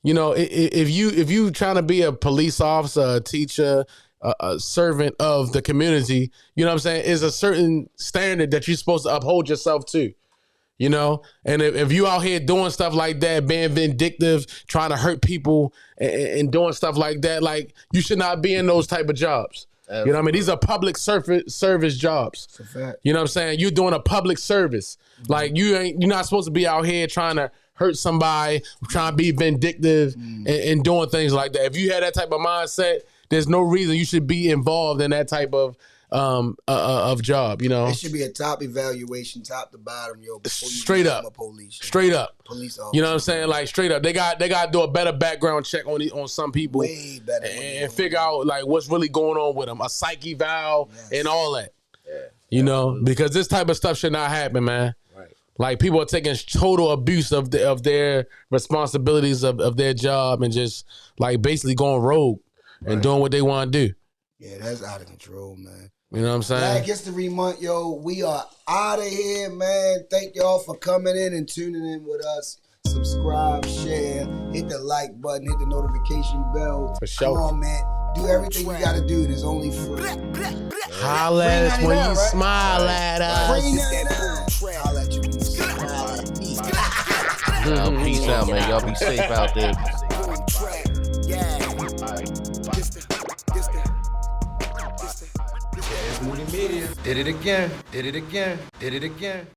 if you trying to be a police officer, a teacher, a servant of the community, you know what I'm saying, is a certain standard that you're supposed to uphold yourself to. And if you out here doing stuff like that, being vindictive, trying to hurt people and doing stuff like that, like you should not be in those type of jobs. You know what I mean? These are public service jobs. That's a fact. You know what I'm saying? You're doing a public service. Like you're not supposed to be out here trying to hurt somebody, trying to be vindictive and doing things like that. If you had that type of mindset, there's no reason you should be involved in that type of job, It should be a top evaluation, top to bottom, yo. Before you Straight become up. a police. Straight up. Police officer. You know what I'm saying? Like straight up. They got to do a better background check on some people Way better. and figure out like what's really going on with them. A psych eval and all that. Yeah. Because this type of stuff should not happen, man. Right. Like people are taking total abuse of their responsibilities of their job and just like basically going rogue and doing what they want to do. Yeah, that's out of control, man. You know what I'm saying? Black History Month, yo. We are out of here, man. Thank y'all for coming in and tuning in with us. Subscribe, share, hit the like button, hit the notification bell. For sure. Come on, man. Do everything you gotta do. It's only free. Holla at us when you $3.99, right? smile at us. $3.99. I'll let you smile at me. Peace out, man. Y'all be safe out there. Yeah. Moody Media. Did it again. Did it again. Did it again.